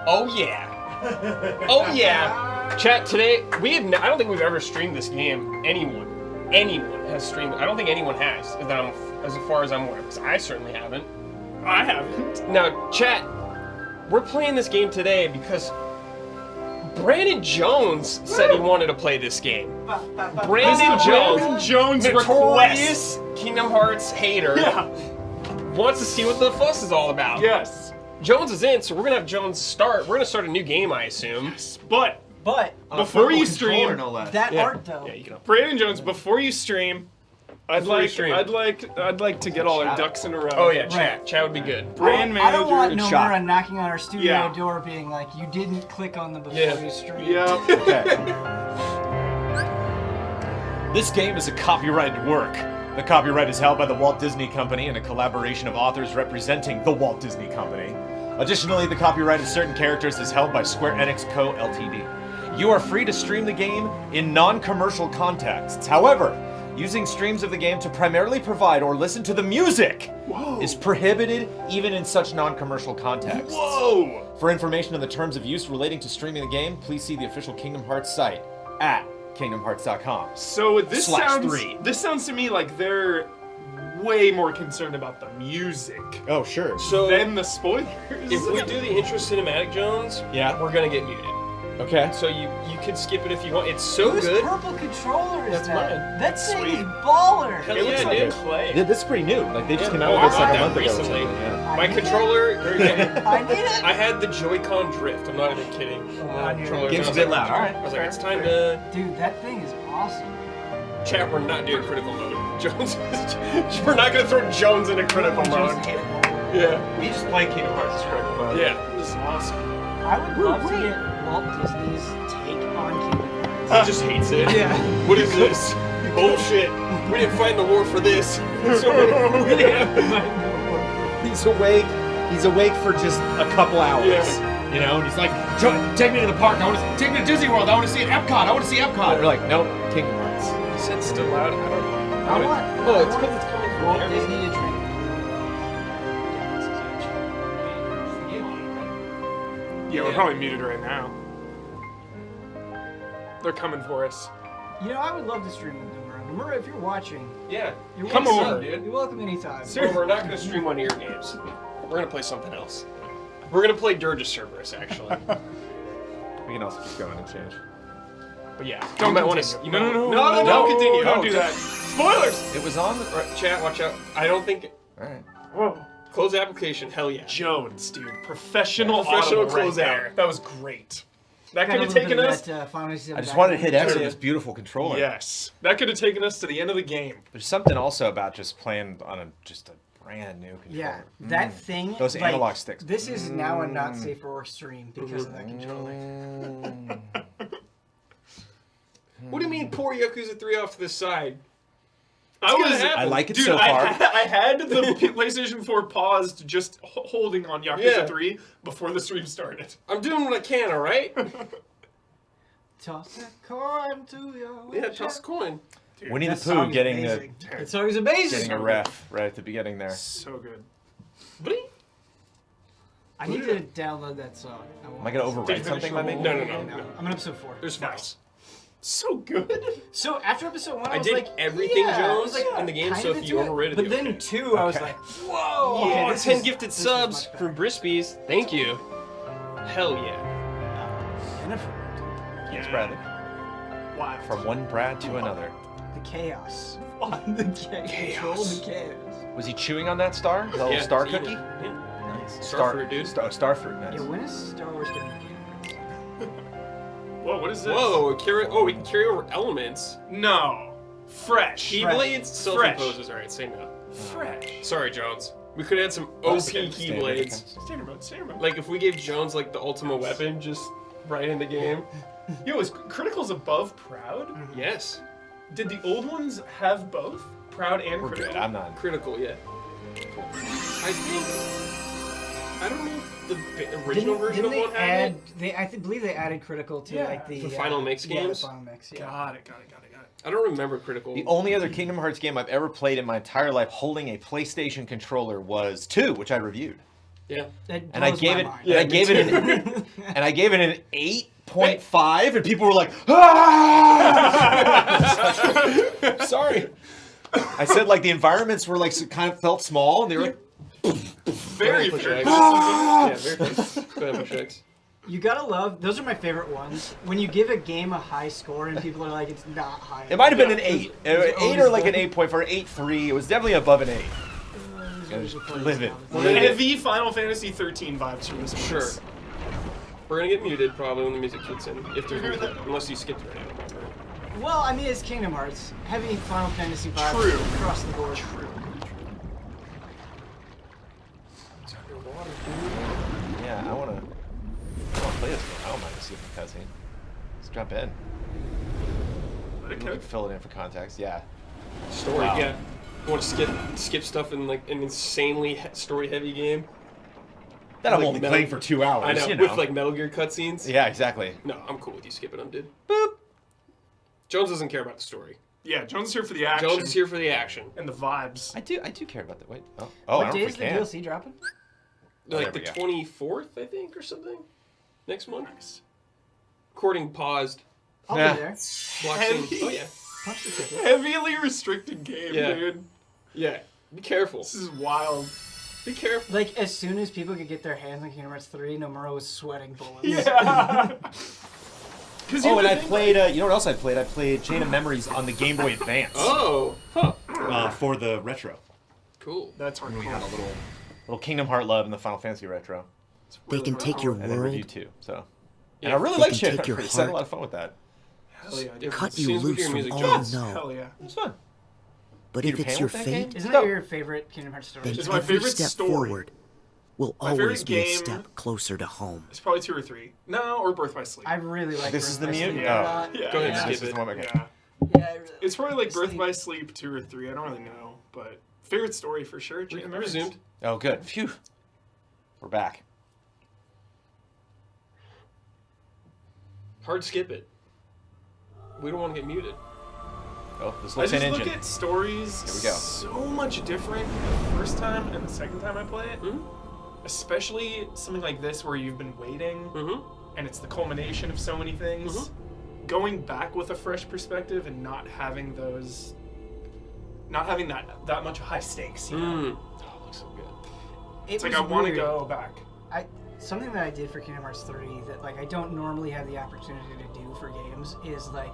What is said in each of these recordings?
Oh yeah. Oh yeah. Chat, today, I don't think we've ever streamed this game. Anyone has streamed it. I don't think anyone has, as far as I'm aware, because I certainly haven't. I haven't. Now, chat, we're playing this game today because Brandon Jones said he wanted to play this game. Brandon Jones, notorious Kingdom Hearts hater, wants to see what the fuss is all about. Yes. Jones is in, so we're gonna have Jones start. We're gonna start a new game, I assume. Yes, but before you stream, no less. that art though. Yeah, you can. Brandon Jones, before you stream, I'd Before you like stream. I'd like to get all our ducks in a row. Oh yeah, chat would be good. Brand I don't want manager. Nomura knocking on our studio Yeah. door being like, you didn't click on the before Yeah. you stream. Yeah. Okay. This game is a copyrighted work. The copyright is held by the Walt Disney Company in a collaboration of authors representing the Walt Disney Company. Additionally, the copyright of certain characters is held by Square Enix Co. Ltd. You are free to stream the game in non-commercial contexts. However, using streams of the game to primarily provide or listen to the music is prohibited even in such non-commercial contexts. Whoa! For information on the terms of use relating to streaming the game, please see the official Kingdom Hearts site at kingdomhearts.com. So this /3. this sounds to me like they're way more concerned about the music Oh, sure. So than the spoilers. if we do the intro cinematic, Jones, Yeah. we're gonna get muted. Okay. So you can skip it if you want. It's so Whose good. purple controller is That's that? mine. That thing Sweet. is baller. Hell it yeah, looks like dude. a clay. Yeah, this is pretty new. Like, they just came out Oh, with this I like a bought month that ago or recently. something. Yeah. My controller, I need it. I had the Joy-Con drift. I'm not even kidding. on your Controller. Game's I a was bit like- loud. All right. I was like, it's time to Dude, that thing is awesome. chat. We're not doing critical mode. Jones, we're not gonna throw Jones into critical mode. Yeah, We just play Kingdom Hearts as critical mode. yeah, this is awesome. I would love to get Walt Disney's take on Kingdom Hearts. He just hates it. Yeah. What is this? Bullshit. We didn't fight in the war for this. So we really have to fight in the war. He's awake. He's awake for just a couple hours. Yeah. You know, and he's like, take me to the park. Take me to Disney World. I want to see Epcot. I want to see Epcot. We're like, nope, Kingdom Hearts. You said still loud. I don't know. I want. Oh, it's because it's coming from Walt there. Disney to drink. Yeah, we're probably muted right now. They're coming for us. You know, I would love to stream with Nomura. Nomura, if you're watching, Yeah. you're Come welcome, over. You're welcome anytime. Well, we're not going to stream one of your games. We're going to play something else. We're going to play Dirge Cerberus, actually. We can also keep going and change. But yeah, Don't you might want continue. to. No, don't continue. Don't Oh, do just- that. Spoilers! It was on the. Right, chat, watch out. I don't think. All right. Whoa. Close application, hell yeah. Jones, dude. Professional Professional audible right closeout. there. That was great. That Got could a have little taken bit of us. that, Final Fantasy I just VII wanted to hit X Yeah. on this beautiful controller. Yes. That could have taken us to the end of the game. There's something also about just playing on just a brand new controller. Yeah, that thing. Those like, analog sticks. This is now a not safe for work stream because of that controller. What do you mean pour Yakuza 3 off to the side? I gonna was. happen. I like it Dude, so far. I had the PlayStation 4 paused, just holding on Yakuza Yeah. 3 before the stream started. I'm doing what I can, alright? Toss a coin to your Yeah, toss a coin. Dude, Winnie the That Pooh song is getting the amazing. That song is amazing. getting a ref right at the beginning there. so good. Bling. I need to download that song. Am I gonna overwrite something by making? No. I'm on episode 4. There's 5. Nice. So good. So after episode 1, I I was did like, everything, yeah, I was Jones, like, in the game, kind so of if you into it. overrated But it, then okay. 2, I was Okay. like, whoa. Oh, okay, this 10 is- gifted this is subs much from better. Brispies. Thank you. Hell yeah. Jennifer, Thanks, Bradley. Wow. From one Brad to another. the chaos. The control the chaos. Was he chewing on that star? The little Yeah, star it's cookie? evil. Yeah. Nice. Starfruit, dude. Starfruit, nice. Yeah, when is Star Wars going to be? Whoa, what is this? Whoa, we can carry over elements. No. Fresh. Keyblades, Fresh. self-imposes. Alright, say no. Fresh. Sorry, Jones. We could have had some OP Standard, Keyblades. Standard mode, standard mode. Like if we gave Jones like the ultimate weapon just right in the game. Yo, is Critical's above Proud? Yes. Did the old ones have both? Proud and We're Critical? good. I'm not. Critical, yeah. I think. I don't know if the original version Didn't of one they had add? it. I believe they added critical to Yeah. like the The Final Mix Yeah, games? the Final Mix. Yeah. Got it. I don't remember Critical. The only other Kingdom Hearts game I've ever played in my entire life holding a PlayStation controller was 2, which I reviewed. Yeah. And I gave it, and I gave it an, and I gave it an 8.5, and people were like, "Ah!" Sorry. I said like the environments were like kind of felt small, and they were like, Very fair. Yeah, very good. Go ahead, Push X. You gotta love, those are my favorite ones. When you give a game a high score and people are like, it's not high. it might have been an 8, It's 8 or like an always 8.4, 8.3. It was definitely above an 8. Live it. Heavy Final Fantasy 13 vibes from this one. Sure. We're gonna get muted probably when the music kicks in. If there's music, unless you skipped it. Well, I mean, it's Kingdom Hearts. Heavy Final Fantasy vibes True. across the board. True. Yeah, I wanna play this game. I don't mind the skipping cutscene. Let's jump in. We can fill it in for context. Yeah. Story, Wow. yeah. You want to skip stuff in like an insanely story-heavy game? That I'm Like only Metal- playing for 2 hours. I know, you know. with like Metal Gear cutscenes. Yeah, exactly. No, I'm cool with you skipping them, dude. Boop. Jones doesn't care about the story. Yeah, Jones is here for the action. Jones is here for the action. And the vibes. I do care about that. Wait. Oh, I What don't day know is if the we can. DLC dropping? Like there the we go. 24th, I think, or something. Next month. Nice. Recording paused. I'll Yeah. be there. Block Heavy. scene. Oh yeah. Punch the ticket. Heavily restricted game, Yeah. dude. Yeah. Be careful. This is wild. Be careful. Like, as soon as people could get their hands on Kingdom Hearts 3, Nomura was sweating bullets. Yeah. Oh, and I played. You know what else I played? I played Chain of Memories on the Game Boy Advance Oh. Huh. for the retro. Cool. That's where We had a little Kingdom Heart love in the Final Fantasy retro, They can take your and then world, review too. So, Yeah. and I really They like can Chain of take your Memories. I had a heart. lot of fun with that. Hell yeah, dude. cut As you soon as we loose hear from music, all Jones. you know. Hell yeah. It was fun. But You if it's paying your with that game? fate, Isn't No. that your favorite Kingdom Hearts story? then It's my every favorite step story. forward will My favorite always be a game- step closer to home. It's probably 2 or 3. No, or Birth by Sleep. I really like This is the Birth by mute? Sleep Yeah. a lot. Yeah. Go ahead, Yeah. skip This is it. the one. Okay. Yeah. Yeah, I really It's probably like Birth Sleep. by Sleep 2 or 3. I don't really know, but favorite story for sure. Chain of Memories. Resumed. Oh, good. Phew. We're back. Hard skip it. We don't want to get muted. Oh, this I looks just an look engine. at stories Here we go. so much different the first time and the second time I play it. Mhm. Especially something like this where you've been waiting Mm-hmm. and it's the culmination of so many things. Going back with a fresh perspective and not having those, not having that much high stakes. You know? Mm. Oh, it looks so good. It's like I want to go back. Something that I did for Kingdom Hearts 3 that like I don't normally have the opportunity to do for games is like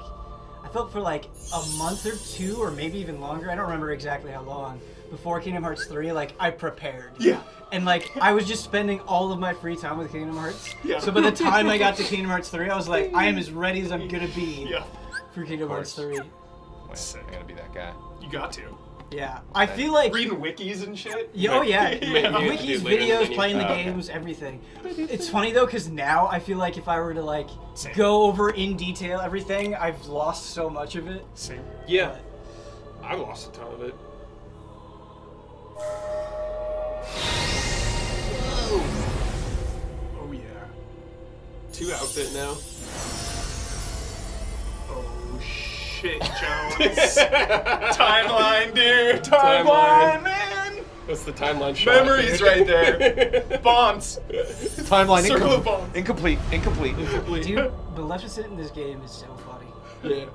I felt for like a month or two or maybe even longer, I don't remember exactly how long, before Kingdom Hearts 3, like I prepared. Yeah. And like I was just spending all of my free time with Kingdom Hearts. Yeah. So by the time I got to Kingdom Hearts 3, I was like, I am as ready as I'm gonna be Yeah. for Kingdom Hearts 3. Wait, I gotta be that guy. You got to. Yeah. I feel like Reading wikis and shit. Yeah, oh yeah, Yeah. wikis, Dude, later videos, than playing the okay. games, everything. It's funny though, because now I feel like if I were to like Same. go over in detail everything, I've lost so much of it. Same. Yeah. I lost a ton of it. Oh yeah. 2 outfit now. Oh shit, Jones. Timeline, dude. Timeline. Timeline, man. That's the timeline shot. Memories right there. Bonds. Timeline Circle of bones. incomplete. Incomplete. Dude, Maleficent in this game is so funny. Yeah.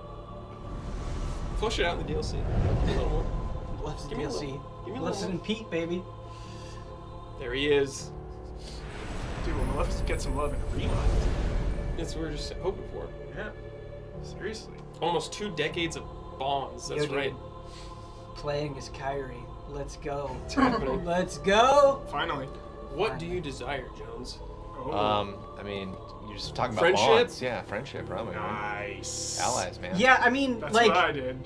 Flush it out in the DLC. A little more. Maleficent Give me a DLC. little- give me a Maleficent little- and Pete, baby. There he is. Dude, when Maleficent gets some love in Rewind. That's what we're just hoping for. Yeah. Seriously. Almost 2 decades of bonds. That's Yo, dude. right. Playing as Kyrie. Let's go. It's happening. Let's go. Finally. What do you desire, Jones? Oh. I mean, you're just talking about Friendship? bonds. Yeah, friendship, probably. man. Nice. Allies, man. Yeah, I mean, That's like what I did.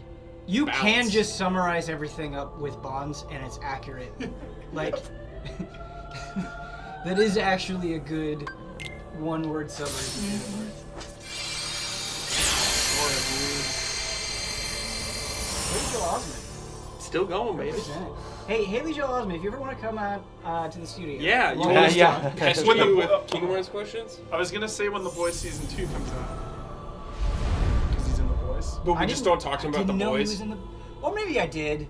you can Balance. just summarize everything up with bonds, and it's accurate. Like. That is actually a good one-word summary of Kingdom Hearts. Haley Joel Osment. Still going, baby. Represent. Hey, Haley Joel Osment, if you ever want to come out to the studio. Yeah, you Long want Yeah, to yeah. pester When the you bo- with Kingdom Hearts questions? I was gonna say when The Boys season 2 comes out. Because he's in The Boys. But we I just didn't- don't talk to him about didn't the know he boys. was in the. Or maybe I did.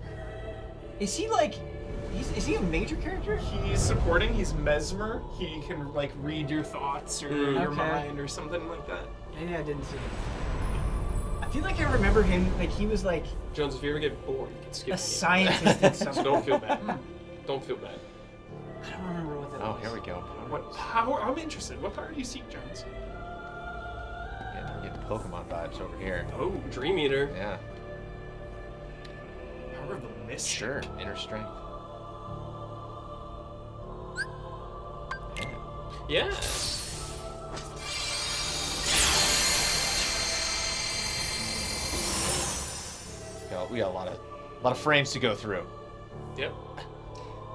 Is he like? Is he a major character? He's supporting. He's Mesmer. He can like read your thoughts or your Okay. mind or something like that. Maybe I didn't see it. I feel like I remember him, like he was like Jones, if you ever get bored, you can skip a the game. scientist in some So don't feel bad. Don't feel bad. I don't remember what that Oh, was. here we go. What power? I'm interested. What power do you seek, Jones? Yeah, we're getting Pokemon vibes over here. Oh, Dream Eater. Yeah, power of the mist. sure. Inner strength. Yeah. Yeah. We got a lot of frames to go through. Yep.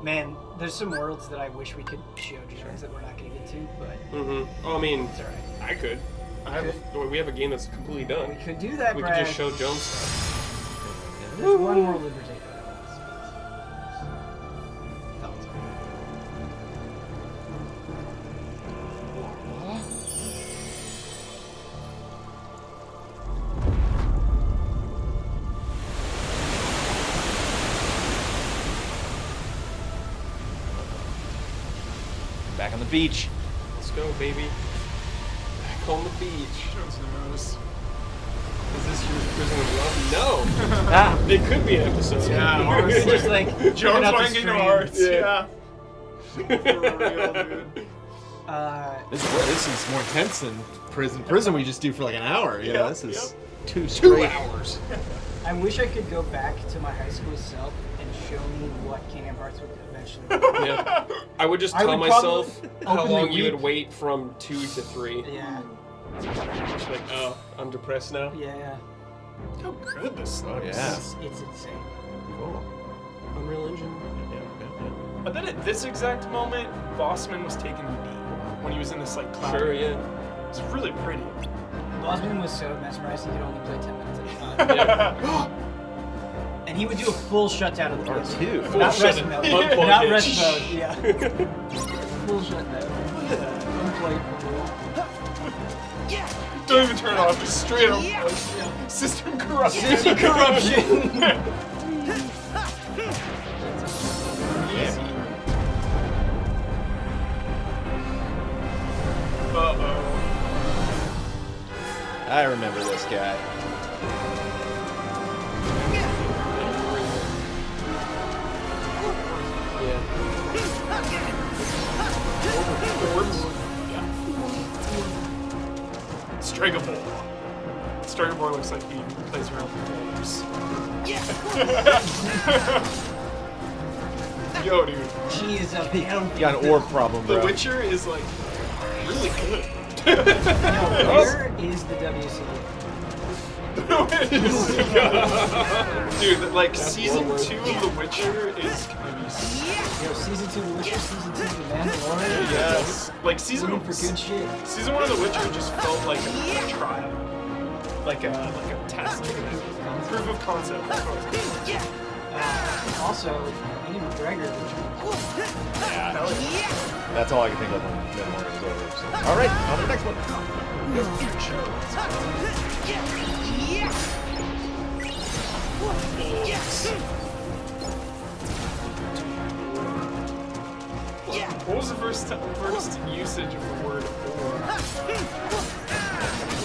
Man, there's some worlds that I wish we could show Jones that we're not gonna get to, but Mm-hmm. Oh, I mean, it's alright. I could. We have a game that's completely done. We could do that, We Brad. could just show Jones stuff. There's one world in particular. Thoughts on Back on the beach. Let's go, baby. Back on the beach. Jones knows. Is this your prison of love? No. Ah, It could be an episode. Yeah, it? honestly. Just like Jones turn up the wanting stream. hearts. Yeah. For real, dude. This is more intense than prison. Prison we just do for like an hour. You know, Yep, this is yep. 2 2 straight. hours. I wish I could go back to my high school self and show me what Kingdom Hearts would eventually be. Yeah. I would just I tell would myself probably how openly long you would weep. wait from 2 to 3. Yeah, Just like, oh, I'm depressed now. yeah. How good this looks. yeah. It's insane. Cool. Unreal Engine. I bet at this exact moment, Bossman was taking a knee when he was in this like cloud. Sure, yeah. It's really pretty. Bosman was so mesmerized he could only play 10 minutes at a time. Yeah. And he would do a full shutdown of the Or PC. 2. Full Not rest shutdown. mode. Unplugged Not it. rest mode, yeah. Full shutdown. Unplayed. Don't even turn it off, just straight up. System corruption. System corruption. Uh-oh. I remember this guy. Strigabor. Strigabor looks like he plays around with games. Yo, dude. Jeez, a hell. You got an orb problem, The bro. Witcher is like really good. Where is the WCU? Dude, like That's season one 2 word. of The Witcher is gonna be Yo, season 2 of The Witcher, season 2 of The Mandalorian. yes. Like season Looking for good shit. Season 1 of The Witcher just felt like a trial, like a test, proof of concept. Also, Ian McGregor. Hell yeah. That's all I can think of when Mandalorian is over. So. All right, on to the next one. What was the first usage of the word or?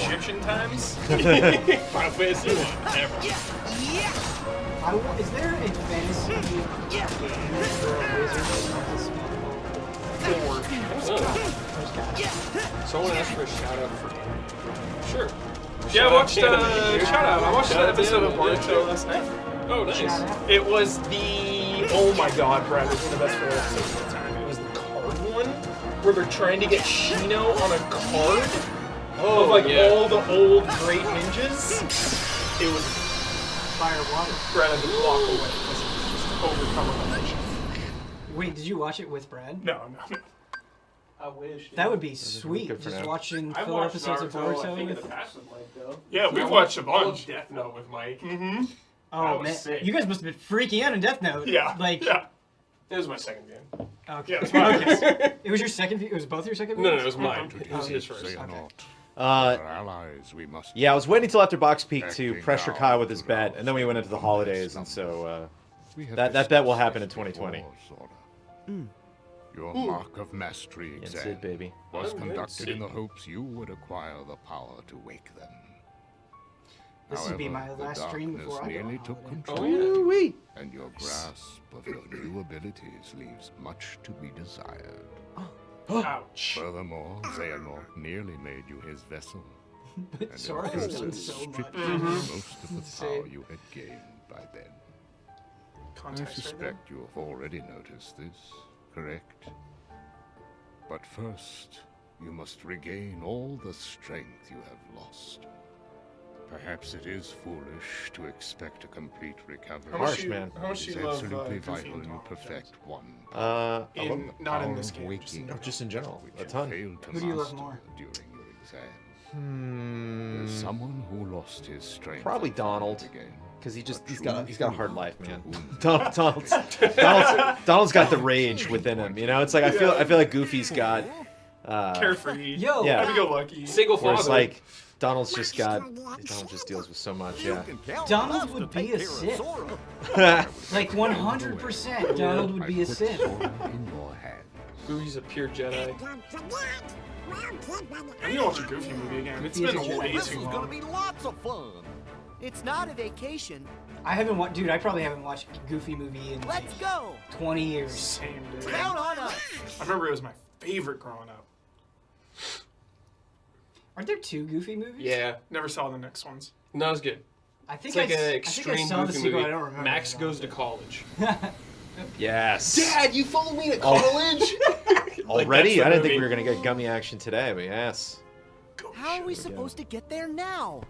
Egyptian times? Final Fantasy 1. Ever. Is there a fantasy game for a wizard that has a small Someone asked for a shout out for him. Sure. Yeah, I watched Shout out, shout out. I watched Shout that out to episode him, of Boruto yeah, sure. last night. Oh, nice. Shout out. It was the oh my god, Brad, it was one of the best favorite episodes of all time. It was the card one where they're trying to get Shino on a card of like all the old great ninjas. It was fire water. Brad had to walk away because it was just overcome emotion. Wait, did you watch it with Brad? No. I wish. That would be sweet. good for Just now. watching I filler watched episodes of Boruto in the with. past with Mike though. Yeah, we've I watched a all of bunch. Death Note with Mike. Mm-hmm. Oh That was man, sick. you guys must have been freaking out in Death Note. Yeah. Like. yeah. It was my second game. Okay. Yeah. Okay. It was your second. It was both your second. No, videos? it was mine. It was his first. Say Okay. not. Uh, Our allies, we must. yeah, I was waiting till after Box Peak to Acting pressure now Kai with his to bet, now. and then we went into the holidays, and so We have That bet will discussed happen in this 2020. before, Sora. Your Mark of Mastery That's exam it, baby. was I'm conducted in Sid. the hopes you would acquire the power to wake them. This would be my However, the last stream darkness before I go nearly on took holiday. control, Oh, yeah. and your grasp of your new abilities leaves much to be desired. Ouch. Furthermore, Xehanort nearly made you his vessel. But And Sora your has done curses so much. stripped you of most of the Insane. power you had gained by then. I Context right there. suspect you have already noticed this, correct? But first, you must regain all the strength you have lost. Perhaps it is foolish to expect a complete recovery. How much Harsh, do you- man. How much It do is you love absolutely Goofy vital and you Tom perfect Jones? one. I In, love not in power this of game. Just in waking, general. just in general, which a you ton. failed to Who do you love master more? during your exam. Hmm. There's someone who lost his strength. Probably and Donald. found it again. Because he's A got a true hard life, hero man. to whom Donald's got the rage within him. You know, it's like I feel like Goofy's got Carefree. Yo, Yeah. Happy-go-lucky. Single whereas father. like Donald just deals with so much. Yeah. Donald would be a Sith. Like 100%, Donald would be a I put Sith. Sora in your hands. Goofy's a pure Jedi. I need to watch a Goofy movie again. It's He's been a Jedi. way This too is gonna long. be lots of fun. It's not a vacation. I haven't watched, dude. I probably haven't watched a Goofy movie in like Let's go. 20 years. Same, dude. Count on us. I remember it was my favorite growing up. Aren't there 2 Goofy movies? Yeah, Never saw the next ones. not as good. I think It's like I, an I extreme think I saw the Goofy sequel. movie. I don't remember. Max it, goes to honestly. college. Yes. Dad, you follow me to college? Already? that's I the didn't think movie. we were gonna get gummy action today, but yes. How are we supposed to get there now?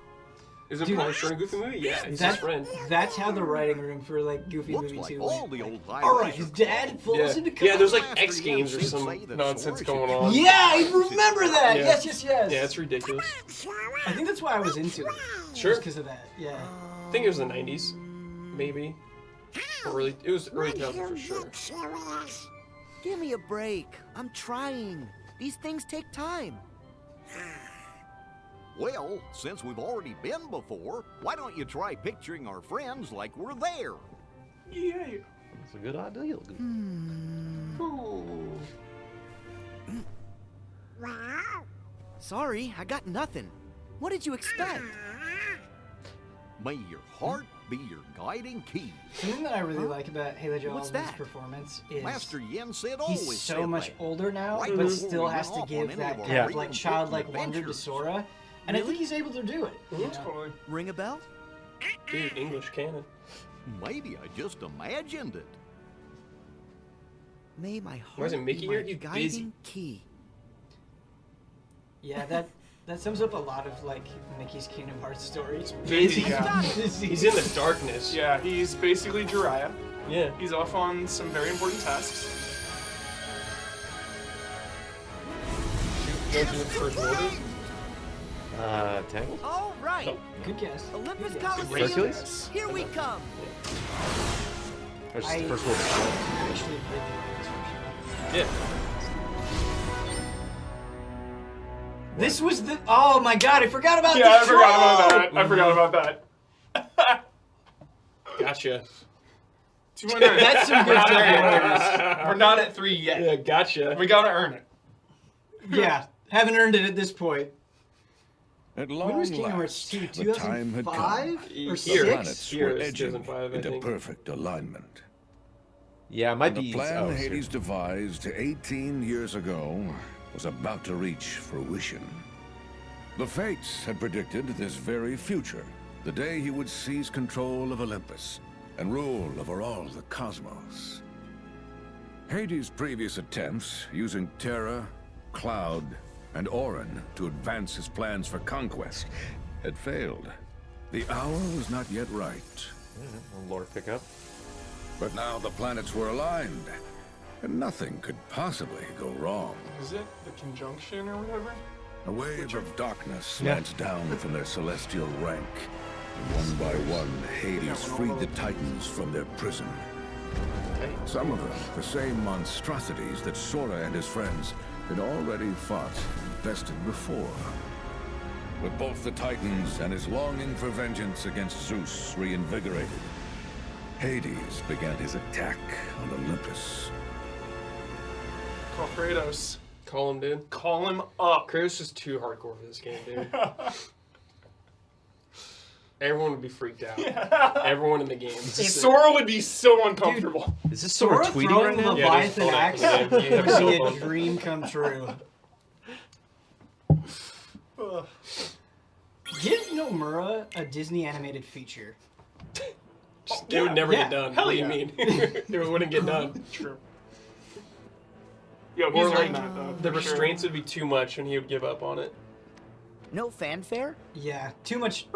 Isn't Dude, Punisher in a Goofy movie? Yeah, he's his That, friend. that's how the writing room for like Goofy Looks movie like 2 all went. the old All right, his pirates. dad falls Yeah. into Yeah, there's like Master X Games or Yoda some say that nonsense Sora going should- on. Yeah, I remember that. Yeah. Yes. Yeah, it's ridiculous. I think that's why I was into it. Sure. because of that. Yeah. I think it was the 90s, maybe. Or it was early 2000s for sure. Give me a break. I'm trying. These things take time. Well, since we've already been before, why don't you try picturing our friends like we're there? Yeah. It's a good idea. Sorry, I got nothing. What did you expect? May your heart be your guiding key. Something that I really like about Haley Joel What's Osment's that? performance is Master Yen said always he's said so much that. older now, Right but before still we has went to off on give any that of our kind of great like and childlike important wonder to adventures. Sora, and I think he's able to do it. you know? Totally. Ring a bell? Dude, English canon. Maybe I just imagined it. May my heart Why isn't Mickey be here? my He's guiding busy. key. Yeah, that sums up a lot of like Mickey's Kingdom Hearts stories. Busy, Busy. yeah. He's in the darkness. Yeah, he's basically Jiraiya. Yeah. He's off on some very important tasks. Goes in the first order. Tangled? All right, Good guess. Olympus Good guess. Coliseum. Hercules? Here we come. Or just I- the first world? I actually played the Yeah. This was the. Oh my god, I forgot about Yeah, I the forgot about troll! that. I forgot about that. Gotcha. 2.9. That's some good stuff. We're not at 3 yet. Yeah, gotcha. We gotta earn it. Yeah, haven't earned it at this point. At When long was Kingdom Hearts last, 2? the time had come. 2005 or Here. The 6? planets Here were is edging 2005, I into think. perfect alignment. Yeah, it might The be. plan oh, Hades devised 18 years ago was about to reach fruition. The Fates had predicted this very future, the day he would seize control of Olympus and rule over all the cosmos. Hades' previous attempts, using Terra, Cloud, and Auron to advance his plans for conquest, had failed. The hour was not yet right. Lore pickup. But now the planets were aligned, and nothing could possibly go wrong. Is it the conjunction or whatever? A wave of darkness slants down from their celestial rank. And one by one, Hades freed the Titans from their prison. Some of them, the same monstrosities that Sora and his friends had already fought and bested before. With both the Titans and his longing for vengeance against Zeus reinvigorated, Hades began his attack on Olympus. Call Kratos. Call him, dude. Call him up. Kratos is too hardcore for this game, dude. Everyone would be freaked out. Everyone in the game. Sora would be so uncomfortable. Is this Sora tweeting right throwing now? Leviathan Yeah, axe there's would phone. Yeah, be cell a phone. dream come true. Give Nomura a Disney animated feature. It would never Yeah. get done. Hell what do yeah. you mean? It wouldn't get done. True. Yo, Or he's like, earned that, though. the for sure. restraints would be too much and he would give up on it. No fanfare? Yeah, too much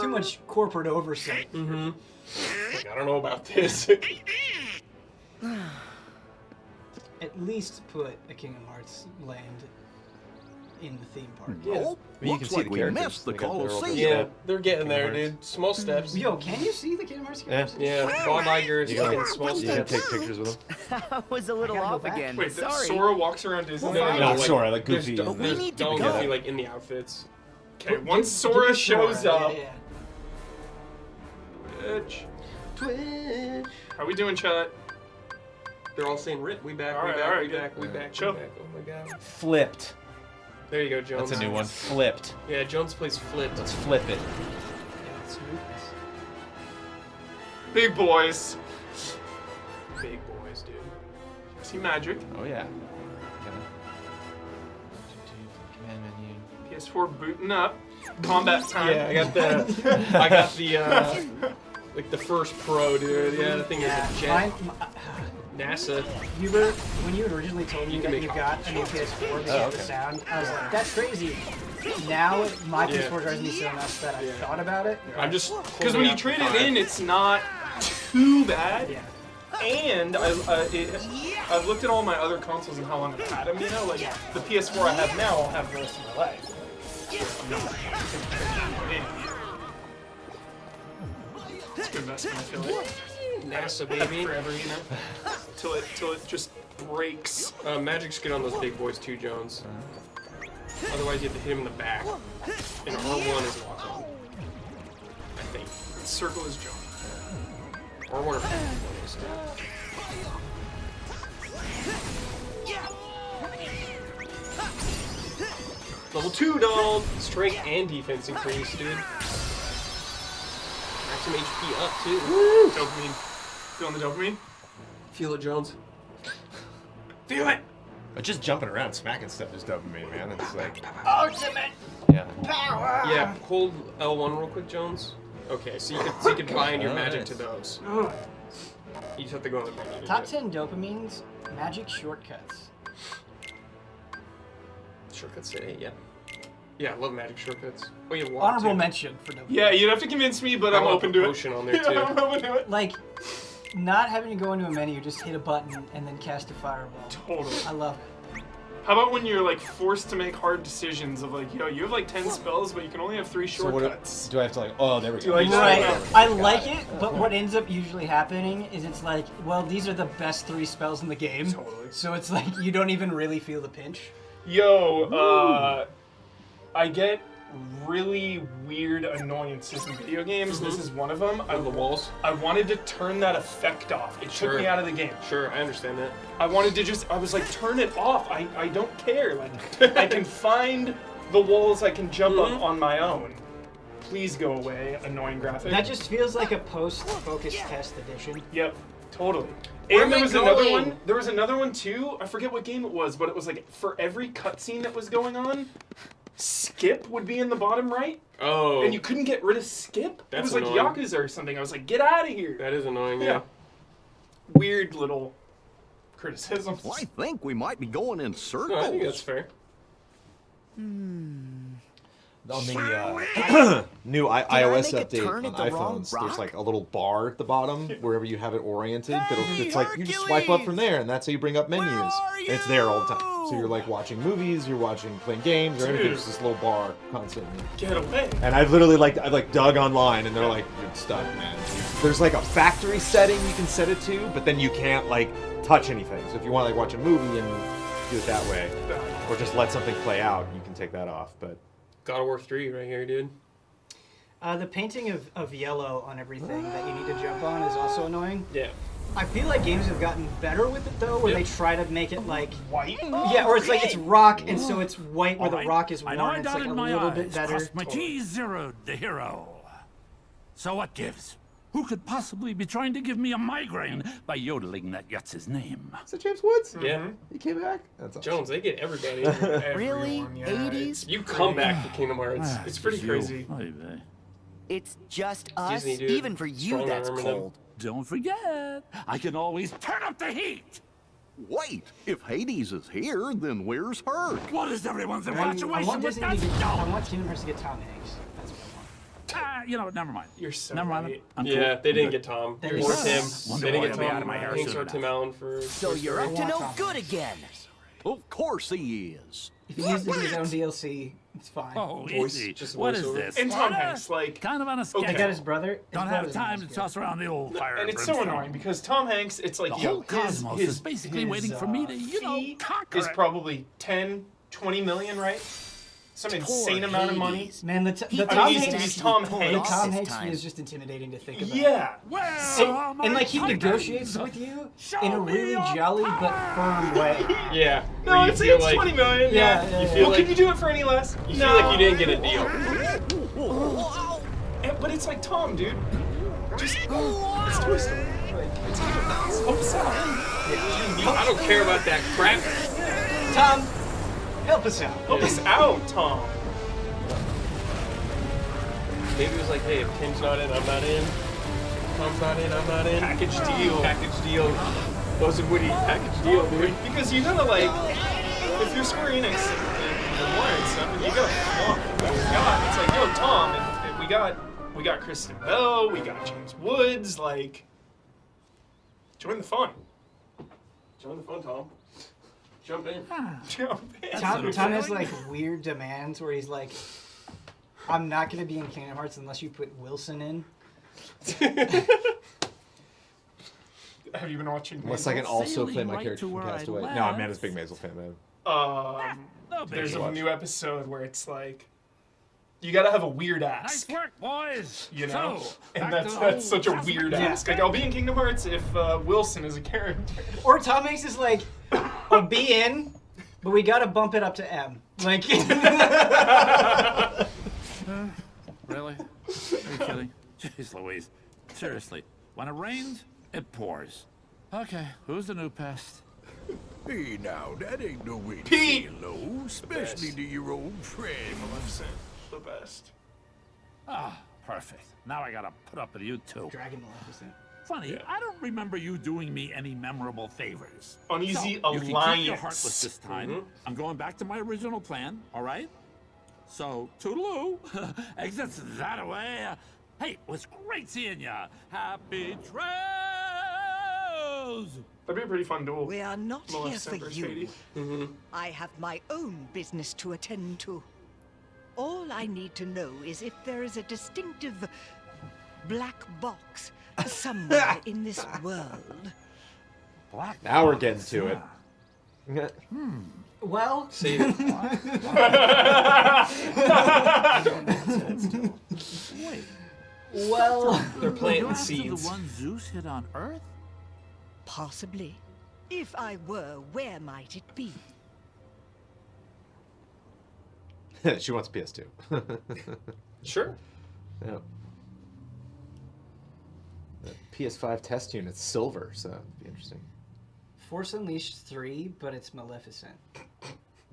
corporate oversight. Mm-hmm. Like, I don't know about this. At least put a Kingdom Hearts land in the theme park. Oh, you looks can see like the we characters. missed the They got their own Colosseum. Yeah, they're getting there, Kingdom dude. Small steps. Yo, can you see the Kingdom Hearts Yeah. characters? Yeah, Bob Iger is You gotta, taking small you gotta steps. take pictures with them. I was a little I gotta go off back. again. Wait, Sorry. Sora walks around Disney. Well, Not Sora, like there's Goofy. Don- But we there's need to Don go. Goofy, like, in the outfits. Okay, once Sora shows up, Yeah. Twitch. Twitch. How we doing, chat? They're all saying rip. We back, we Alright, back, alright, we good. back, we back, Chill. we back. Oh my god. Flipped. There you go, Jones. That's a new one. Flipped. Yeah, Jones plays flipped. Let's flip it. Yeah, smoothness. Big boys. Big boys, dude. See magic. Oh yeah. PS4 booting up. Combat time. Yeah, I got the, I got the, like the first Pro, dude. Yeah, the thing is a jet. NASA. Hubert, when you had originally told me You can that make you got a new PS4 to Oh, get the okay. sound, I was like, that's crazy. Now my Yeah. PS4 drives me so nuts that I Yeah. thought about it. I'm just Because when you trade it in, it's not too bad. Yeah. And I've looked at all my other consoles and how long I've had them. You know, like the PS4 I have now, I'll have the rest of my life. It's a good investment, I feel like. NASA, Have it baby. forever, you know, till it just breaks. Magic's good on those big boys too, Jones. Otherwise, you have to hit him in the back. And R1 is lock on. I think. Circle is jump. R1 or R1 is Level 2, Donald! Strength and defense increase, dude. Maximum HP up, too. Woo! Dopamine. Feeling the dopamine? Feel it, Jones. Feel it! But just jumping around, smacking stuff is dopamine, man. It's like, Ultimate yeah. power! Yeah, hold L1 real quick, Jones. Okay, so you could bind your magic to those. You just have to go in the menu. to Top do it. 10 dopamines, magic shortcuts. Shortcuts today, yeah. Yeah, I love magic shortcuts. Oh, yeah, water Honorable too. mention for dopamine. Yeah, you'd have to convince me, but I I'm want open to it. potion on there, Yeah, too. I'm open to it. Like, not having to go into a menu, just hit a button and then cast a fireball. Totally. I love it. How about when you're like forced to make hard decisions of like, yo, you have like 10 spells, but you can only have 3 So shortcuts. do I have to like? Oh, there we go. I just- Right. Yeah. I like it, but what ends up usually happening is it's like, well, these are the best 3 spells in the game. Totally. So it's like you don't even really feel the pinch. Yo, I get really weird annoyances in video games. This is one of them. On the walls? I wanted to turn that effect off. It Sure. took me out of the game. Sure, I understand that. I wanted to just, I was like, turn it off. I don't care. Like, I can find the walls I can jump up on my own. Please go away, annoying graphic. That just feels like a post-focus test edition. Yep, totally. Where And am there I was another going? one. There was another one too. I forget what game it was, but it was like for every cutscene that was going on, skip would be in the bottom right, Oh. and you couldn't get rid of skip. It That's was like annoying. Yakuza or something. I was like, get out of here. That is annoying, Yeah. yeah. Weird little criticisms. Well, I think we might be going in circles. No, I think that's fair. On the new iOS make a update turn on at the wrong iPhones, there's rock? like a little bar at the bottom wherever you have it oriented. It's like you just swipe up from there, and that's how you bring up menus. And it's there all the time. So you're like watching movies, you're playing games, or anything. Dude. There's this little bar constantly. Get away. And I've literally I've dug online, and they're like, you're stuck, man. There's like a factory setting you can set it to, but then you can't like touch anything. So if you want to watch a movie and do it that way, or just let something play out, you can take that off. But God of War 3 right here, dude. The painting of yellow on everything that you need to jump on is also annoying. Yeah. I feel like games have gotten better with it though, where Yep. they try to make it like White? yeah, or it's like it's rock, and so it's white where the Alright, rock is I know worn. I It's like dotted a my little I's, bit better. crossed my T's, zeroed the hero. So what gives? Who could possibly be trying to give me a migraine by yodeling that Yutz's name? Is it James Woods? Yeah. He came back? That's awesome. Jones, they get everybody. Really? Everyone, yeah. 80s? You come back for Kingdom Hearts. Ah, It's pretty you. crazy. Maybe. It's just us. Disney, dude. Even for you, Strong that's arm in them. cold. Don't forget, I can always turn up the heat. Wait, if Hades is here, then where's Hurt? What is everyone's I infatuation want with Disney that to get, I stone? want Kingdom Hearts to get Tom Hanks. That's what I want. You know what? Never mind. You're so Never mind. right. I'm Yeah, cool. they I'm didn't good. get Tom. They Or just- Tim. Wonder They didn't why get I'll be Tom out of my hair Hanks soon or Tim enough. Allen for. So Toy you're up Story. to no Tom good Hanks. again. Of course he is. If he needs to do his own DLC, it's fine. Oh, Voice, easy. just What is voiceover. this? And Tom Florida? Hanks, like, Kind of on a They schedule. got his brother. His Don't have brother's time not to as toss around the old fire. and it's so brimstone. annoying because Tom Hanks, it's like, The yo, whole cosmos is basically waiting for me to, you know, fee conquer is it. probably 10, 20 million, right? Some insane amount of money. Hades. good. Man, the He Tom I mean, Hanks, he's Tom pulled the it Hanks. off Tom this Hanks time. is just intimidating to think about. Yeah. Well, And my like he titans, negotiates with you show in a me really your jolly but firm way. Yeah. No, where you it's, feel it's like 20 million. Yeah, Yeah. yeah, you yeah. feel Well, like can you do it for any less? you feel like you didn't get a deal. But it's like Tom, dude. Just it's Toy Story. Like, it's help us out. I don't care about that crap. Tom, help us out. Help us out, Tom. Maybe it was like, hey, if Tim's not in, I'm not in. Tom's not in, I'm not in. Package deal. Package deal. Those are Woody. Package deal, dude. Because you gotta like, if you're Square Enix and Warner and stuff, and you gotta flaunt what you got. It's like, yo, Tom, and we got Kristen Bell, we got James Woods, like, join the fun. Join the fun, Tom. Jump in. Jump in. Tom has like weird demands where he's like, I'm not gonna be in Kingdom Hearts unless you put Wilson in. Have you been watching? Unless I can also play Sailing my right character to from where I Castaway. No, left. I'm not as big Maisel fan, man. No There's biggie. a new episode where it's like, you gotta have a weird ask. Nice work, boys. You know, So, and back that's to the that's such a whole weird cosmic ask. Like, I'll be in Kingdom Hearts if Wilson is a character. Or Tom Hanks is like, I'll be in, but we gotta bump it up to M. Like, Really? Are you kidding? Jeez Louise. Seriously, when it rains, it pours. Okay, who's the new pest? Hey now, that ain't no way to Pete! say hello, especially to your old friend. The best. Ah, perfect. Now I gotta put up with you too. Dragon Maleficent. Funny, I don't remember you doing me any memorable favors. Uneasy So, you can keep your Alliance. Heartless this time. I'm going back to my original plan, all right? So, toodaloo. Exits that away. Hey, it was great seeing ya. Happy trails! That'd be a pretty fun duel. We are not here Maleficent for versus you. Hades. I have my own business to attend to. All I need to know is if there is a distinctive black box somewhere in this world. Black Now we're getting to it. Well, Save it. Wait, well, They're planting you're after seeds. the one Zeus hit on Earth? Possibly. If I were, where might it be? She wants PS2. Sure. Yeah. The PS5 test unit's silver, so it'd be interesting. Force Unleashed 3, but it's Maleficent.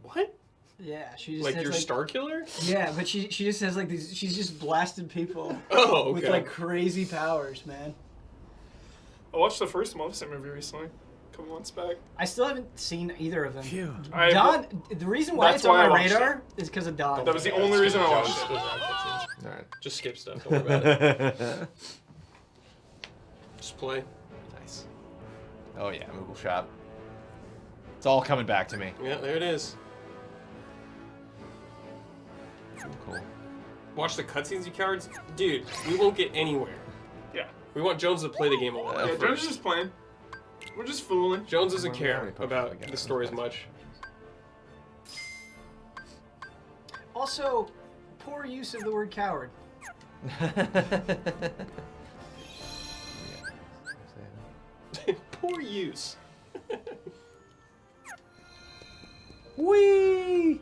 What? Yeah, she just Like has, your Star Killer? Yeah, but she just has like these. She's just blasted people Oh, with okay. like crazy powers, man. I watched the first Maleficent movie recently, a couple months back. I still haven't seen either of them. Phew. Don, the reason why That's it's on why I my watched radar is because of Don. That was the only reason I watched it. All right. Just skip stuff. Don't worry about it. Just play. Nice. Oh yeah, Moogle Shop. It's all coming back to me. Yeah, there it is. Cool. Watch the cutscenes, you cowards. Dude, we won't get anywhere. Yeah. We want Jones to play the game a lot. Yeah, Jones first. is just playing. We're just fooling. Jones doesn't How care many Pokemon about we got? the story as much. Also, poor use of the word coward. Poor use. Whee!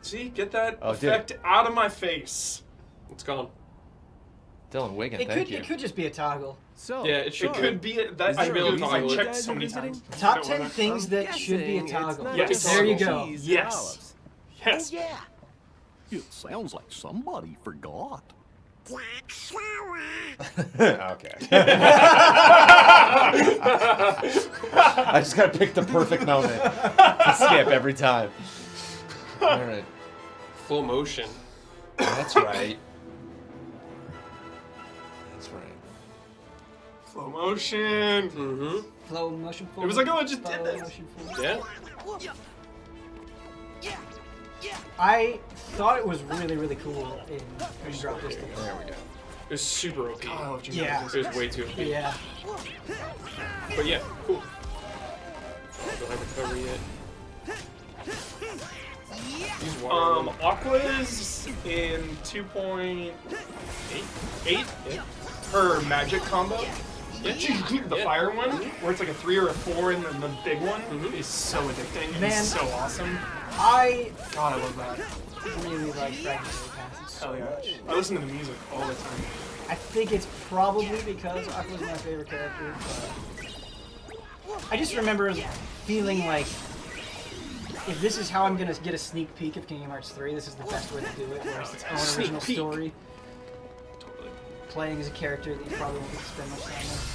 See, get that effect out of my face. It's gone. Dylan Wigan, It could just be a toggle. So, Yeah, it should. It could be that. I really I checked guys so are many visiting? times. Top 10 things that should be a toggle. Yes. There you go. Yes. Yes. Oh, yeah. It sounds like somebody forgot. Okay. I just gotta pick the perfect moment to skip every time. All right. Full motion. That's right. That's right. Slow motion. Mm-hmm. Flow motion forward. It was like, oh, I just did flow this. motion forward. Yeah. I thought it was really, really cool in when you dropped this. There we go. It was super OP. Yeah. It was way too OP. Yeah. But yeah, cool. Oh, don't have recovery yet. Aqua's in 2.8. Her magic combo. Yeah. The fire one, where it's like a 3 or a 4, and then the big one is so addicting and Man. so awesome. I love that. really like Fragmentary Passes so Hell yeah. much. I listen to the music all the time. I think it's probably because Aqua's my favorite character. But I just remember feeling like, if this is how I'm gonna get a sneak peek of Kingdom Hearts 3, this is the best way to do it, where it's its own Sneak original peek. story. Playing as a character that you probably won't get to spend much time with.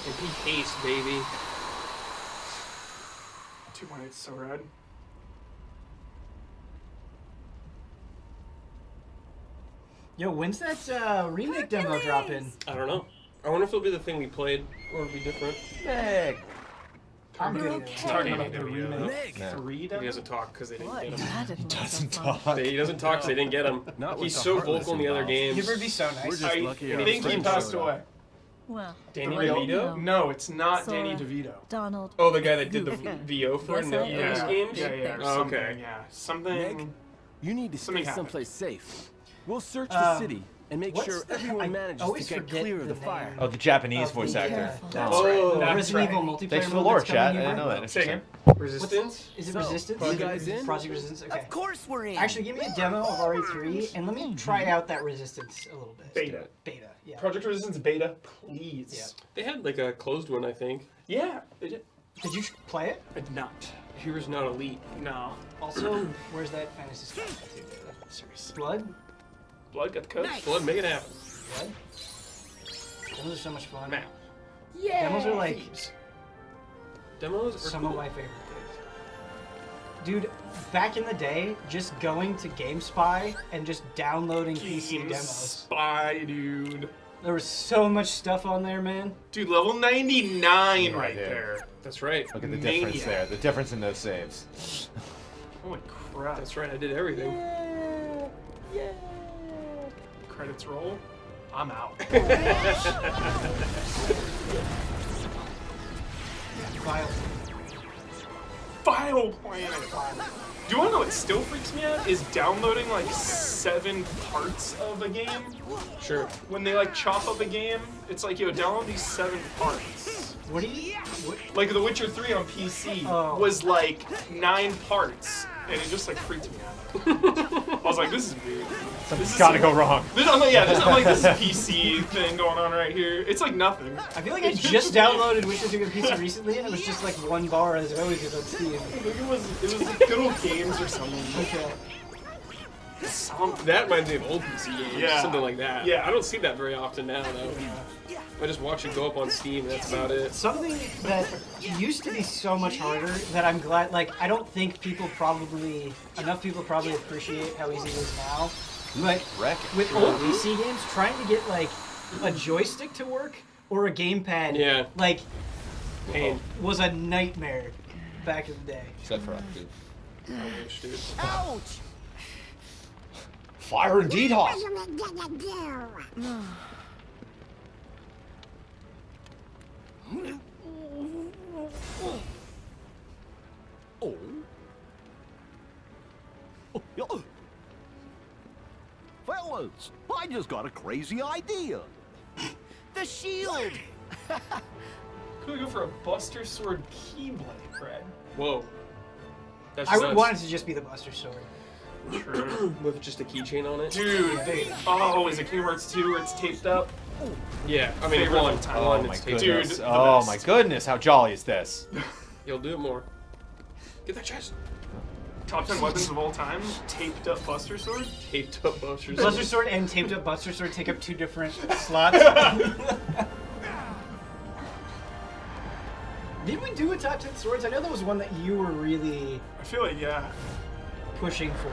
And peak haste, baby. 2.8 is so rad. Yo, when's that remake demo dropping? I don't know. I wonder if it'll be the thing we played, or it'll be different. Meg. I'm good. Talking about the remake. Yeah. 3 He demo? doesn't talk because they didn't get him. Doesn't talk. He doesn't talk because they didn't get him. Not with He's the so Heartless vocal in the other involved. games. You ever be so nice? We're just lucky our I think he friends passed showed up. away. Well, Danny For the real? DeVito? No, it's not Sora, Danny DeVito. Donald. Oh, the guy that did the Goofy. VO for it in the Yeah. previous games? Yeah, yeah. Or Oh, something, okay. yeah. Something. Nick, you need to Something stay happened. someplace safe. We'll search the city and make what's sure the- I everyone manages to always get forget clear of the the fire. name. Oh, the Japanese Of voice the, actor. That's Oh, right. that's Resident Evil right. multiplayer Thanks for the mode lore, that's coming chat. I here. didn't know that. Say again. Resistance? Is it So, Resistance? you guys in? Project Resistance? Okay. Of course we're in. Actually, give me a demo of RE3 and let me try out that Resistance a little bit. Beta. Beta, yeah. Project Resistance beta, please. Yeah. They had like a closed one, I think. Yeah, they did. Did you play it? I did not. Heroes Not Elite. No. Also, where's that Fantasy Star tattoo? Serious. Blood? Blood got the code. Blood, make it happen. Blood? Demos are so much fun. Map. Demos are like Demos are some cool. of my favorite things. Dude, back in the day, just going to GameSpy and just downloading PC demos. Spy, dude. There was so much stuff on there, man. Dude, level 99 Yeah, right dude. there. That's right. Look at the Maniac. difference there. The difference in those saves. Holy crap. That's right, I did everything. Credits roll. I'm out. Vile. Final Planet. Do you want to know what still freaks me out? Is downloading like 7 parts of a game. Sure. When they like chop up a game, it's like, yo, download these 7 parts. What do you... What? Like The Witcher 3 on PC Oh. was like 9 parts, and it just like freaked me out. I was like, this is weird. Something's gotta go wrong. I'm like, this is a PC thing going on right here. It's like nothing. I feel like I just downloaded Witcher 3 on PC recently, and it was just like 1 bar as it always is on Steam. I think it was like Good Old Games or something. Okay. That reminds me of old PC games. Yeah. Something like that. Yeah. I don't see that very often now, though. I just watch it go up on Steam, and that's about it. Something that used to be so much harder that I'm glad, like, I don't think enough people probably appreciate how easy it is now. But with old PC games, trying to get, like, a joystick to work or a gamepad, Yeah. like, Pain. was a nightmare back in the day. Except for dude. I wish, dude. Ouch! Fire indeed, Hoss. Well, fellas, I just got a crazy idea. The shield! Could we go for a Buster Sword Keyblade, Fred? Whoa. That's I nuts. wanted to just be the Buster Sword. True. With just a keychain on it. Dude, is it Kingdom Hearts 2 where it's taped up? Yeah, I mean, Favorite one. of all time. Oh One, my it's taped. goodness. Dude, the Oh best. my goodness, how jolly is this? You'll do it more. Get that chest. Top 10 weapons of all time, taped up Buster Sword? Taped up Buster Sword. Buster Sword and taped up Buster Sword take up 2 different slots. Did we do a top 10 swords? I know there was one that you were really I feel like, yeah. pushing for.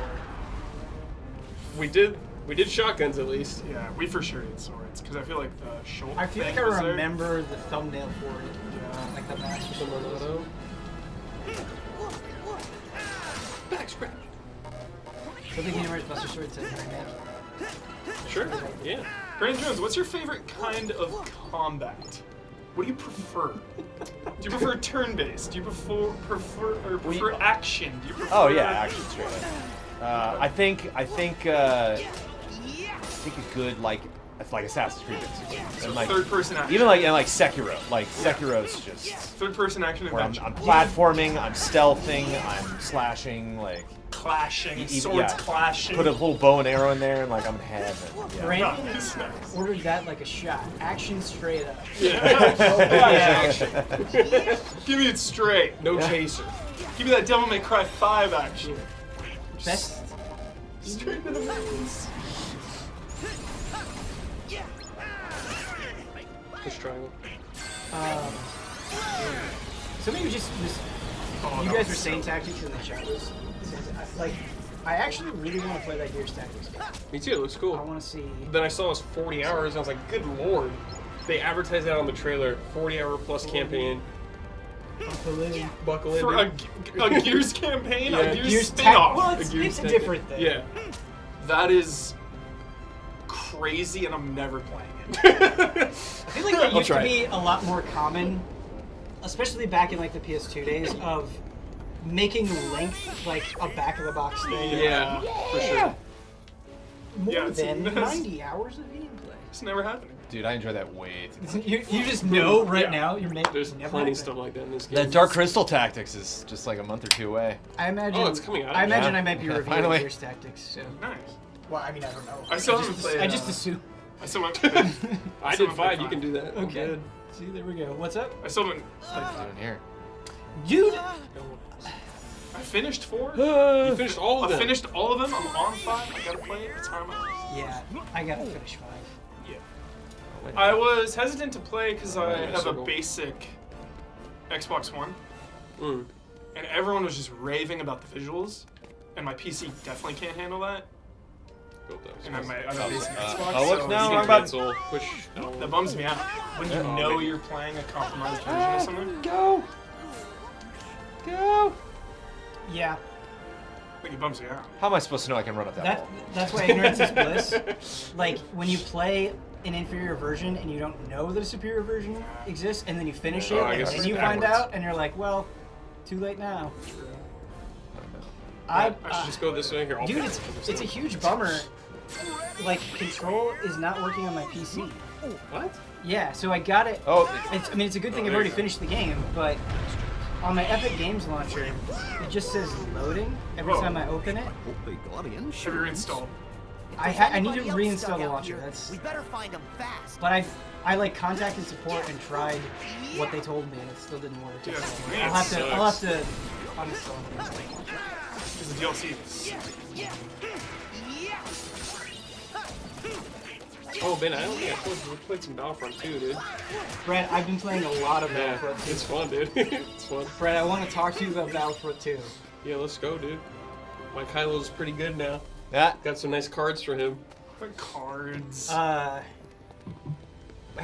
We did shotguns at least. Yeah, we for sure did swords, because I feel like the shoulder I feel like I thing was there. remember the thumbnail for it. Yeah. Like the Master Sword. Back scratch. So the Kingdom Hearts Buster Sword said remake. Sure. Yeah. Brandon Jones, what's your favorite kind of combat? What do you prefer? Do you prefer turn-based? Do you prefer action? Do you prefer? Oh yeah, action straight up. I think a good like Assassin's Creed basically. And, like, third-person action. Even like Sekiro. Like Sekiro's just third-person action where adventure. I'm platforming, I'm stealthing, I'm slashing, like clashing, swords yeah. clashing. Put a little bow and arrow in there, and like I'm in heaven. Yeah. Brandon ordered that like a shot. Action straight up. Yeah. Action. Give me it straight. No chaser. Give me that Devil May Cry 5 action. Best. Straight to the face. Push triangle. Somebody was just you guys were saying tactics in the chat. Like, I actually really want to play that Gears Tactics game. Me too. It looks cool. I want to see. Then I saw it was 40 hours. And I was like, good lord. They advertised that on the trailer. 40-hour plus campaign. Buckle in. For a Gears campaign, Yeah. a Gears Gears spin-off. Well, it's a different thing. Yeah. That is crazy, and I'm never playing it. I feel like that I'll used to try be a lot more common, especially back in like the PS2 days, of making length like a back of the box thing. Yeah, for sure. More Yeah, it's- than 90 hours of gameplay. It's never happening. Dude, I enjoy that way too much. You just know right Yeah. now you're making. There's plenty of stuff like that in this game. That Dark Crystal Tactics is just like a month or two away. I imagine. Oh, it's coming out. I imagine Yeah. I might be Yeah, reviewing finally. Gears Tactics soon. Nice. Well, I mean, I don't know. I still haven't played. I just assume. I still haven't. I did 5. You can do that. Okay. See, there we go. What's up, I still haven't. What are you doing here? dude? I finished 4. You finished all of them. I finished all of them. I'm on 5. I gotta play it. It's on my list. Yeah, I gotta finish 5. I was hesitant to play because I my have a circle. basic Xbox One, Mm. and everyone was just raving about the visuals, and my PC definitely can't handle that. And I'm a basic Xbox, oh, what's so now? you We're can't about- Cancel. Push. No. that bums me out. When you Oh, know man. you're playing a compromised version of something, Go! Go! Yeah, like it bums me out. How am I supposed to know I can run up that wall? that's why ignorance is bliss. Like when you play an inferior version and you don't know that a superior version exists, and then you finish it, Oh, I and guess then it's you find backwards. out, and you're like, well, too late now. I should just go this way here. I'll Dude, pick it's a huge bummer. Like, Control is not working on my PC. What? Yeah, so I got it. Oh. I mean, it's a good thing I've there already you go. finished the game, but on my Epic Games launcher, it just says loading every Whoa. time I open it. Hope they got insurance. Have you reinstalled? I need to Anybody else reinstall stuck the out launcher. here? That's. We better find them fast. But I like contacted support and tried what they told me, and it still didn't work. Yeah, So man, I'll have sucks. to uninstall and reinstall the launcher. Because the DLC. Oh, Ben, I don't think I told you we played some Battlefront 2, dude. Brad, I've been playing a lot of Yeah, Battlefront 2. it's fun, dude. It's fun. Brad, I want to talk to you about Battlefront 2. Yeah, let's go, dude. My Kylo's pretty good now. Yeah. Got some nice cards for him. What cards? Have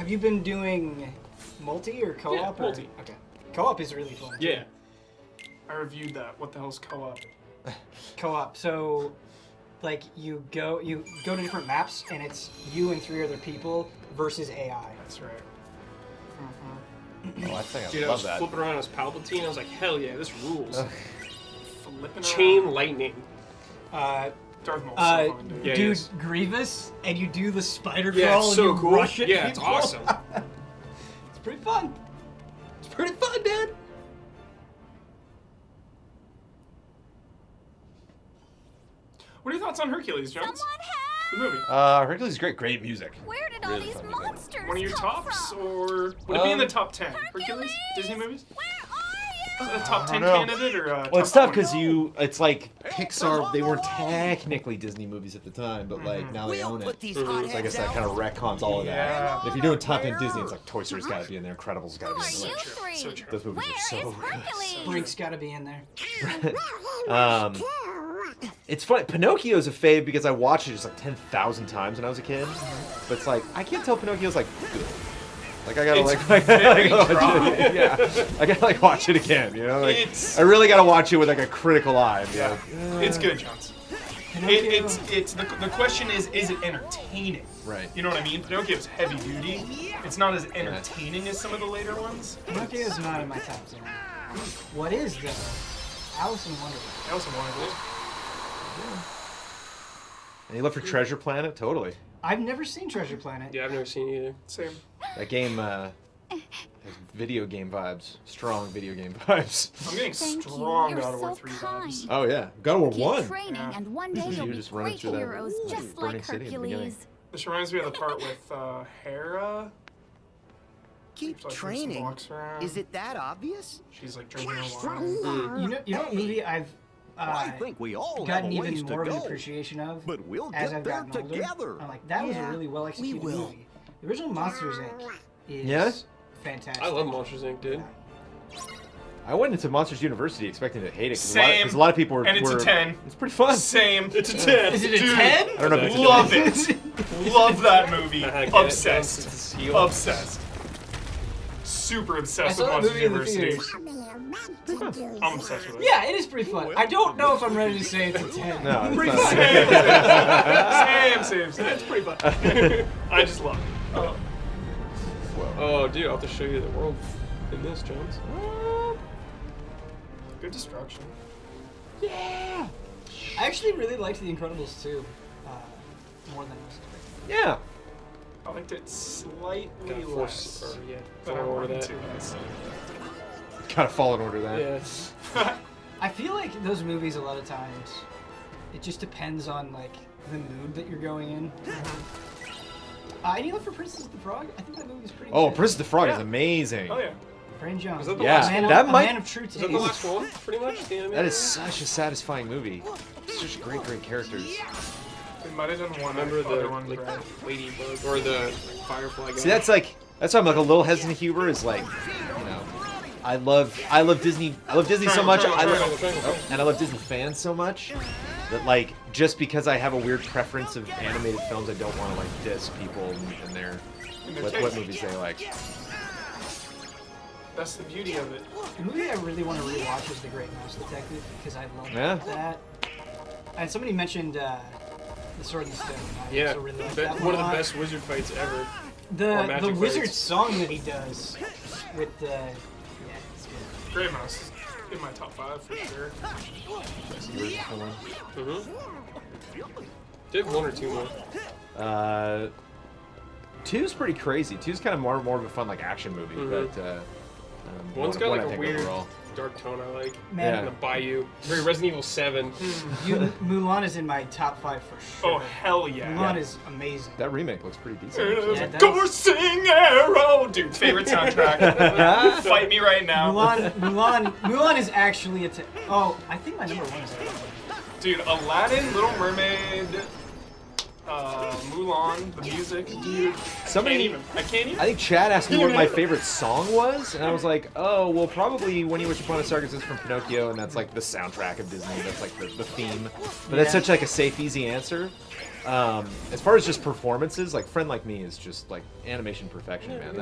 you been doing multi or co-op? Yeah, or- multi. Okay. Co-op is really fun. Yeah. I reviewed that. What the hell's co-op? Co-op. So, like, you go to different maps, and it's you and 3 other people versus AI. That's right. Oh, I think Dude, I I love was that. flipping around as Palpatine. I was like, hell yeah, this rules. Flipping Chain lightning. Darth Maul's so fun, dude. Yeah, he dude, is. Grievous, and you do the spider Yeah, crawl it's and so you cool. rush at Yeah, it's people. awesome. It's pretty fun. It's pretty fun, dude. What are your thoughts on Hercules, Jones? The movie. Hercules is great. Great music. Where did all these monsters One of your come tops, from? or would it be in the top 10? Hercules? Disney movies? A top 10 know. candidate or Well, it's top tough 20? because it's like Pixar. They weren't technically Disney movies at the time, but like now they own it. So I guess that kind of retcons all of that. Yeah. If you're doing top end Disney, it's like Toy Story's got to be in there, Incredibles got to be in there. So true. Those movies are so good. Brink's got to be in there. It's funny. Pinocchio's a fave because I watched it just like 10,000 times when I was a kid. But it's like I can't tell Pinocchio's like good. Like I gotta It's like very watch dry. it. Yeah, I gotta like watch it again. You know, like It's- I really gotta watch it with like a critical eye. And be Yeah. like, It's good, Jones. It's the question is it entertaining? Right. You know what I mean? Pinocchio's heavy duty. It's not as entertaining as some of the later ones. Pinocchio's not in my top 10. What is though? Alice in Wonderland. Alice in Wonderland. And you look for Treasure Planet, totally. I've never seen Treasure Planet. Yeah, I've never seen it either. Same. That game, has video game vibes, strong video game vibes. I'm getting strong God of War 3 vibes. Oh yeah, God of War Keep 1. training, and one day You you'll be just running great through that heroes, just burning like city at the beginning. Hercules. This reminds me of the part with Hera. Keep She's, like, training. walks around. Is it that obvious? She's like drinking her wine. You know what movie I've I think we all gotten have a even ways to more of an go. appreciation of But we'll as get I've there gotten older. together. I'm like, that was a Yeah, really well executed we will. movie. The original Monsters Inc. is Yeah? fantastic. I love Monsters Inc., dude. I went into Monsters University expecting to hate it. 'cause Same. A lot of people were. And it's a 10. It's pretty fun. Same. It's a 10. Is it a Dude. 10? I don't know if it's a Love 10. it. Love that movie. I get it. Obsessed. It's a seal. Obsessed. Super I obsessed saw with that Monsters movie in the University. theaters. I'm obsessed with it. Yeah, it is pretty fun. I don't know if I'm ready to say it's a 10. No, it's pretty not. fun. Same. It's pretty fun. I just love it. Oh, dude, I'll have to show you the world in this, Jones. Good destruction. Yeah. I actually really liked The Incredibles too, more than I was expecting. Yeah. I liked it slightly Gotta force, less. or yeah, But I follow order wanted that. to. That's Gotta fall in order that. Yes. I feel like those movies a lot of times, it just depends on like the mood that you're going in. And you look for Princess the Frog. I think that movie's pretty. Oh, good. Princess the Frog is Yeah. amazing. Oh yeah. Brandon Jones. Is that the Yeah, last one? that a might- man of true Is taste. that the last one, pretty much? The animated That is one? such a satisfying movie. Such great characters. They might have done one. Remember other the one, like Brad. ladybug or the firefly guy? See, that's why I'm like a little hesitant. Huber is like, you know, I love Disney. I love Disney so much. And I love Disney fans so much that like just because I have a weird preference of animated films, I don't want to like diss people and their what movies they like. That's the beauty of it. The movie I really want to rewatch is The Great Mouse Detective because I love Yeah. that. And somebody mentioned The Sword and the Stone. I Yeah, also really like that- that one of a the lot. best wizard fights ever. Or The magic wizard fights. song that he does with the it's good. Grey Mouse is in my top 5 for sure. Did one or two more. Two's pretty crazy. Two's kind of more of a fun like action movie, but One's got one like I a think weird overall. dark tone I like. Man. And the Bayou. Very Resident Evil 7. Mulan is in my top 5 for sure. Oh hell yeah! Mulan is amazing. That remake looks pretty decent. Yeah, it does. Coursing Arrow, dude. Favorite soundtrack. Fight me right now. Mulan is actually a. Oh, I think my number 1 is Aladdin. Dude, Aladdin, Little Mermaid, Mulan, the music, dude. I can't even. I think Chad asked me what my favorite song was, and I was like, oh, well, probably When You Wish Upon a Star, because it's from Pinocchio, and that's like the soundtrack of Disney. That's like the theme. But that's such like a safe, easy answer. As far as just performances, like Friend Like Me is just like animation perfection, man.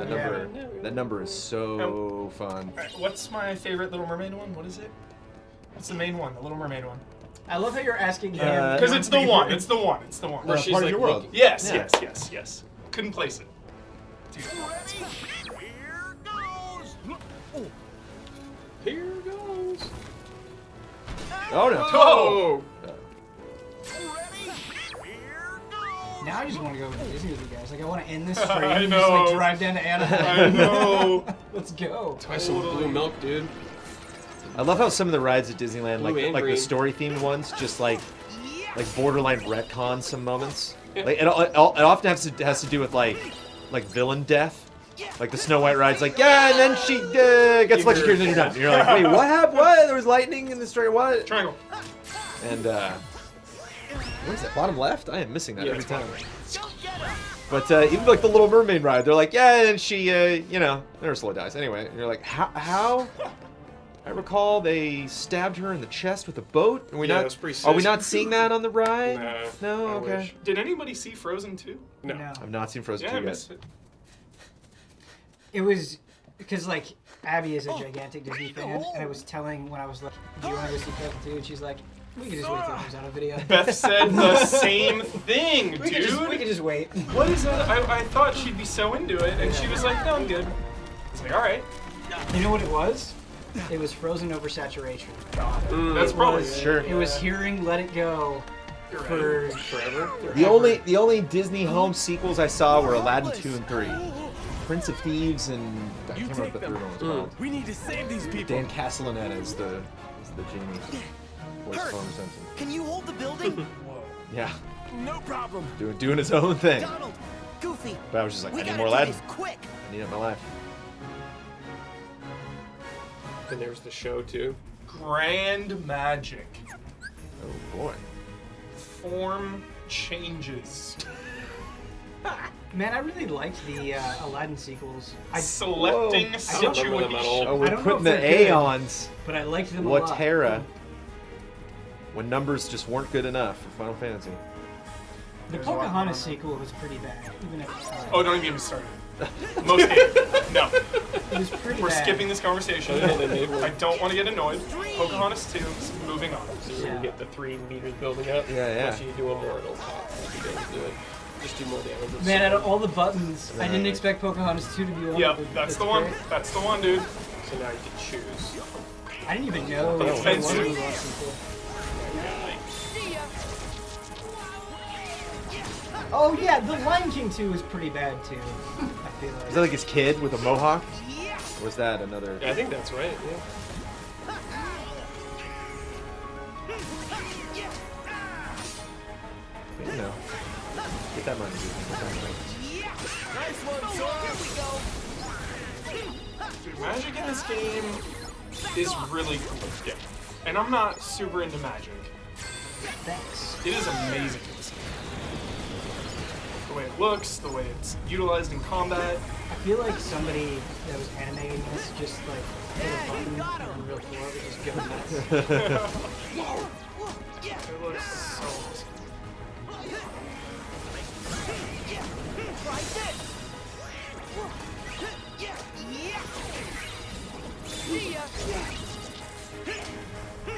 That number is so fun. Alright, what's my favorite Little Mermaid one? What is it? What's the main one? The Little Mermaid one. I love how you're asking him. Because it's the one. It's the one. It's the one. Where she's part of like, your world. Look, yes, Yeah. yes. Couldn't place it. Dude, Here goes. Oh no! Oh! Now I just want to go to Disney with you guys. Like, I want to end this stream I and just know. like drive down to Anaheim. I know. Let's go. Try some blue milk, dude. I love how some of the rides at Disneyland, Blue and like the green. story themed ones, just like borderline retcon some moments. Like it often has to do with like villain death. Like the Snow White ride's like, yeah, and then she gets electrocuted and then you're done. And you're like, wait, what happened? What? There was lightning in the straight. What? Triangle. And what is that? Bottom left? I am missing that Yeah, every it's time. bottom But even like the Little Mermaid ride, they're like, yeah, and she, Ursula dies. Anyway, and you're like, how? I recall they stabbed her in the chest with a boat. Are we Yeah, not? it was pretty Are we sick. not seeing that on the ride? No. I Okay. wish. Did anybody see Frozen 2? No. I've not seen Frozen Yeah, 2 I yet. missed it. It was because like Abby is a gigantic Disney fan, and I was telling when I was like, "Do you want to go see Frozen 2?" And she's like, "We could just wait till it comes out a video." Beth said the same thing, We could dude. we could just wait. What is that? I thought she'd be so into it, and she was like, no, I'm good. I was like, all right. You know what it was? It was Frozen Oversaturation. That's probably Sure. It was hearing "Let It Go" for Forever. The only Disney home sequels I saw were Aladdin 2 and 3. Prince of Thieves and I can't remember what the third one was called. We need to save these people. Dan Castellaneta is the genie. Voice of Homer Simpson. Can you hold the building? Yeah, No problem. doing his own thing. Donald, Goofy. But I was just like, we I need gotta more do Aladdin. this quick. I need it in my life. And there was the show too. Grand magic. Oh boy. Form changes. Man, I really liked the Aladdin sequels. Selecting I don't situation. remember them at all. Oh, I we're don't know putting if the they're good, Aeons. but I liked them a lot. Watera. When numbers just weren't good enough for Final Fantasy. The Pocahontas sequel was pretty bad, even if it's Oh, don't even get me started. Most games. No. it was pretty We're bad. skipping this conversation. Yeah, they made one. I don't want to get annoyed. Pocahontas 2, moving on. So you can get the 3 meters building up. Yeah. Once you do one more, it'll pop. You be able to do it. Just do more damage. It's Man, out super- of all the buttons, I didn't expect Pocahontas 2 to be one. Yeah, of them. that's the one. great. That's the one, dude. So now you can choose. I didn't even know The it was one of offensive. those sequels. Oh yeah, the Lion King 2 was pretty bad too. I feel like. Was that like his kid with a mohawk? Or was that another? Yeah, I think that's right. Yeah. You know. Get that money, dude. Get that money. Nice one, Sora. Dude, magic in this game is really cool. Yeah. And I'm not super into magic. Thanks. It is amazing in this game. The way it looks, the way it's utilized in combat. I feel like somebody that was animating this just like hit a button on Unreal 4 and just go nuts. It looks so awesome.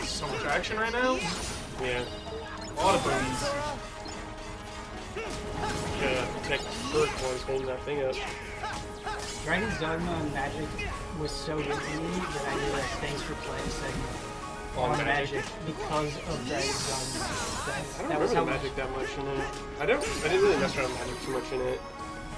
So much action right now. Yeah. A lot of booties. Yeah. Protect Burke while he's holding that thing up. Dragon's Dogma and Magic was so good to me that I did a thanks for playing segment On on Magic? Magic because of Dragon's Dogma. I don't That was remember how Magic that much in it. I didn't really mess around with Magic too much in it.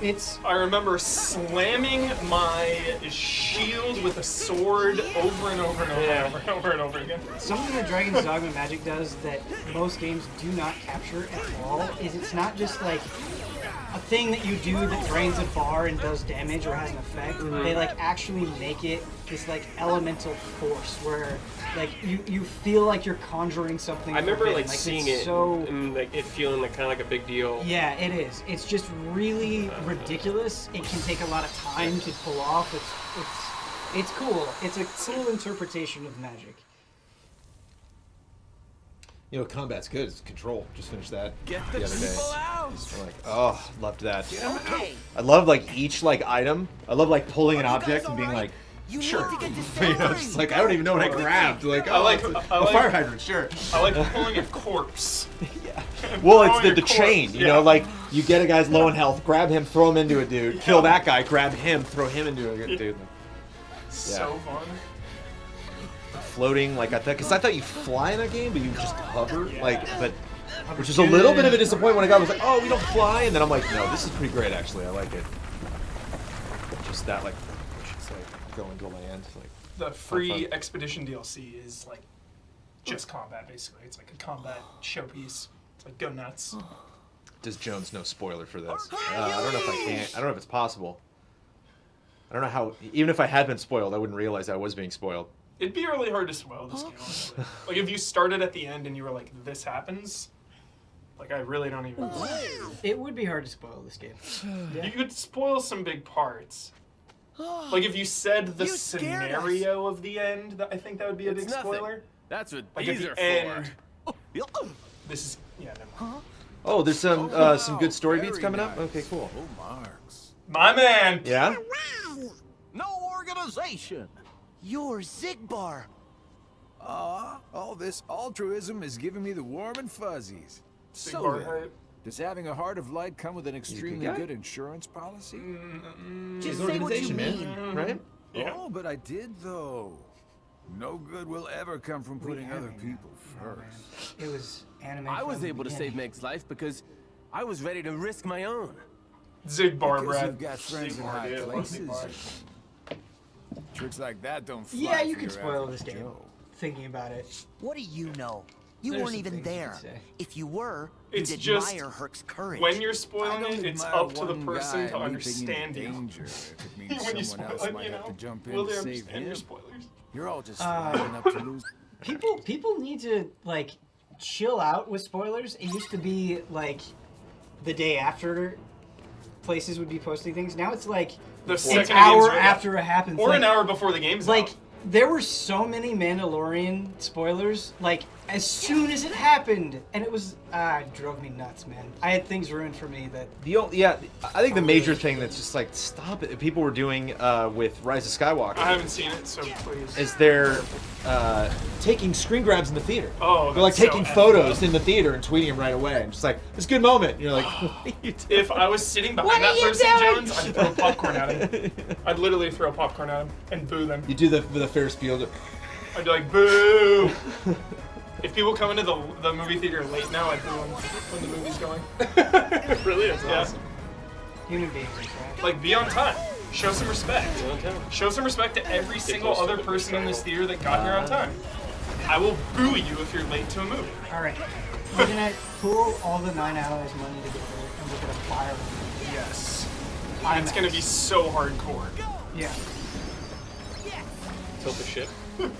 It's I remember slamming my shield with a sword over and over and over Yeah. and over and over and over again. something that Dragon's Dogma Magic does that most games do not capture at all is it's not just like a thing that you do that drains a bar and does damage or has an effect. They like actually make it this like elemental force where like you feel like you're conjuring something. I remember forbidden. like seeing it's it so and like it feeling like kind of like a big deal. yeah, it is. It's just really ridiculous. It can take a lot of time to pull off. It's cool. It's a cool interpretation of magic. You know, combat's good. It's Control. Just finished that Get the the other day. people out. I'm like, oh, loved that. Okay. I love like each like item. I love like pulling an object and being like, You sure. need to get this You know, just like I don't even know what I grabbed. Like, oh, I like- it's a I like- fire hydrant. Sure. I like pulling a corpse. Well, it's Throwing the a corpse, chain, you yeah. know, like you get a guy's low in health, grab him, throw him into a dude, kill that guy, grab him, throw him into a dude. So fun. Floating, like I thought, because I thought you fly in that game, but you just hover, like, but Which is a little bit of a disappointment when I got. I was like, oh, we don't fly, and then I'm like, no, this is pretty great actually. I like it. Just that, like, I should say, going to land. Like, the free expedition DLC is like just combat basically. It's like a combat showpiece. It's like go nuts. Does Jones know spoiler for this? I don't know if I can. I don't know if it's possible. I don't know how. Even if I had been spoiled, I wouldn't realize I was being spoiled. It'd be really hard to spoil this game, honestly. Like if you started at the end and you were like, "This happens," like I really don't even. It would be hard to spoil this game. You could spoil some big parts. Like if you said the scenario of the end, I think that would be a big spoiler. That's what Like these at are the end. This is yeah. Never mind. Oh, there's some good story beats coming up. Okay, cool. My man. Yeah. No organization. You're Zigbar. All this altruism is giving me the warm and fuzzies. So Zigbar then, hype. does having a Heart of Light come with an extremely guy? good insurance policy? Just say what you mean. Right? Yeah. Oh, but I did though. No good will ever come from putting other people first. It was anime. I was from the able to save beginning. Meg's life because I was ready to risk my own. Zigbar, Because Brad. you've got friends in Zigbar, high dude. I love places. Zigbar. Tricks like that don't fly Yeah, you for could your spoil average this game. Joe. Thinking about it. What do you know? You There's weren't some even things you there. could say. If you were, It's you'd just admire Herc's courage. when you're I spoiling don't it, it's admire up to the one person guy to leaping understand into you. danger if it means When you someone spoil else it, might you have know, to jump in will to they save understand your him. spoilers? You're all just lining up to lose. People need to like chill out with spoilers. It used to be like the day after places would be posting things. Now it's like The an second hour the game's after it happens, or like, an hour before the game's like out. there were so many Mandalorian spoilers. Like as soon as it happened, and it was it drove me nuts, man. I had things ruined for me that. I think the major thing that's just like stop it. People were doing with Rise of Skywalker. I haven't seen it, so please. Is they're taking screen grabs in the theater. Oh, they're like that's so taking effed photos up. in the theater and tweeting them right away. And just like, it's a good moment. And you're like, what are you doing? If I was sitting behind that person, Jones, I'd throw popcorn at him. I'd literally throw popcorn at him and boo them. You do the Ferris Bueller. I'd be like, boo! If people come into the movie theater late now, I'd boo them when the movie's going. It really is awesome. Human beings are trash. Like, be on time. Show some respect. Show some respect to every single other person in this theater that got here on time. I will boo you if you're late to a movie. Alright. We're gonna pool all the 9 hours money together and we're gonna fire them. Yes. And it's gonna be so hardcore. Yeah. Tilt the ship. There you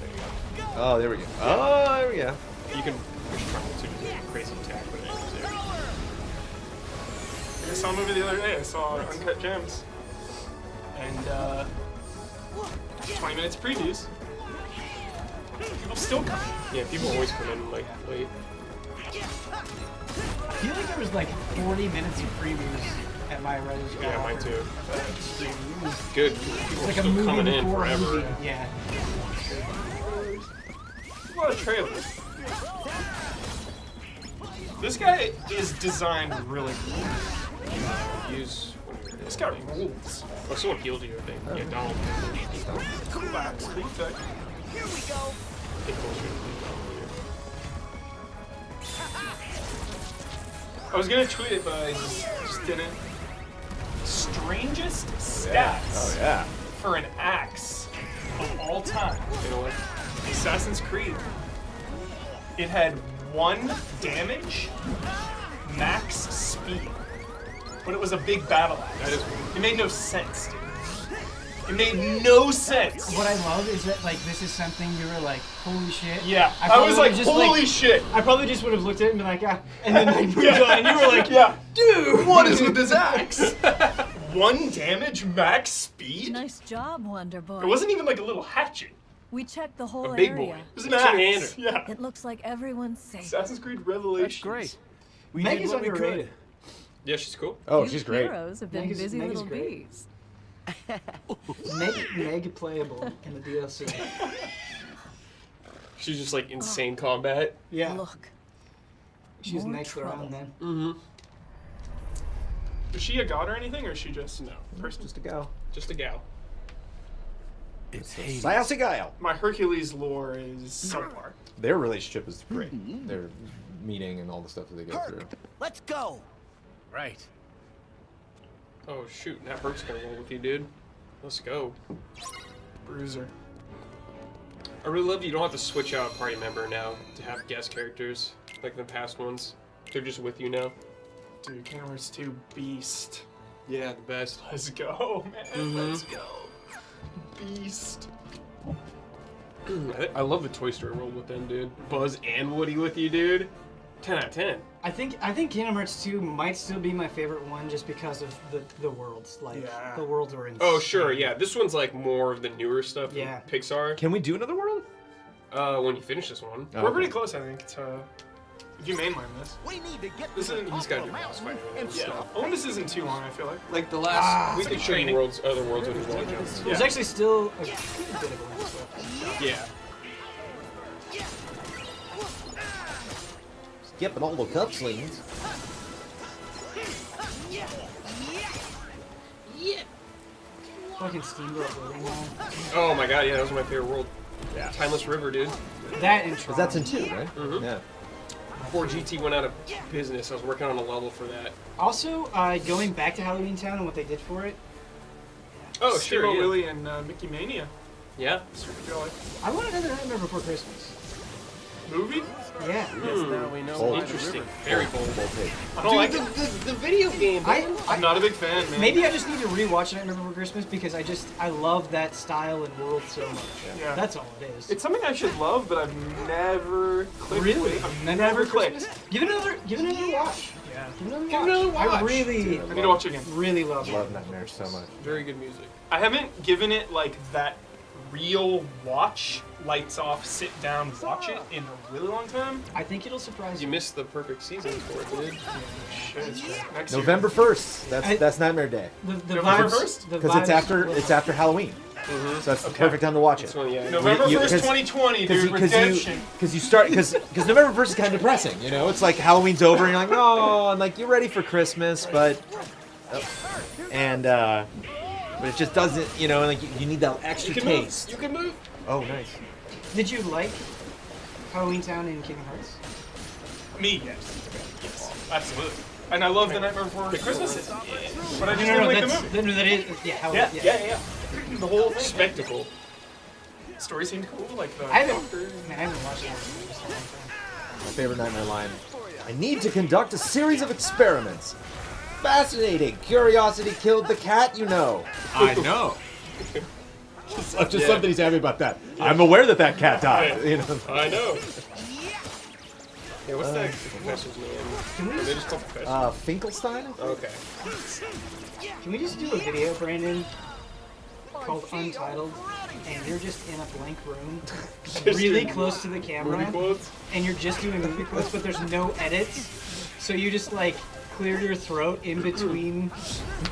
go. Oh, there we go. Oh, there we go. You can push triangle to do a crazy attack with it. I saw a movie the other day. I saw Uncut Gems. And, 20 minutes previews. People still come. Yeah, people always come in like late. I feel like there was like 40 minutes of previews at my Rise. Yeah, mine too. Good. People It's are like a still movie coming in before a forever. movie. Yeah. A lot of trailers. This guy is designed really cool. Use. This guy rules. Oh, someone healed you, I think. Yeah, Donald. Come back, speak back. Here we go. Get closer. I was gonna tweet it, but I just didn't. Strangest stats Oh yeah. for an axe of all time. You know what? Assassin's Creed. It had 1 damage, max speed, but it was a big battle axe. That is It made no sense, dude. It made no sense. What I love is that like this is something you were like, holy shit. Yeah, I probably was like, would've just, holy shit. I probably just would have looked at it and been like, ah, and then like moved on, and you were like, yeah, dude, what is with this axe? 1 damage, max speed? Nice job, Wonder Boy. It wasn't even like a little hatchet. We checked the whole A big area. boy. It was an axe. Yeah. It looks like everyone's safe. Assassin's Creed Revelations. That's great. We Meg did is what we underrated. could. Yeah, she's cool. Oh, You she's great. heroes have been Meg is- busy Meg is little great. bees. Meg playable in the DLC. She's just like insane combat. Yeah. Look. She's More next trouble. round then. Mm-hmm. Is she a god or anything, or is she just no person? Just a go. Just a gal. It's Hades. Sassy Guile. My Hercules lore is subpar. Their relationship is great. They're meeting and all the stuff that they go through. Let's go. Right. Oh shoot, Nat Burke's gonna roll with you, dude. Let's go. Bruiser. I really love that you don't have to switch out a party member now to have guest characters like the past ones. They're just with you now. Dude, Kingdom Hearts 2 beast. Yeah, the best. Let's go, man. Let's go. Beast. I love the Toy Story world with them, dude. Buzz and Woody with you, dude. 10 out of 10. I think Kingdom Hearts 2 might still be my favorite one just because of the worlds. Like the worlds are insane. Oh sure, yeah. This one's like more of the newer stuff from Yeah. Pixar. Can we do another world? When you finish this one. We're pretty close, I think, to if you mainline this. We need to get This isn't. He's got to do boss fight and stuff. Oh, this isn't too long. I feel like. Like the last, we it's could like show you training. other worlds when you want to. There's actually still a good bit of land left. Yeah. Skipping all the cup slings. Fucking Steamboat Willie now. Oh my god, yeah, that was my favorite world. Yeah. Timeless River, dude. That and Because that's in 2, right? Mm-hmm. Yeah. Before GT went out of business, I was working on a level for that. Also, going back to Halloween Town and what they did for it. Oh, Steamboat sure, yeah. Willie and Mickey Mania. Yeah. Super jolly. I want another Nightmare Before Christmas. Movie? Yeah. Now we know. Interesting. Very bold. I don't like it. The video game. I'm not a big fan, man. Maybe I just need to rewatch Nightmare Before Christmas because I love that style and world so much. Yeah. That's all it is. It's something I should love, but I've never clicked. Really? with. I've Nightmare never Before clicked. Christmas? Give it another watch. Yeah. Give it another Give it another watch. I watch. really, I need to watch it again. really love it. Love Nightmare so much. Very good music. I haven't given it like that real watch, lights off, sit down, watch it in a really long time. I think it'll surprise You you. missed the perfect season for it, dude. Shit. Next November 1st. That's Nightmare Day. The November vibes- 1st? the Because vibes- it's after Halloween. Mm-hmm. So that's the perfect time to watch it. That's when, yeah. November You- 1st, 'cause- 2020, dude. Redemption. Because you start because November 1st is kind of depressing, you know. It's like Halloween's over and you're like, oh, and like you're ready for Christmas, but but it just doesn't, you know. Like you need that extra You can move. taste. You can move. Oh, nice. Did you like Halloween Town in Kingdom Hearts? Me, yes. Yes. Absolutely. And I love the Nightmare Before Christmas. But I just No, didn't like the that's, movie. that is, yeah, Halloween, Yeah. The whole thing. Spectacle. Story seemed cool, like the I haven't, doctor. man, I haven't watched it in just a long time. My favorite Nightmare line. I need to conduct a series of experiments. Fascinating. Curiosity killed the cat, you know. I know. Just something he's happy about that. I'm aware that cat died. You know. I know. Yeah, what's that professor's name? Are they just called professors? Finkelstein? Okay. Can we just do a video, Brandon, called Untitled, and you're just in a blank room, really close to the camera, Movie quotes? and you're just doing movie quotes, but there's no edits, so you just like clear your throat in between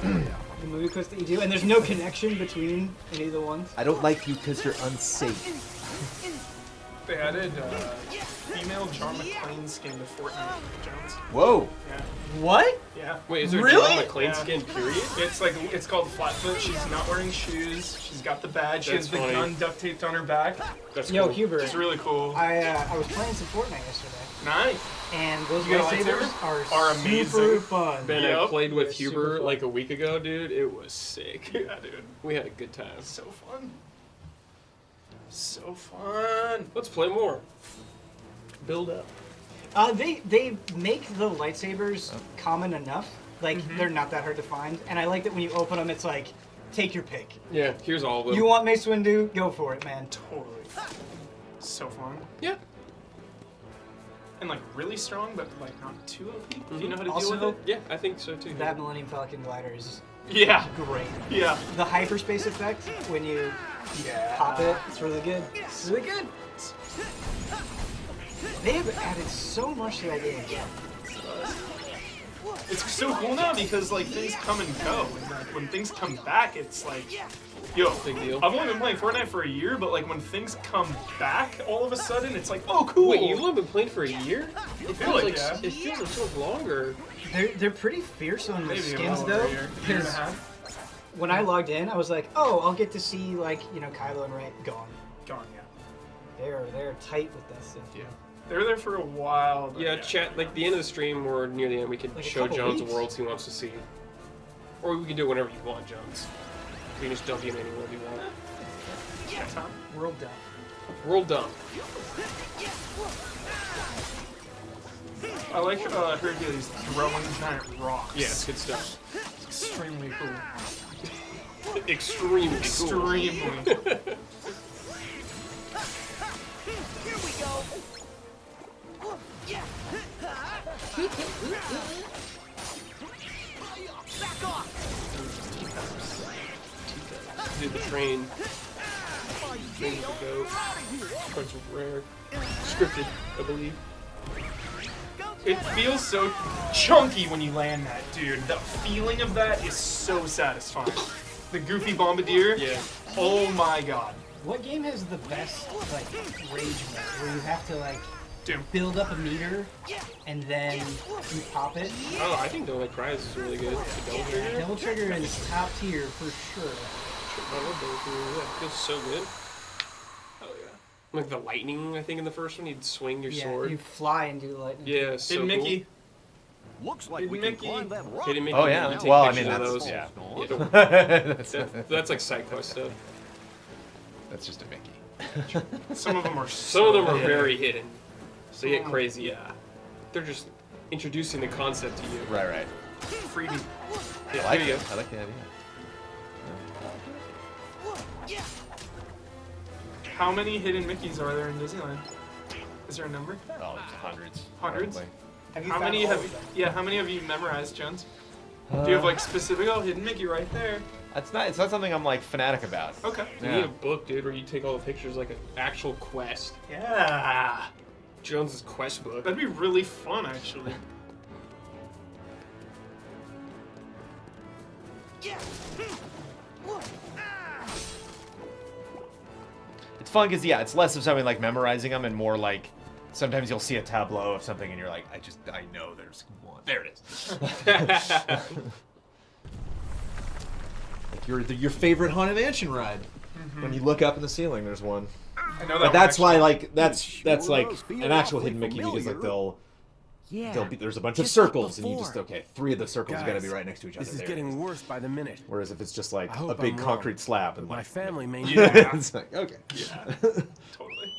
the movie quotes that you do, and there's no connection between any of the ones. I don't like you because you're unsafe. They added female John McClane skin to Fortnite, Jones. Whoa. Yeah. What? Yeah. Wait, is there Really? John McClane skin, period? It's called Flatfoot. She's not wearing shoes. She's got the badge. She That's has the funny. gun duct taped on her back. That's Yo, cool. Huber, It's really cool. I was playing some Fortnite yesterday, Nice. and those You got lightsabers Are super amazing. fun. Ben, I Yep. played with They're super Huber fun. like a week ago, dude. It was sick. Yeah, dude. We had a good time. So fun. So fun. Let's play more. Build up. They make the lightsabers common enough. Like they're not that hard to find, and I like that when you open them, it's like, take your pick. Yeah, here's all of them. You want Mace Windu? Go for it, man. Totally. So fun. Yeah. And like really strong, but like not too OP. If you know how to Also, deal with it. Yeah, I think so too. That Millennium Falcon glider is Yeah. great. Yeah. The hyperspace effect when you pop it, it's really good. It's really good. They have added so much to that game. It's so cool now because like things come and go, and like when things come back, it's like, yo, Big deal. I've only been playing Fortnite for a year, but like when things come back, all of a sudden it's like, oh, cool. Wait, you've only been playing for a year? It feels like like that. it feels like so longer. They're pretty fierce on the Maybe skins a though. little over a year and a Because half. when I logged in, I was like, oh, I'll get to see like Kylo and Rey gone. Gone, yeah. They're tight with that stuff. Yeah. They were there for a while. Yeah, chat. Like the end of the stream or near the end, we can Like a show couple Jones weeks. the worlds he wants to see, or we can do it whenever you want, Jones. You can just dump in any world you want. World dump. World dump. I like Hercules throwing giant rocks. Yeah, it's good stuff. It's extremely cool. Extremely. Extremely. Here we go. Back off. Did the train. Train with the goat. Parts of rare. Scripted, I believe. It feels so chunky when you land that, dude. The feeling of that is so satisfying. The Goofy Bombardier. Yeah. Oh my god. What game has the best like rage mode where you have to like Doom. build up a meter and then you pop it? Oh, I think Don't Like Cries is really good. The Devil Trigger. Devil Trigger is top tier for sure. I love Devil Trigger. Yeah, it feels so good. Hell yeah. Like the lightning, I think in the first one, you'd swing your Yeah, sword. you fly and do lightning. Yeah, so Hidden cool. Mickey. Looks like Hidden we Mickey. can climb that rock. Hidden Mickey. Oh yeah. you take Well, I pictures mean of that's those. yeah. That's like side quest stuff. That's just a Mickey. Some of them are Some of them are hidden. very hidden. So you get crazy, yeah. They're just introducing the concept to you. Right, right. Freebie. Yeah, I like there you it. go. I like the idea. How many hidden Mickeys are there in Disneyland? Is there a number? Oh, there's hundreds. Hundreds? probably. Have you How found many all have of you, them? yeah, how many have you memorized, Jones? Do you have like specific hidden Mickey right there? It's not something I'm like fanatic about. Okay. You Yeah. need a book, dude, where you take all the pictures like an actual quest. Yeah. Jones's quest book. That'd be really fun actually. It's fun because yeah, it's less of something like memorizing them and more like sometimes you'll see a tableau of something and you're like, I know there's one. There it is. Like your favorite Haunted Mansion ride. When you look up in the ceiling, there's one. I know that. But that's one, why actually. like that's Sure like does feel an actual awfully hidden Mickey because like familiar. they'll be there's a bunch of just like circles and you just before. okay, 3 of the circles got to be Guys, right next to each other. This is There it getting worse by the minute. Whereas if it's just like I a hope big I'm wrong, concrete slab and My like family may need Yeah. it's like okay. Yeah. Totally.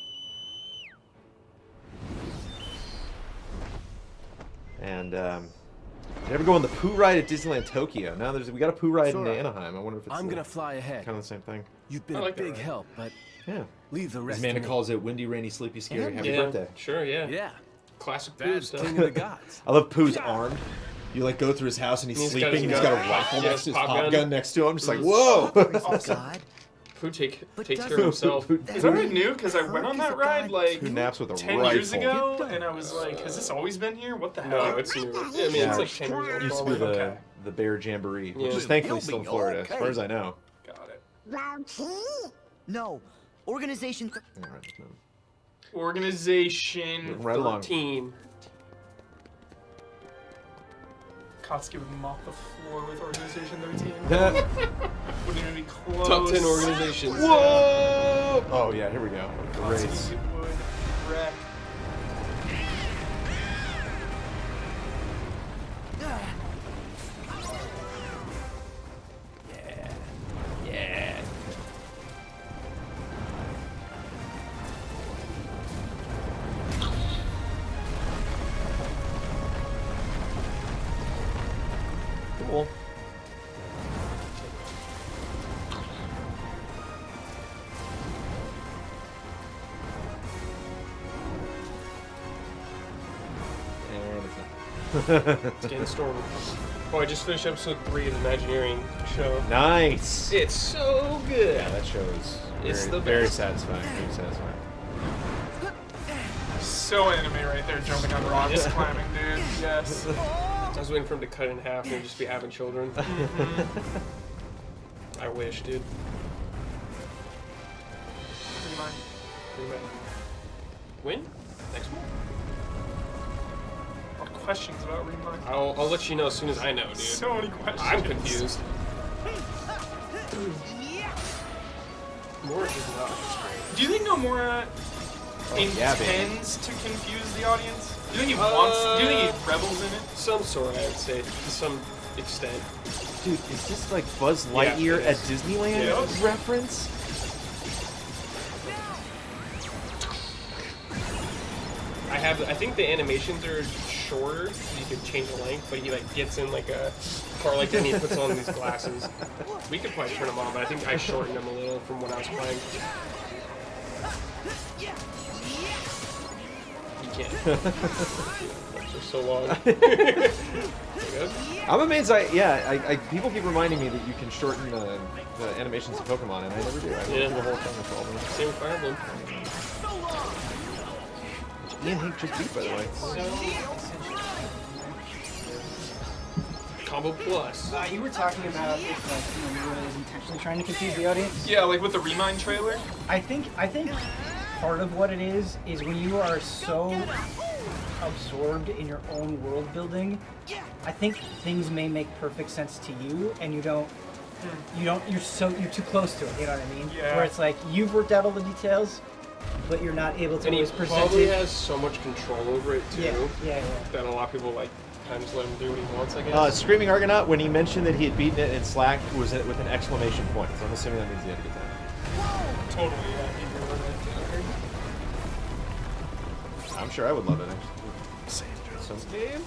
And did you ever go on the Pooh ride at Disneyland Tokyo? Now we got a Pooh ride Sure. in Anaheim. I wonder if it's I'm gonna fly ahead. kind of the same thing. You've been I like a that big ride. help, but Yeah. leave the As rest Amanda to me. calls it, windy, rainy, sleepy, scary. Yeah. Happy Yeah, birthday. sure, yeah. Yeah, Classic Pooh that's stuff. king of the gods. I love Pooh's arm. You like go through his house and he's, And he's got sleeping his and he's got gun. a rifle Yeah, next to his pop pop gun. gun next to him. Just like, Mhm. whoa! God. Pooh takes But care of doesn't- himself. Is that right new? Because I went on that ride like Who naps with a 10 rifle? years ago, and I was like, has this always been here? What the hell? No, it's new. I mean, Yeah. it's like 10 years old. Used to be probably. the Bear Jamboree, which Yeah. is thankfully You'll still in be Florida, as okay. far as I know. Got it. No. Organization. Yeah, right, no. Organization Moving right along. 13. Kotsky would mop the floor with Organization 13. Whoa! Wouldn't even be close. Top 10 organizations. Oh yeah, here we go. The race. Kotsky would wreck. Yeah. Cool. And it's not. It's getting stormy. Oh, I just finished episode 3 of the Imagineering show. Nice. It's so good. Yeah, that show is It's very, the very best. satisfying. Very satisfying. So anime right there, jumping on rocks, climbing, dude. Yes. I was waiting for him to cut it in half and just be having children. I wish, dude. When? Next month? What questions about Remind? I'll let you know as soon as I know, dude. So many questions. I'm confused. More is not. Do you think Nomura intends to confuse the audience? Do you think he wants? Do you think he revels in it? Some sort, I would say, to some extent. Dude, is this like Buzz Lightyear it at is. Disneyland Yeah. reference? I think the animations are shorter, so you can change the length, but he like gets in like a car like that and he puts on these glasses. We could probably turn them on, but I think I shortened them a little from when I was playing. You can't. For so long. I'm amazed. People keep reminding me that you can shorten the animations of Pokemon, and I never do. I do the whole thing with all of them. Same with Fire Emblem. Ian Hank just beat, by the way. Combo Plus. You were talking about if like you were intentionally trying to confuse the audience. Yeah, like with the Remind trailer. I think part of what it is when you are so absorbed in your own world building. I think things may make perfect sense to you, and you're too close to it. You know what I mean? Yeah. Where it's like you've worked out all the details, but you're not able to And he always present probably it. has so much control over it too. Yeah. That a lot of people like kind of just let him do what he wants, I guess. Screaming Argonaut, when he mentioned that he had beaten it in Slack, was it with an exclamation point. So I'm assuming that means he had a good time. Totally, yeah. I'm sure I would love it, actually. Game.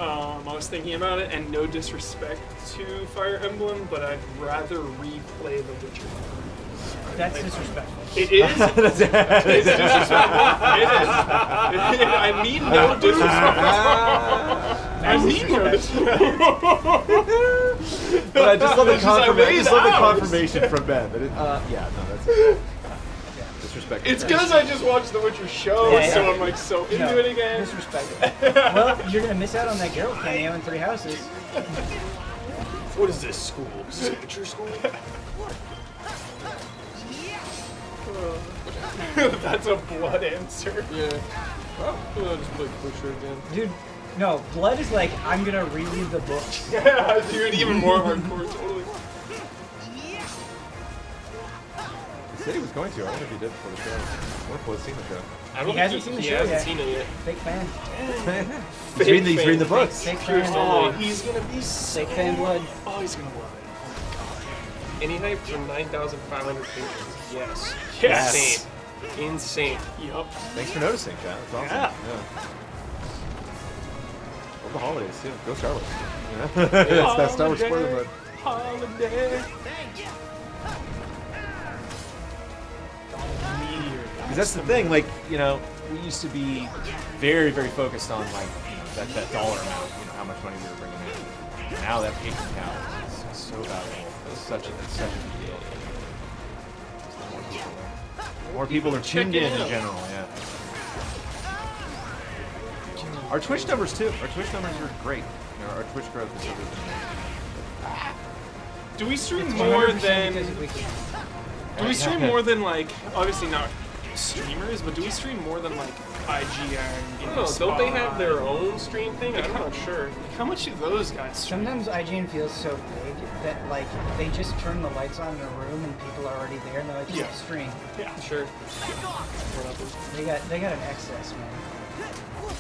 I was thinking about it, and no disrespect to Fire Emblem, but I'd rather replay The Witcher. That's disrespectful. It is. It's disrespectful. It is. I mean no disrespect. I mean no disrespect. But I just love the It's just I confirmation. I laid just love the out. confirmation from Ben. That that's disrespect. It's because I just watched The Witcher show, Yeah. so I'm like so into it again. Disrespectful. Well, you're gonna miss out on that Geralt cameo in Three Houses. What is this school? Is this a Witcher school? That's a blood answer. Yeah. Oh, I'll just play Witcher again. Dude, no, Blood is like, I'm gonna reread the book. Yeah, dude, even more hardcore, totally. He said he was going to. I wonder if he did before the show. I wonder if he's seen the show. I don't He think hasn't seen the he show hasn't yet. seen it yet. Fake fan. He's reading the books. Fake fan. Oh, He's gonna be so... Fake fan Blood. Oh, he's gonna love it. Any hype for 9,500 pages? Yes. Yes. Insane. Yup. Thanks for noticing, Chad. That's awesome. Yeah. Love the holidays, too. Go Star Wars. Yeah. It's that Star Wars spoiler mode. Holiday. Because that's the thing, like, you know, we used to be very, very focused on, like, you know, that dollar amount, you know, how much money we were bringing in. And now that paper count is so valuable. It's such a big deal. More people are tuned in general, yeah. Our Twitch numbers, too. Our Twitch numbers are great. You know, our Twitch growth is over Do we stream more than... Do we stream more than, like, obviously not streamers, but do we stream more than, like, IGN? Oh, don't they have their own stream thing? I'm not sure. How much do those guys stream? Sometimes IGN feels so big that like they just turn the lights on in a room and people are already there and they're like, Yeah. stream. Yeah. Sure. They got an excess, man.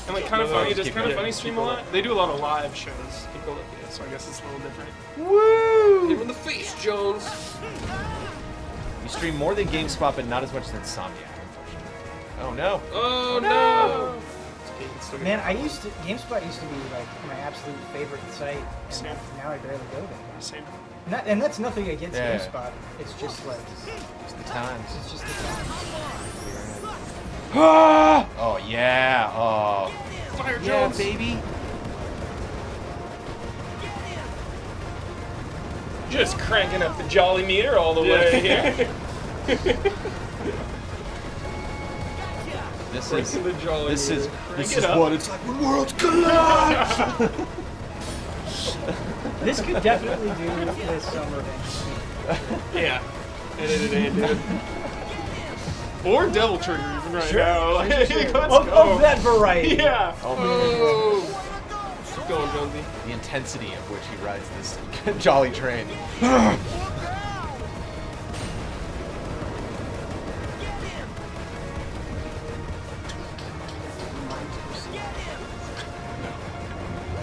And like, kind of No, funny. just Does keep kind of it- funny stream keep a it lot? They do a lot of live shows. So I guess it's a little different. Woo! Hit him in the face, Jones. We stream more than GameSpot, but not as much as Insomniac, unfortunately. Oh, no. Oh, no. Man, GameSpot used to be like my absolute favorite site, and Same. now I barely go there. Same. And that's nothing against Yeah. GameSpot. It's just like Just the times. it's just the time. Oh, yeah. Oh. Fire Yeah, Jones. baby. Just cranking up the jolly meter all the way here. This Breaking the jolly this is meter. this Crank is it up. what it's like when worlds collide. This could definitely do this summer event. Yeah. Edit it in, dude. Or Devil Trigger even right Sure, now. Like, sure. let's Of go. that variety. Yeah. Oh. Keep going, Jonesy. The intensity of which he rides this jolly train.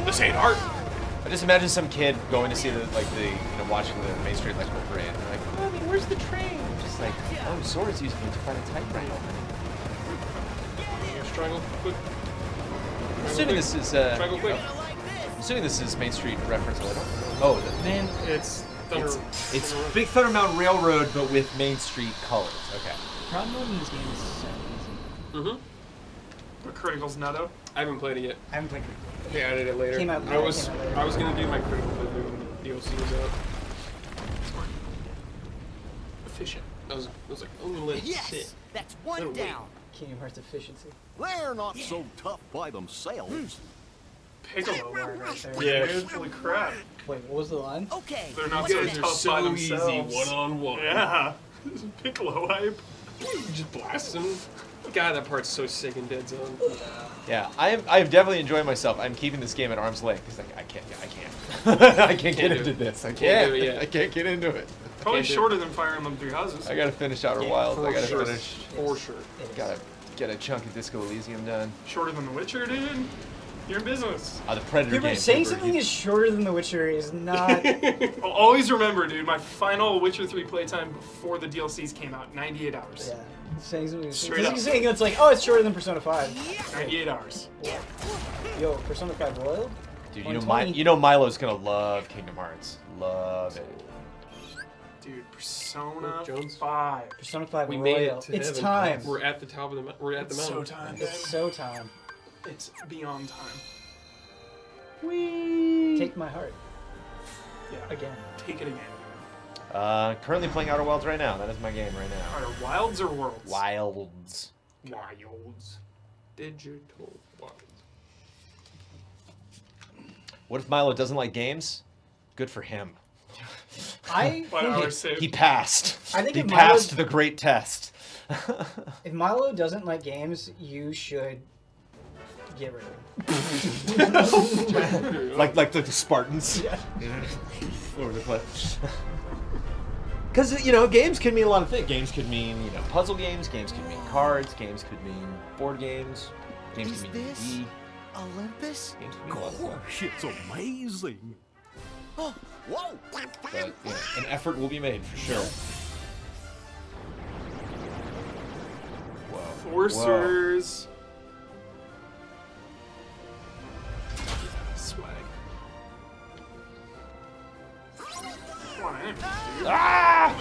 This ain't art. I just imagine some kid going to see watching the Main Street Electrical Parade. And they're like, Mommy, where's the train? Just like, oh, Sora's using it to find a typewriter. Triangle, quick. I'm assuming this is Triangle, quick. I'm assuming this is Main Street reference. Oh, Man, it's Thunder. it's Big Thunder Mountain Railroad, but with Main Street colors. Okay. Problem mode in this game is so easy. Mm-hmm. But Critical's nutto. I haven't played it yet. I haven't played Critical. They added it later. Came out- I was came out later. I was gonna do my Critical playthrough when the DLC was out. Efficient. I was like, oh, let's Yes, sit. that's one Little down. Kingdom Hearts efficiency. They're not so tough by themselves. Piccolo line right there. Yeah. Dude, holy crap. Wait, what was the line? Okay. They're not what's so next? tough by so easy themselves. one-on-one. Yeah. This is Piccolo hype. You just blast him. God, that part's so sick in Dead Zone. Yeah, I am definitely enjoying myself. I'm keeping this game at arm's length because I can't I can't get do into it. this. I Can't can't. do it yet. I can't get into it. Probably Can't do it. shorter than Fire Emblem Three Houses. I gotta finish Outer Yeah, Wilds. I for gotta sure. finish. For sure. Gotta get a chunk of Disco Elysium done. Shorter than The Witcher, dude. You're in business. The Predator Remember, game. saying something is shorter than The Witcher is not. I'll always remember, dude, my final Witcher 3 playtime before the DLCs came out, 98 hours. Yeah. Saying something. Straight up. Saying it's like, oh, it's shorter than Persona 5. 98 hours. Yo, Persona 5 Royal? Dude, 120. you know Milo's gonna love Kingdom Hearts. Love it. Dude, Persona Jones? 5. Persona 5 We Royal. made it to It's heaven. time. We're at the top of the we're at the It's mountain. so time. It's so time. It's beyond time. Take my heart. Yeah. Again. Take it again. Currently playing Outer Wilds right now. That is my game right now. Are Wilds or Worlds? Wilds. Wilds. Digital Wilds. What if Milo doesn't like games? Good for him. I By think our save. He passed. I think he if Milo- passed the great test. if Milo doesn't like games, you should get rid of him. like the Spartans. Yeah. Over the cliff. Because games can mean a lot of things. Games could mean puzzle games. Games could mean cards. Games could mean board games. Games Is could mean this D. Olympus? Games could mean a lot of stuff. It's amazing. Oh, whoa! But an effort will be made for sure. Forcers. Swag. Come on, enemies, dude. Ah!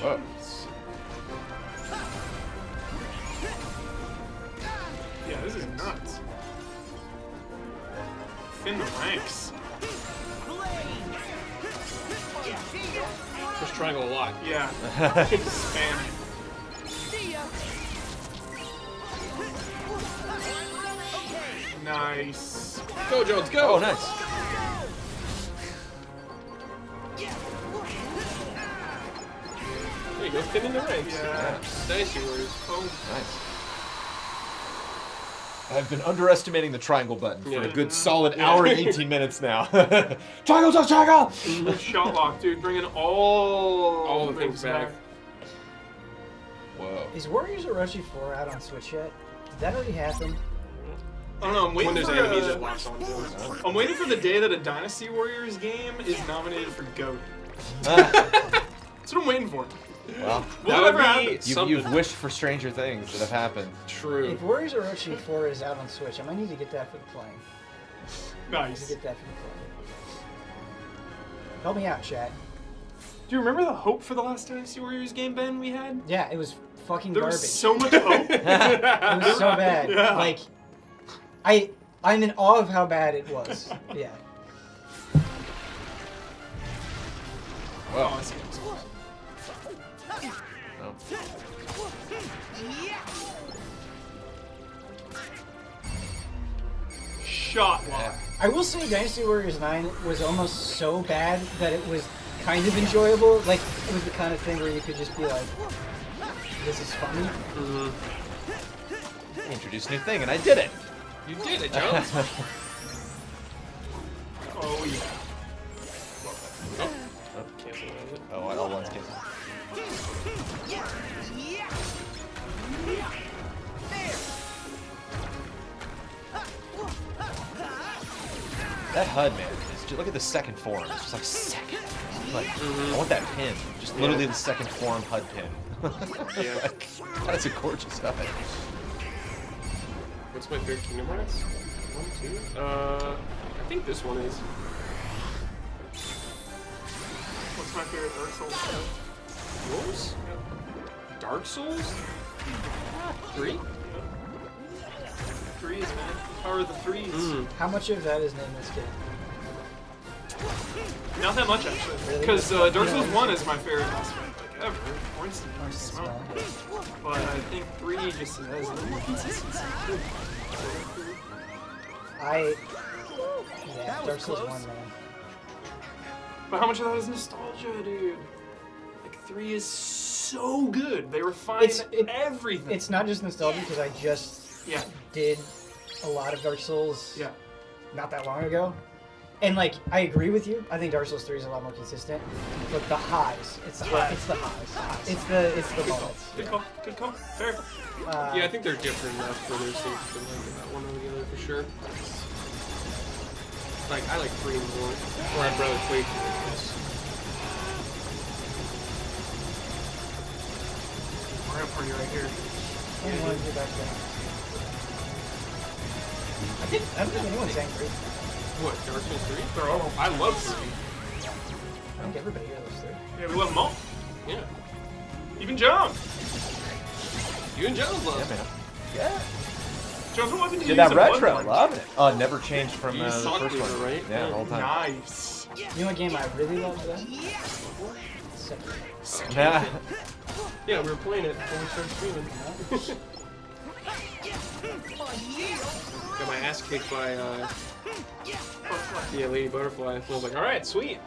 Whoa. Yeah, this is nuts. Thin the ranks. Push triangle a lot. Yeah. Spam. Nice. Go, Jones, go! Oh, nice. There you go, thin in the ranks. Yeah. Nice, you Warriors. Oh, Nice. I've been underestimating the triangle button for a good solid hour and 18 minutes now. Triangle, triangle! shot lock, dude. Bringing all the things back. Whoa. Is Warriors Orochi 4 out on Switch yet? Did that already happen? I don't know. I'm waiting When there's for enemies a- that locks on Jones. I'm waiting for the day that a Dynasty Warriors game is nominated for GOAT. Ah. That's what I'm waiting for. Well, Whatever happens. you've wished for stranger things that have happened. True. If Warriors Orochi 4 is out on Switch, I might need to get that for the playing. I need to Nice. get that for the playing. Help me out, chat. Do you remember the hope for the last Dynasty Warriors game, Ben, we had? Yeah, it was fucking There garbage. was so much hope. It was so bad. Yeah. Like, I'm in awe of how bad it was. Yeah. Whoa. Oh, I see. Oh. Shot lock. I will say Dynasty Warriors 9 was almost so bad that it was kind of enjoyable. Like, it was the kind of thing where you could just be like, this is funny. Introduce a new thing, and I did it. You did it, Jones. Oh, yeah. Cancel that. Oh, all one's cancel. That HUD, man. Just look at the second form. It's just like second. Like, I want that pin. Just literally the second form HUD pin. Yeah. Like, that's a gorgeous HUD. What's my favorite Kingdom Hearts? 1, 2? I think this one is. What's my favorite Dark Souls? Yours? Dark Souls? 3? 3s, man. Power of the 3s. How much of that is nameless kid? Not that much, actually. Because Dark Souls 1 is my favorite boss fight, like, ever. Ornstein smell. But I think 3 just has a little more consistency. Yeah, Dark Souls 1, man. But how much of that is nostalgia, dude? Like, 3 is so good. They refined everything. It's not just nostalgia, because I just did a lot of Dark Souls not that long ago. And, like, I agree with you. I think Dark Souls 3 is a lot more consistent. But the highs. It's the highs. It's the moments. Good call. Good call. Fair. Yeah, I think they're different enough for their sake to like that one over the other for sure. Like, I like 3 more. Or I'd rather play 3, I guess. Mario Party right here. I want to get back to that. I don't think anyone's saying 3. What, Dark Souls 3? They're all, I love 3. I think everybody here loves 3. Yeah, we love them all. Yeah. Even John. You and John love. Yeah, man. Yeah. John, what weapon did you Did use that in retro, Bloodborne? love it. Never changed from You the sucked first with one. it, right? Yeah, the whole time. Nice. You know what game I really loved then? Sekiro. Nah. Yeah, we were playing it before we started streaming. Got my ass kicked by Lady Butterfly. I was like, all right, sweet.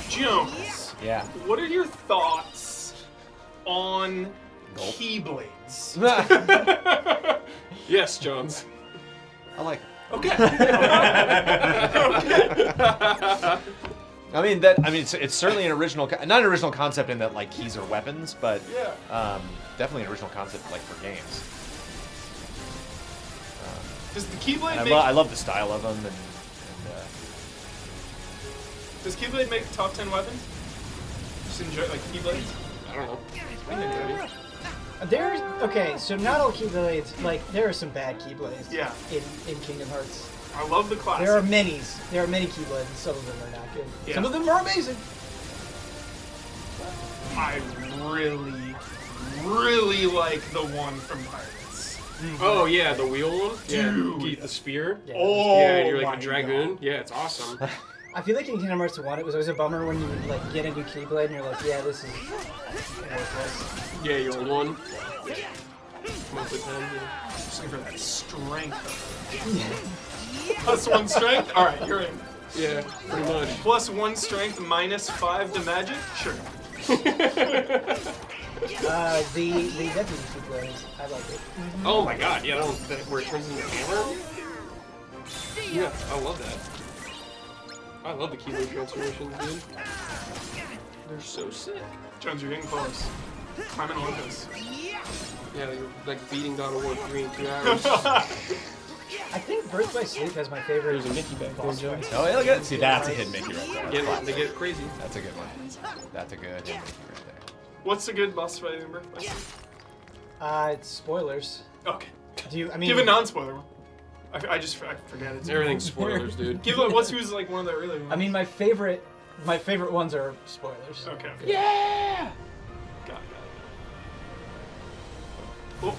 Jones. Yeah. What are your thoughts on Keyblades? Yes, Jones. I like it. Okay. I mean, it's certainly an original, not an original concept in that like keys are weapons, but definitely an original concept like for games. Does the Keyblade make? I love the style of them, and Does Keyblade make top 10 weapons? Just enjoy like Keyblades. I don't know. There's okay, so not all Keyblades. Like there are some bad Keyblades. Yeah. In Kingdom Hearts. I love the classic. There are many Keyblades, and some of them are not good. Yeah. Some of them are amazing. I really like the one from Pirates. Oh yeah, the wheel one. Dude. Yeah, the spear. Yeah. Oh, Yeah, and you're like my a dragoon. God. Yeah, it's awesome. I feel like in Kingdom Hearts 1, it was always a bummer when you would like get a new Keyblade and you're like, yeah, this is worthless. Yeah, your old one. Most of the time, yeah. Just looking for that strength. Plus 1 strength? Alright, you're in. Yeah, pretty much. Plus 1 strength, minus 5 to magic? Sure. The Deputy Keyblades, I like it. Oh my god, yeah, where it turns into hammer? Yeah, I love that. I love the Keyblade transformations, dude. They're so sick. Jones, you're getting close. Climbing Olympus. Yeah, you're like beating God of War 3 in 2 hours. I think Birth by Sleep has my favorite. There's a Mickey back there, Jones. oh yeah, look at that. See, that's a hidden Mickey right there. Yeah, they get crazy. That's a good one. That's a good hidden Mickey right there. What's a good boss fight in Birth by Sleep? It's spoilers. Okay. Do you? I mean, Give a non-spoiler one. I forget it. Everything's spoilers, dude. Give like who's like one of the early ones. I mean, my favorite ones are spoilers. Okay. Yeah! Got it. Oh.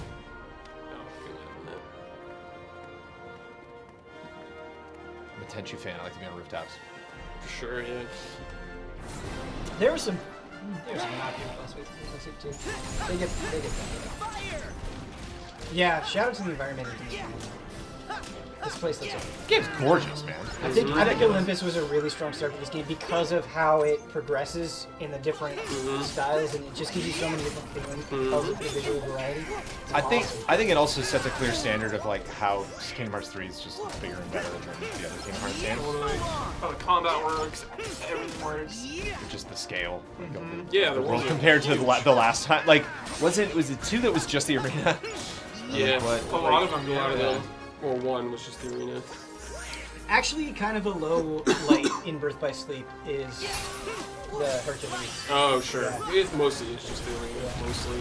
I'm a Tenchu fan. I like to be on rooftops. For sure, yeah. There were some not good boss fights in Birth by Sleep too. They get better. Yeah, shout out to the environment. This place looks awesome. This game's gorgeous, man. I think Olympus was a really strong start for this game because of how it progresses in the different styles, and it just gives you so many different feelings of the visual variety. It's awesome. I think it also sets a clear standard of like how Kingdom Hearts 3 is just bigger and better than the other Kingdom Hearts games. How the combat works, everything works. Just the scale. Like, of Yeah, the the world world compared to the last time. Like, was it 2 that was just the arena? Yeah, Like, A lot of them, a lot of yeah. them. Or 1 was just the arena. Actually, kind of a low light in Birth by Sleep is the Hercules. Oh, sure. Yeah. It's just doing it, mostly.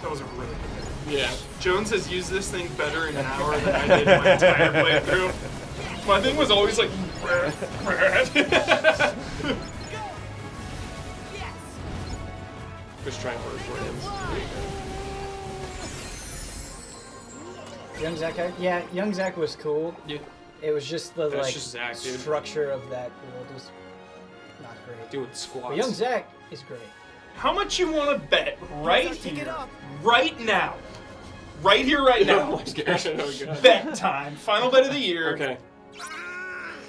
That was a really good hit. Yeah. Jones has used this thing better in an hour than I did my entire playthrough. My thing was always like, Just trying hard for him. Young Zack, yeah, Young Zack was cool. Yeah. It was just the That's like just Zack, dude. structure of that world was not great. Doing squats. But Young Zack is great. how much you want to bet right here, right now, right here, right now? Oh my gosh, oh my God. Bet time. Final bet of the year. Okay.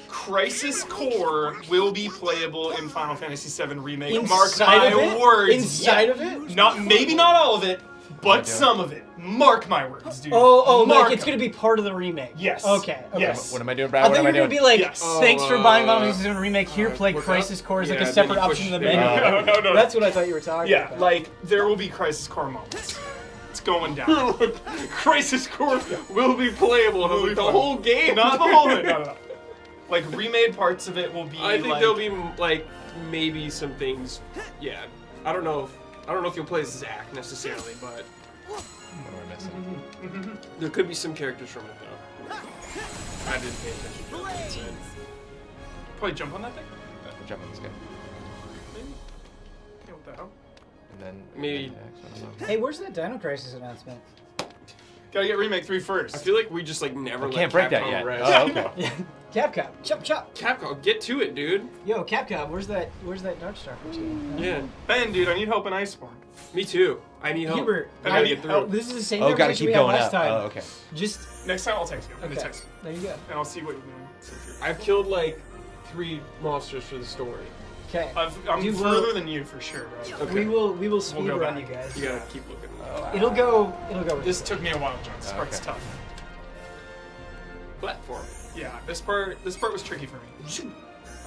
Crisis Core will be playable in Final Fantasy VII Remake. Inside Mark my of it? words. Inside of it? Maybe not all of it, but some of it. Mark my words, dude. Oh, Mark like it's gonna be part of the remake. Yes. Okay. Yes. What am I doing, I Brad? thought What you am were I gonna doing? be like, Yes. thanks for buying Final Fantasy VII Remake. Here, play look Crisis up. Core as like Yeah, a separate then you option in the push- menu. No. That's what I thought you were talking Yeah, about. like there will be Crisis Core moments. It's going down. Crisis Core will be playable. Will be the fun. whole game, not the whole thing. No. Like remade parts of it will be. I think like, there'll be like maybe some things. Yeah, I don't know if you'll play as Zack necessarily, but What am I missing? there could be some characters from it though. I didn't pay attention to what it said. Probably jump on that thing. We'll jump on this guy. Maybe. Yeah, what the hell? And then Maybe. I don't know. Hey, where's that Dino Crisis announcement? Gotta get Remake 3 first. I feel like we just like never. I let can't break that Capcom yet. rest. Oh, okay. Capcom, chop. Capcom, get to it, dude. Yo, Capcom, where's that Darkstalkers game? Yeah. Ben, dude, I need help in Iceborne. Me too. I need help. Hubert, I gotta get through. this is the same Oh, gotta conversation keep we had going last up. time. Oh, okay. Just Next time I'll text you. I'm okay. gonna text you. There you go. And I'll see what you're doing. I've killed like 3 monsters for the story. Okay. I'm Dude, further than you for sure, bro. Okay. We will speed go run back. you guys. You gotta keep looking. It'll go. This took me a while, John. This part's okay. tough. Platform. Yeah, this part was tricky for me.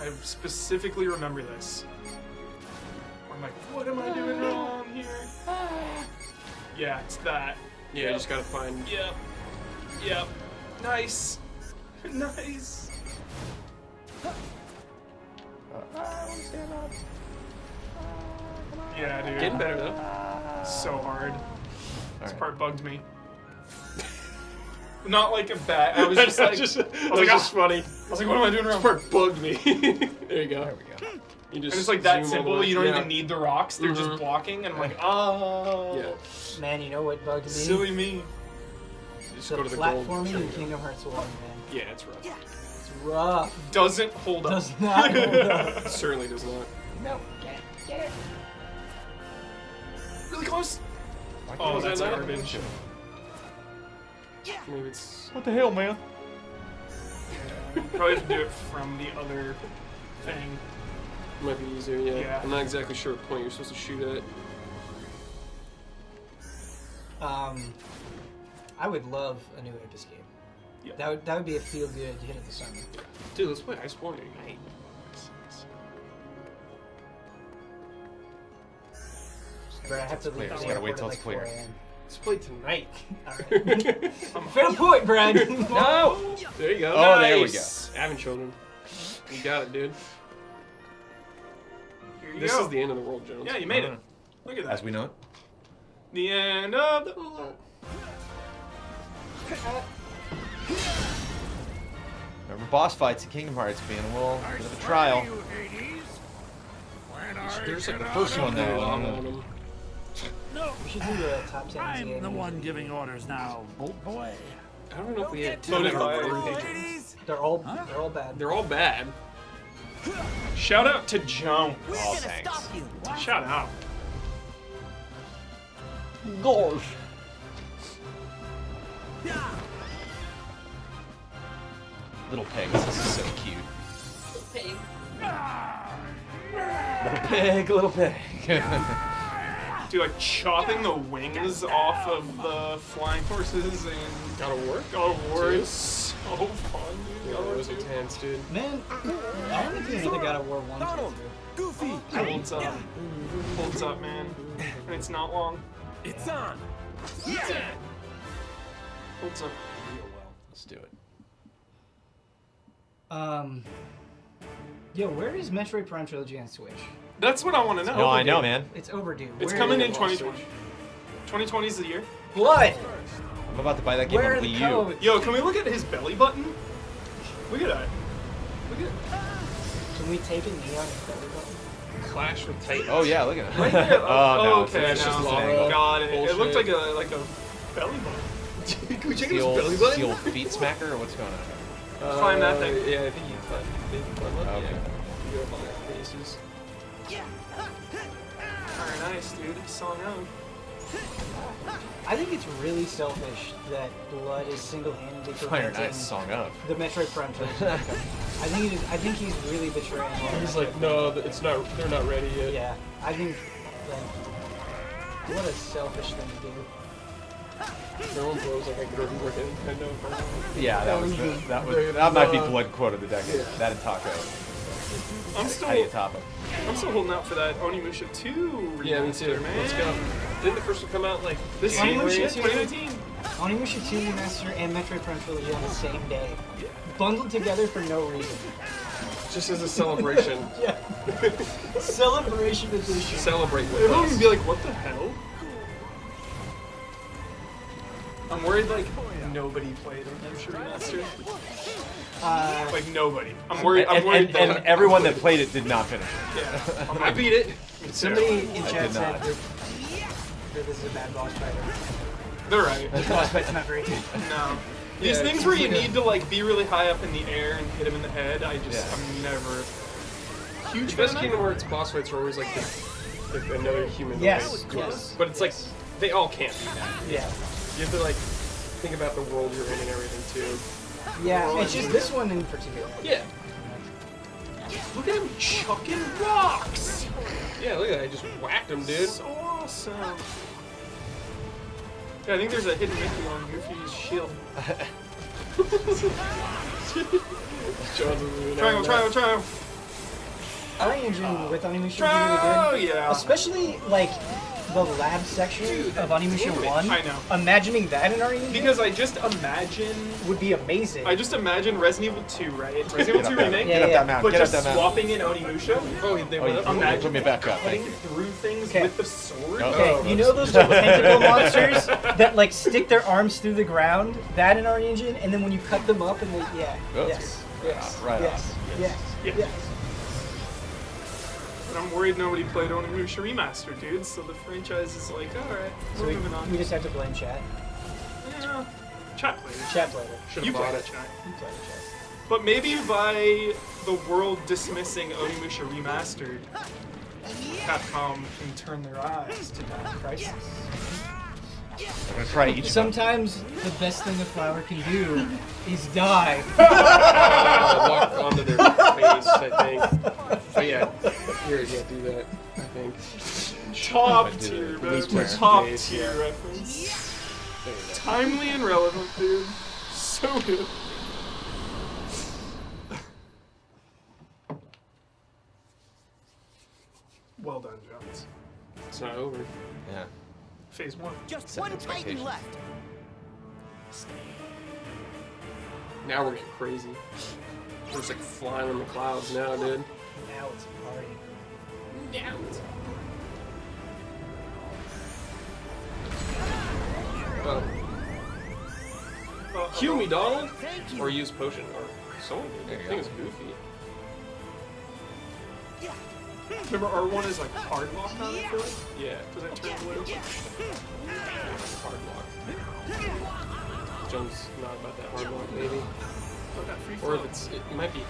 I specifically remember this. I'm like, what am I doing wrong here? Yeah, it's that. Yeah, you just gotta find. Yep. Nice. Nice. Yeah, dude. Getting better though. So hard. This right. part bugged me. Not like a bad. I was just like, just funny. I was like, what am I doing wrong? This part bugged me. There you go. There we go. You just And it's like that zoom all simple. the way- You don't yeah. even need the rocks. They're just blocking, and I'm like, oh. Yeah. Man, you know what bugged me? Silly me. Just The go to the gold. platforming in Kingdom Hearts 1, man. Yeah, it's rough. It's rough. Doesn't hold up. Does not hold up. It certainly does not. No, get it. Really close. Oh, Oh, is that's that garbage. Maybe it's. What the hell, man? Probably have to do it from the other thing. Might be easier, yeah. Yeah. I'm not exactly sure what point you're supposed to shoot at. I would love a new Apis game. Yeah. That would be a feel good hit of the summer. Dude, let's play Iceborne tonight. But I have to leave. Clear. the You gotta wait airport till at it's clear. 4 a.m. Let's play tonight. Fair point, Brad. No! There you go. Oh, there we Nice. Having children. You got it, dude. Here you This go. is the end of the world, Jones. Yeah, you made it. Look at that. As we know it. The end of the world. Remember boss fights in Kingdom Hearts being a little bit of a trial. There's like The first one though. on them. We should do the top 10. I'm the one giving orders now, Bolt Boy. I don't know if we had Voted by They're all bad. They're all bad. Shout out to Jones. Oh, thanks. Shout out. Gosh. Little pigs. This is so cute. Little pig. Dude, like chopping the wings off of the flying horses and God of War? God of War is so fun, dude. Yeah, God of War it was 2 intense, dude. Man, I only think another God of War 1 or 2. Goofy! holds up. Holds up, man. And it's not long. It's on! Holds up real well. Let's do it. Yo, where is Metroid Prime Trilogy on Switch? That's what I want to know. No, I know, man. It's overdue. It's Where coming is in it? 2020. 2020 is the year. Blood! I'm about to buy that game Where on are the Wii U. codes? Yo, can we look at his belly button? Look at that. Look at Can we take a knee on his belly button? Clash with Titans. Oh yeah, look at it. Right there. Oh, no, okay. it's just now. an angle. God, it Bullshit. looked like a belly button. Can we check his The old, belly button? the old feet smacker, or what's going on? Climb that thing. Yeah, I think you can. Okay. Yeah. You go up on their faces. Very nice, dude. Song out. I think it's really selfish that Blood is single-handedly Fire preventing nice song up. the Metroid Prime Trilogy. I think he's really betraying. He's like, no, it's not. They're not ready yet. Yeah, I think. Like, what a selfish thing to do. No one blows like I could already work at Nintendo. Yeah, that might be blood quote of the decade. That and Taco. I'm How do you top it? I'm still holding out for that Onimusha 2 remaster, Yeah, me too. man. Let's go. Didn't the first one come out like This January Onimusha 2019? 2019. Onimusha 2 Remaster and Metroid Prime Trilogy on the same day. Bundled together for no reason. Just as a celebration. Yeah. Celebration edition. Celebrate with Everyone us. would be like, what the hell? I'm worried like nobody played Onimusha Remaster. Like nobody. I'm worried. I'm worried And that everyone that played it did not finish it. Yeah. I beat it. Somebody in I chat did said not. that this is a bad boss fight. They're right. The boss fight's not very good. No. These Yeah, things it's where you like need to like be really high up in the air and hit him in the head, I'm never huge The fan best of. Kingdom Hearts boss fights are always like another human. Yes, race. yes. But it's like they all can't be that. Yeah. You have to like think about the world you're in and everything too. Yeah, it's just this one in particular. Yeah. Look at him chucking rocks. Yeah, look at that. I just whacked him, dude. So awesome. Yeah, I think there's a hidden Mickey on Goofy's shield. Triangle, triangle, triangle. Unreal Engine with Onimusha is Oh, really good. yeah. Especially like the lab section of Onimusha 1. I know. Imagining that in Unreal Engine Because I just imagine would be amazing. I just imagine Resident Evil 2, right? Resident Evil 2 remake. Get up that mountain. But Get up just that mountain. swapping in Onimusha. Oh, they went up. Imagine Put me back up. cutting Thank you. through things Okay. with the sword. Okay, Oh, you know those little tentacle monsters that like stick their arms through the ground? That in Unreal Engine, and then when you cut them up and they, yes, yes, Right yes, yes, Yes. yes. But I'm worried nobody played Onimusha Remaster, dude. So the franchise is like, alright, So we're moving on. we just have to blame chat. Yeah. Chat played it. Chat played it. You bought played it. it, chat. You played it, chat. But maybe by the world dismissing Onimusha Remastered, Capcom can turn their eyes to that crisis. I'm gonna try each. Sometimes the best thing a flower can do is die. Walk onto their face, I think. But yeah, here, yeah, do that. I think. Top I did tier, it. man. Least wear. Top Face, tier yeah. reference. There you go. Timely and relevant, dude. So good. Well done, Jones. It's not over. Yeah. Phase 1. Just Set one expectations. Titan left. Now we're getting crazy. We're just like flying in the clouds now, dude. Now it's a party. Now it's Cue me, Donald! Thank you. Or use potion, or someone did. I think it's Goofy. Remember R1 is like hard lock on it, I feel like? Yeah. Does that turn blue? Hard lock. Jones not about that hard lock, maybe. Or if it's, it might be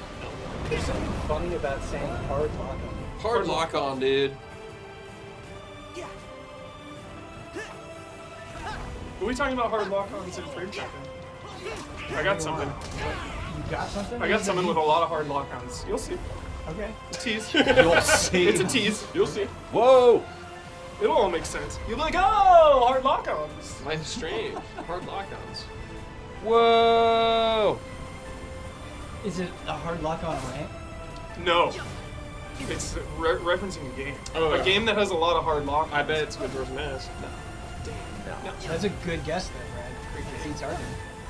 There's something funny about saying hard lock on. hard lock on, dude. Are we talking about hard lock-ons in frame tracking? I got something. You got something? I got something with a lot of hard lock-ons. You'll see. Okay. Tease. You'll see. It's a tease. You'll see. Whoa! It'll all make sense. You'll be like, oh, hard lock-ons. Life is strange. Hard lock-ons. Whoa! Is it a hard lock on ramp? No. It's referencing a game. Oh, a yeah. game that has a lot of hard lock. I bet it's Majora's Mask. Dave. No. That's a good guess, though, Brad. It beats Arden.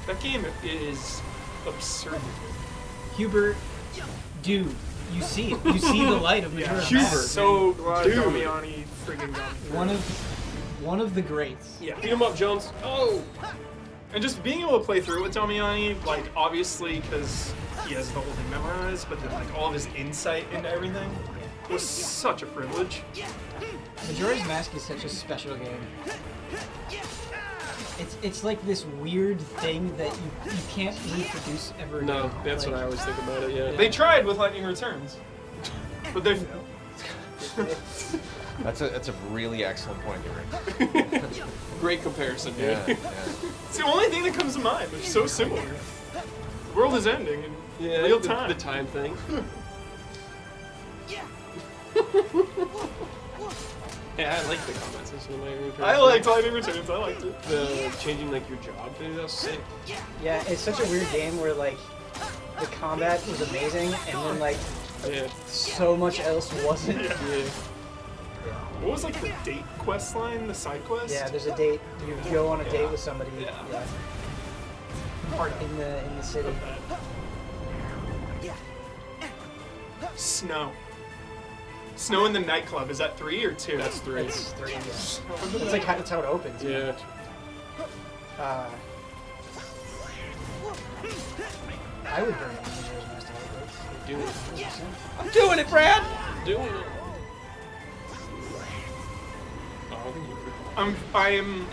That game is absurd. Hubert, dude, you see it. You see the light of Majora's Hubert. Mask. So glad Dude. Damiani friggin' got through. One of the greats. Yeah. Beat him up, Jones. Oh! And just being able to play through it with Damiani, like, obviously, because he has the whole thing memorized, but then, like, all of his insight into everything was such a privilege. Majora's Mask is such a special game. It's like this weird thing that you can't reproduce ever No, again. that's Like, what I always think about it, yeah. They tried with Lightning Returns, but they. That's a really excellent point, Gary. Great comparison, dude. Yeah, yeah. It's the only thing that comes to mind. They're so similar. The world is ending in Yeah, real the- time. The time thing. Yeah, I like the combat system in Lightning Returns. I liked Lightning Returns. I liked it. The changing like your job, dude, that was sick. Yeah, it's such a weird game where like the combat was amazing and then like so much else wasn't. Yeah. What was like the date quest line, the side quest? Yeah, there's a date. You go on a date with somebody. Yeah. In the city. Snow. Snow in the nightclub. Is that 3 or 2? That's 3. It's 3. Yeah. That's like that's how it opens. Yeah. I would burn Majora's Mask to Hogwarts. Do it. 100%. I'm doing it, Brad! Doing it. Oh, I think you could. I'm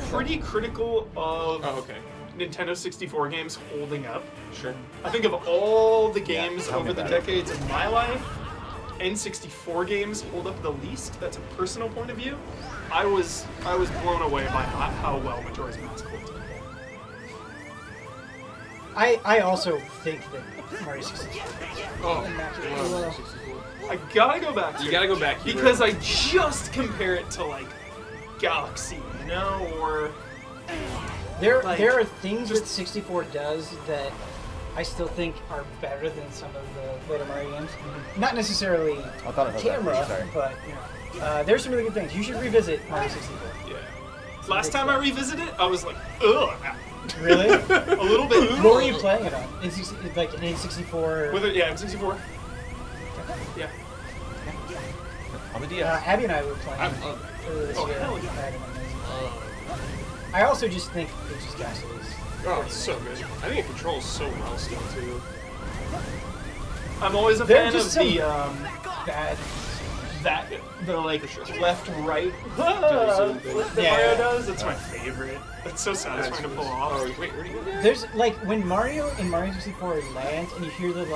pretty critical of Oh, okay. Nintendo 64 games holding up. Sure. I think of all the games tell me over the about it. decades of my life, N64 games hold up the least. That's a personal point of view. I was blown away by how well Majora's Mask holds up. I also think that Mario 64. Oh, Well, I gotta go back to You it gotta go back here. because I just compare it to like Galaxy, you know, or there like, are things that 64 does that I still think are better than some of the later Mario games. Not necessarily I thought I heard that. camera, Sorry. but you know, there's some really good things. You should revisit Mario 64. yeah. Last time I revisited it, I was like, ugh. Really? A little bit. What were you playing it on? Like an N64? With it, yeah, M64. Yeah. On the DS. Abby and I were playing I love earlier this Oh, year. hell yeah. I had an amazing I also just think it's just Gasolis. Oh, it's so good. I think it controls so well still, too. I'm always a There are fan just of the bad. the like left right zoom thing. that Yeah. Mario does. That's my favorite. That's so satisfying to pull off. Oh, wait, where'd he go? There's like when Mario in Mario 64 lands and you hear the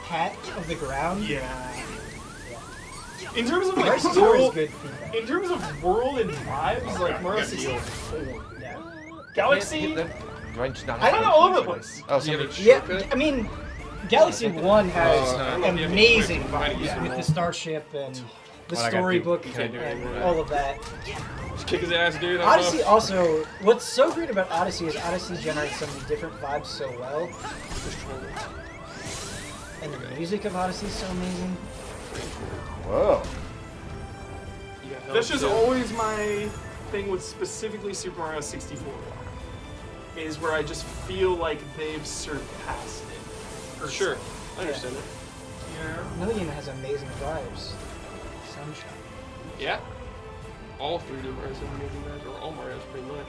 pat of the ground. Yeah. In terms of Mario like 64 is world, good feedback. in terms of world and vibes, like Mario 64. Yeah. Galaxy. Do I just not I don't know, all over the place. Oh, Do you have somebody. a Yeah, shortcut? I mean, Galaxy 1 has I don't know if you have a amazing quick- might vibes use with them the starship and the What I gotta do? storybook Can I do and anything? all of that. Just kick his ass, dude. I Odyssey love- also, what's so great about Odyssey is Odyssey generates so many different vibes so well. And the music of Odyssey is so amazing. Whoa. You got help, That's just too. always my thing with specifically Super Mario 64. Is where I just feel like they've surpassed it. For sure. I understand it. Yeah. Another game that has amazing vibes. Sunshine. Yeah. All 3D Mario's have amazing vibes, or all Mario's pretty much.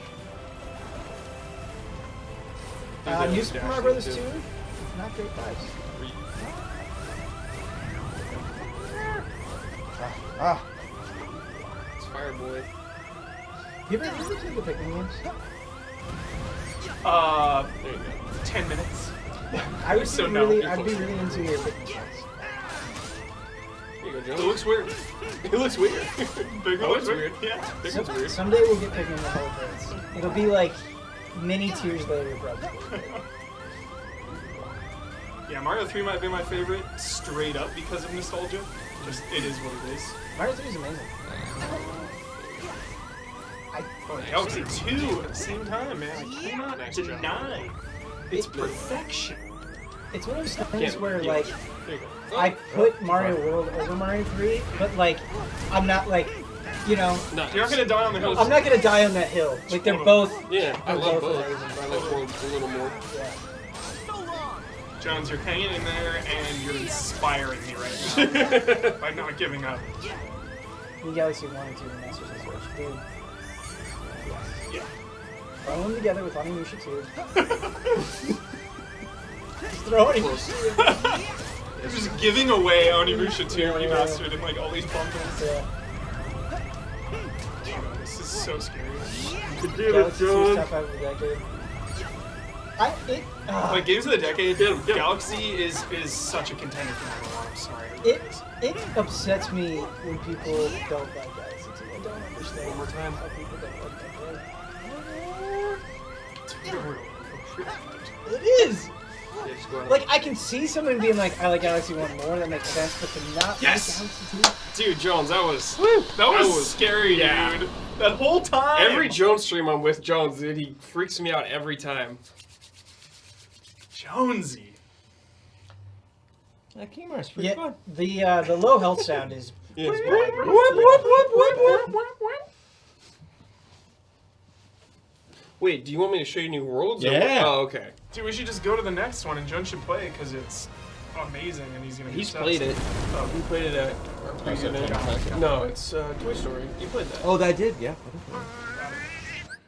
New Super Mario Brothers 2, not great vibes. It's Fireboy. You ever played the Pikmin games? There you go. 10 minutes. I would So be no, really, you're I'd be close. really into your Pikmin games. Here you go, It Joe. looks weird. It looks weird. Big Oh, looks it's weird. weird. Yeah. Big one's weird. Someday we'll get Pikmin the whole place. It'll be like many tears later, brother. Yeah, Mario 3 might be my favorite straight up because of nostalgia. Just, it is what it is. Mario 3 is amazing. Oh, Galaxy 2 at the same time, man. I cannot Nice job. deny its perfection. It's one of those things Can't- where yeah. like There you go. I put Mario World over Mario 3, but like I'm not like you know, Nice. You're not gonna die on the hill. I'm not gonna die on that hill. Like they're both. Yeah, I they're love both. amazing. I like Worlds a little more. Yeah. Jones, you're hanging in there, and you're inspiring me right now by not giving up. In Galaxy 1 and 2 and Master Switch, dude. Yeah. Throw them together with Onimusha 2. Just throw it. You're just giving away Onimusha 2 remastered in like all these bundles. Yeah. This is so scary. Galaxy 2 stuff out of the decade. Like games of the decade, Galaxy is such a contender for me. I'm sorry. It upsets me when people don't like Galaxy 2. I don't understand. One more time. How people don't like that game. It is. Like I can see someone being like, I like Galaxy 1 more. That makes sense, but to not Yes! like Galaxy 2. Dude, Jones, that was scary, dude. That whole time. Every Jones stream I'm with Jones, dude, he freaks me out every time. Jonesy. Yeah, Kingdom Hearts pretty fun. The low health sound is. Yeah, it's Wait, do you want me to show you new worlds? or what? Yeah. Oh, okay. Dude, we should just go to the next one, and Jones should play because it's amazing, and he's gonna. He's be played it. Oh, He played it at our previous event. No, it's Toy Story. You played that. Oh, that did, yeah.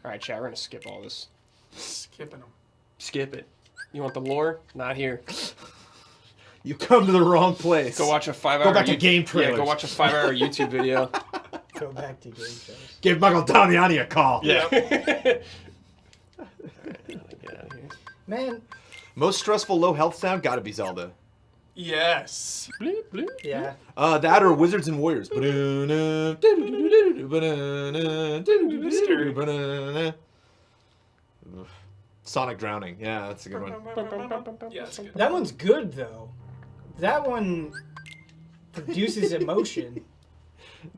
Alright, chat, we're gonna skip all this. Skipping them. Skip it. You want the lore? Not here. You come to the wrong place. Go watch a 5-hour. Go back to game Yeah, trailers. go watch a 5-hour YouTube video. Go back to game shows. Give Michael Damiani a call. Yeah. Man. Most stressful low health sound gotta be Zelda. Yes. Yeah. That or Wizards and Warriors. Sonic Drowning. Yeah, that's a good one. Yeah, it's good. That one's good though. That one produces emotion.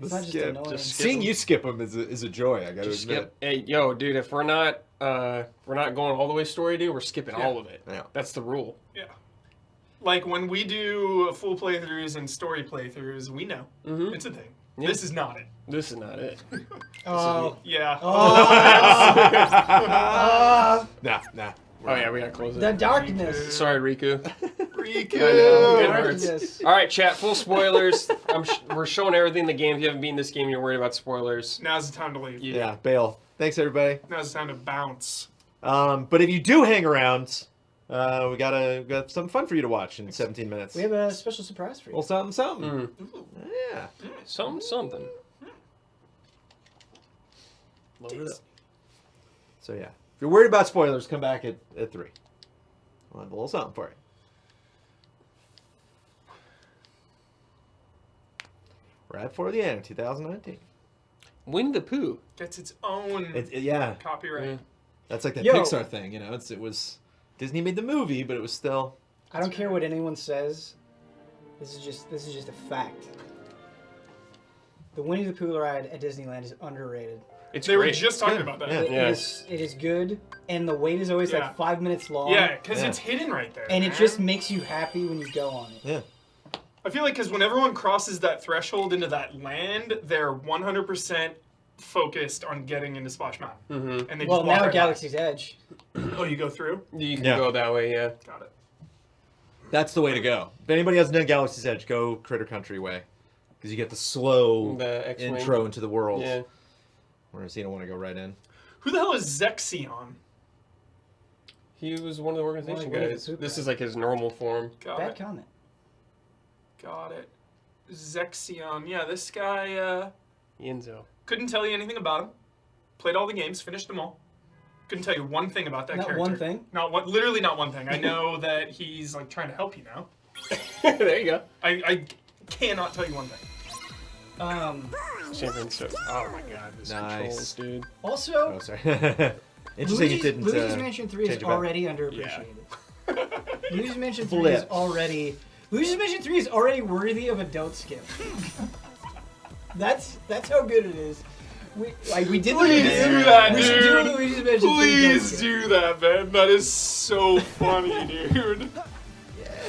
It's not just annoying. Seeing you skip them is a joy. I gotta Just admit. skip. Hey, yo, dude, if we're not going all the way story, dude, we're skipping all of it. Yeah. That's the rule. Yeah. Like when we do full playthroughs and story playthroughs, we know it's a thing. Yeah. This is not it. This is not it. Oh. Yeah. Nah. Oh yeah, we gotta close it. The darkness. Sorry, Riku. Riku. It hurts. Darkness. All right, chat. Full spoilers. We're showing everything in the game. If you haven't beaten this game, you're worried about spoilers. Now's the time to leave. Yeah, bail. Thanks, everybody. Now's the time to bounce. But if you do hang around, we got something fun for you to watch in 17 minutes. We have a special surprise for you. Well, something. Yeah. Something. Load it up. So yeah, if you're worried about spoilers, come back at 3. We'll have a little something for you. Right for the end, 2019. Winnie the Pooh gets its own Yeah. copyright. That's like that Yo. Pixar thing, you know. It was Disney made the movie, but it was still. I don't care what anyone says. This is just a fact. The Winnie the Pooh ride at Disneyland is underrated. They were just talking about that. Yeah. It is good, and the wait is always like 5 minutes long. Yeah, because it's hidden right there. And it man. just makes you happy when you go on it. Yeah. I feel like because when everyone crosses that threshold into that land, they're 100% focused on getting into Splash Mountain. And they Well, just walk now right Galaxy's Edge. by. Oh, you go through? You can Yeah. go that way, yeah. Got it. That's the way to go. If anybody hasn't done Galaxy's Edge, go Critter Country way, because you get the slow The X-Wing. intro into the world. Yeah. Whereas you don't want to go right in. Who the hell is Zexion? He was one of the organization Winnie the guys. Pooh This guy. is like his normal form. Got Bad it. comment. Got it. Zexion. Yeah, this guy, Yinzo. couldn't tell you anything about him. Played all the games, finished them all. Couldn't tell you one thing about that Not character. one thing? Not one. Literally not one thing. I know that he's like trying to help you now. There you go. I cannot tell you one thing. Champion so. Oh my god, this Nice. controls, dude. Also, Oh, sorry. Interesting it didn't. Luigi's Mansion 3 is change it back. already underappreciated. Luigi's Mansion 3 Flip. is already... Luigi's Mansion 3 is already worthy of a don't skip. That's how good it is. We did Please the do that, we should dude. do a Luigi's Mansion 3 don't Please skip. do that, man. That is so funny, dude.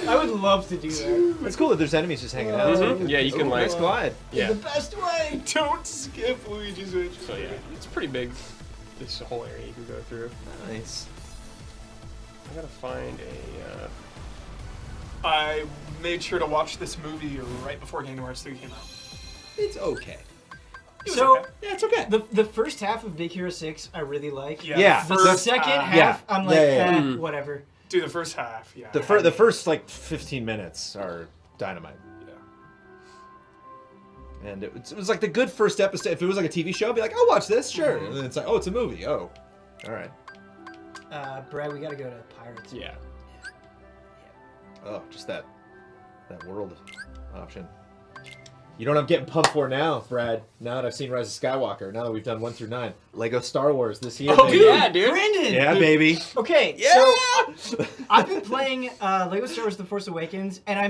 I would love to do that. It's cool that there's enemies just hanging out. Mhm. Yeah, you can, like- nice glide. Yeah. The best way. Don't skip Luigi's Mansion. So yeah, it's pretty big. This whole area you can go through. Nice. I gotta find a. I made sure to watch this movie right before Kingdom Hearts 3 came out. It's okay. So yeah, it's okay. The first half of Big Hero 6 I really like. Yeah. The First second half. half Yeah. I'm like, Yeah. whatever. Dude, the first half, yeah. The first like 15 minutes are dynamite. Yeah. And it was like the good first episode. If it was like a TV show, I'd be like, I'll watch this, sure. And then it's like, oh, it's a movie. Oh, all right. Brad, we gotta go to Pirates. Yeah. Oh, just that world option. You know what I'm getting pumped for now, Brad? Now that I've seen Rise of Skywalker, now that we've done 1 through 9, Lego Star Wars this year. Oh, baby. yeah, dude. Brandon! Yeah, baby. Okay, so I've been playing Lego Star Wars The Force Awakens, and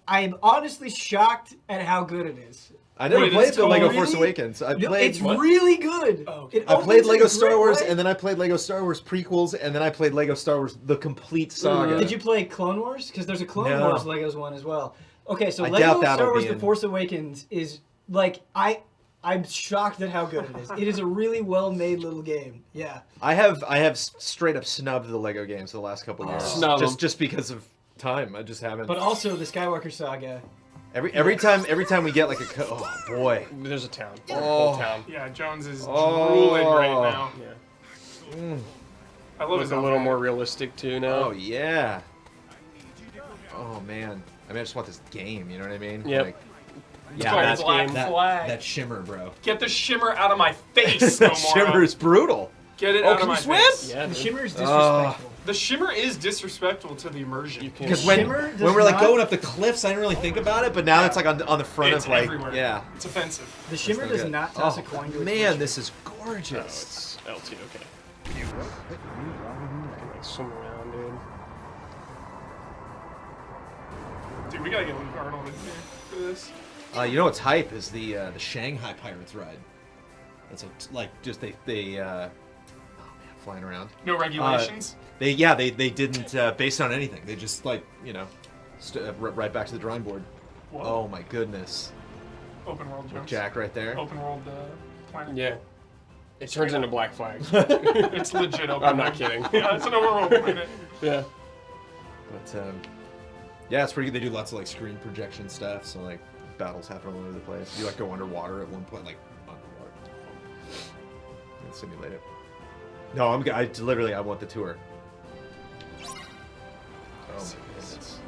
I'm honestly shocked at how good it is. I never Wait, played it's the Lego really- Force Awakens. I No, played. it's really good. It I played opens Lego in a Star great Wars, way. and then I played Lego Star Wars prequels, and then I played Lego Star Wars the complete saga. Did you play Clone Wars? Because there's a Clone No. Wars Legos one as well. Okay, so I doubt Lego that'll Star Wars be The in- Force Awakens is like I'm shocked at how good it is. It is a really well made little game. Yeah. I have straight up snubbed the Lego games the last couple of years, Snub 'em. just because of time. I just haven't. But also the Skywalker saga. Every time we get like oh boy, There's a town. Oh. Whole town. Yeah, Jones is Oh. drooling right now. Yeah. I love Looks his a little outfit. more realistic too now. oh yeah. Oh man, I just want this game. You know what I mean? Yep. Like, It's called that Black game. Flag. that shimmer, bro. Get the shimmer out of my face, That Nomura. shimmer is brutal. Get it Oh, out can of my you swim? face. Yeah, The dude. shimmer is disrespectful. The shimmer is disrespectful to the immersion. You can. Because Shimmer does when we're like not- going up the cliffs, I didn't really think about it, but now it's like on the front It's of like everywhere. yeah. It's offensive. The shimmer no does good. not toss Oh, a coin to its man, mission. this is Oh, gorgeous. it's LT. Okay. I can like swim around, dude. Dude, we gotta get Luke Arnold in here for this. You know what's hype is the Shanghai Pirates ride. That's just they oh man, flying around. No regulations. They didn't base it on anything. They just like right back to the drawing board. Whoa. Oh my goodness. Open world With jumps. Jack right there. Open world planet. Yeah. It turns into Black Flag. It's legit open I'm not world. kidding. Yeah, it's an open world planet. Yeah. But yeah, it's pretty good. They do lots of like screen projection stuff, so like battles happen all over the place. You like go underwater at one point, like underwater. And simulate it. No, I want the tour. Oh my goodness.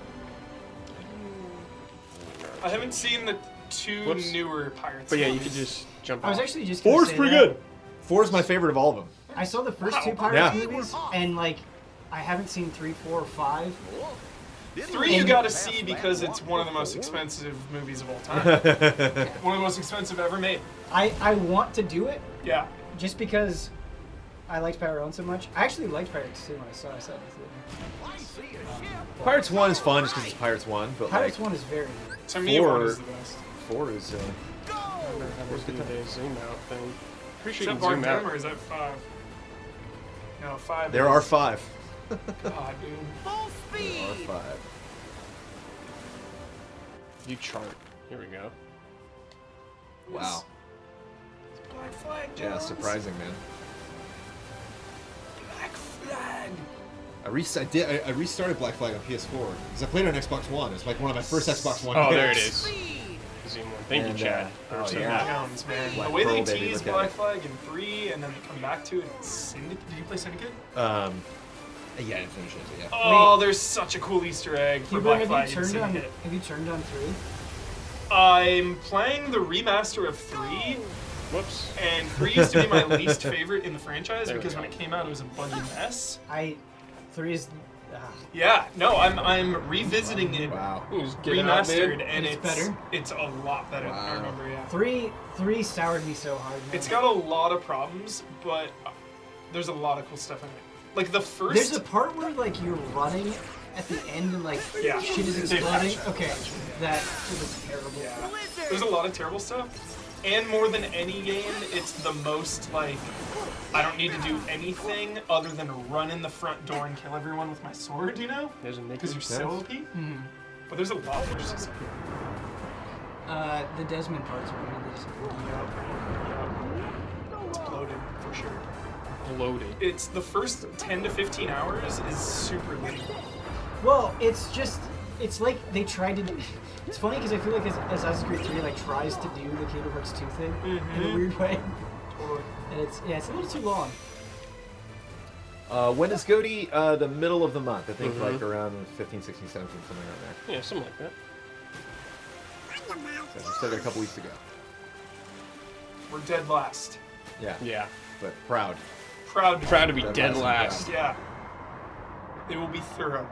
I haven't seen the two Whoops. newer Pirates. But yeah, you movies. could just jump I was off. actually just gonna Four's say pretty that. good. Four's my favorite of all of them. I saw the first two Wow. Pirates Yeah. movies, and like I haven't seen 3, 4, or 5. 3 you gotta see because it's one of the most expensive movies of all time. One of the most expensive ever made. I want to do it Yeah. just because I liked Pirate 1 so much. I actually liked Pirates 2 when I saw it in the theater. Pirates 1 is fun just because it's Pirates 1, but Pirates like 1 is very good. To me, Four- 1 is the best. 4 is Remember having to do the zoom out thing. Pretty Is sure that you can Bar zoom out. Doom or is that 5? No, 5. there are 5. God, dude. There are 5. You chart. Here we go. Wow. Black Flag, Yeah, Jones. surprising, man. Black Flag. I restarted Black Flag on PS4 because I played it on Xbox One. It's like one of my first Xbox One. Oh, there it games. is. Zoom one. Thank And, you, Chad. oh, for yeah. Jones, man. Black the way Pearl, they baby, tease look at Black it. Flag in 3 and then they come back to it in Syndicate. Did you play Syndicate? Yeah, I didn't finish it, but yeah. Oh, there's such a cool Easter egg for Huber, Black have Flag you in turned on? Syndicate. Have you turned on 3? I'm playing the remaster of 3. Whoops. And 3 used to be my least favorite in the franchise There we because go. when it came out, it was a buggy mess. 3 is. Yeah, no, I'm revisiting it, Wow. Just get it out, remastered, man. and It's better? It's a lot better than I Wow. remember. Yeah, 3 soured me so hard. Man. it's got a lot of problems, but there's a lot of cool stuff in it. Like the first. There's a part where like you're running at the end and like Yeah. shit is They exploding. patched it. Okay, that was terrible. Yeah. There's a lot of terrible stuff, And more than any game, it's the most, like, I don't need to do anything other than run in the front door and kill everyone with my sword, you know? Because you're so OP. Mhm. But there's a lot of just... The Desmond parts where you just It's bloated, for sure. Bloated. It's the first 10 to 15 hours is super late. Well, it's just, it's like they tried to do, it's funny because I feel like Assassin's Creed 3 like tries to do the Kingdom Hearts 2 thing in a weird way. Totally. And it's a little too long. When is GOTY? The middle of the month. I think like around 15, 16, 17, something around there. Yeah, something like that. So we said it a couple weeks ago. We're dead last. Yeah. Yeah. But proud. Proud to be Dead dead last last. Yeah. It will be thorough.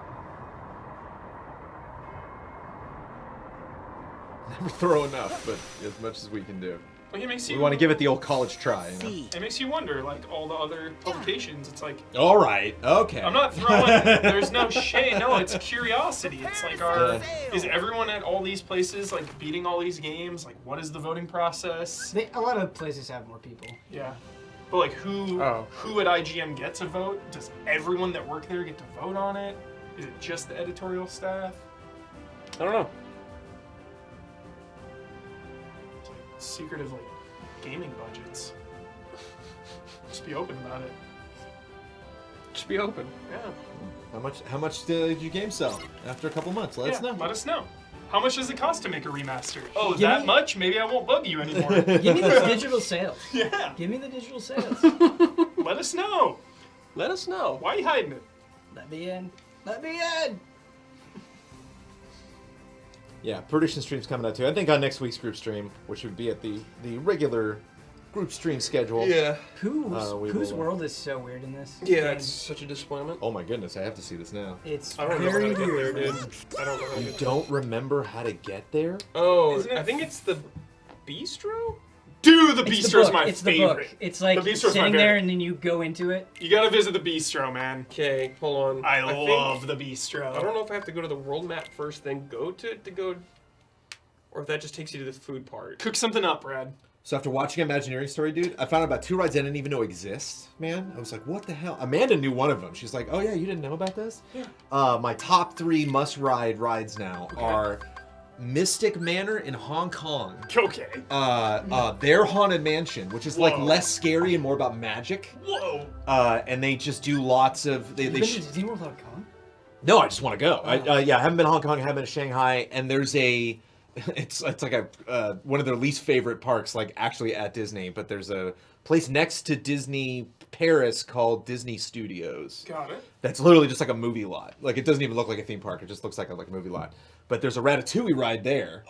Never thorough enough, but as much as we can do. Like, it makes We you... want to give it the old college try. You know? It makes you wonder, like, all the other publications, it's like... All right. Okay. I'm not throwing... There's no shade. No, it's curiosity. It's like, is everyone at all these places, like, beating all these games? Like, what is the voting process? A lot of places have more people. Yeah. But, like, who at IGN gets a vote? Does everyone that work there get to vote on it? Is it just the editorial staff? I don't know. It's like secretive, like, gaming budgets. Just be open about it. Just be open. Yeah. How much did you game sell after a couple months? Let us know. Let us know. How much does it cost to make a remaster? Oh, Give that me- much? Maybe I won't bug you anymore. Give me those digital sales. Yeah. Give me the digital sales. Let us know. Let us know. Why are you hiding it? Let me in. Let me in. Yeah, prediction stream's coming out too. I think on next week's group stream, which would be at the regular group stream schedule. Yeah. Whose world is so weird in this? Yeah, game. it's such a disappointment. Oh my goodness, I have to see this now. It's I don't know how very to get there, weird. dude. I don't know how to You get there. don't remember how to get there? Oh, Isn't it- I think it's the bistro? Dude, the It's bistro's book. my It's favorite. the book. It's like The bistro's my sitting there favorite. and then you go into it. You gotta visit the bistro, man. Okay, hold on. I think- love the bistro. I don't know if I have to go to the world map first, then go to it to go, or if that just takes you to the food part. Cook something up, Brad. So after watching Imagineering Story, dude, I found out about 2 rides I didn't even know exist, man. I was like, what the hell? Amanda knew one of them. She's like, oh yeah, you didn't know about this? Yeah. My top 3 must-ride rides now are Mystic Manor in Hong Kong. Okay. Their Haunted Mansion, which is like Whoa. less scary and more about magic. Whoa. And they just do lots of... You've been to SeaWorld Hong Kong? No, I just want to go. I haven't been to Hong Kong, I haven't been to Shanghai, and there's a... It's like a one of their least favorite parks, like actually at Disney, but there's a place next to Disney Paris called Disney Studios. Got it. That's literally just like a movie lot. Like it doesn't even look like a theme park. It just looks like a movie lot. But there's a Ratatouille ride there.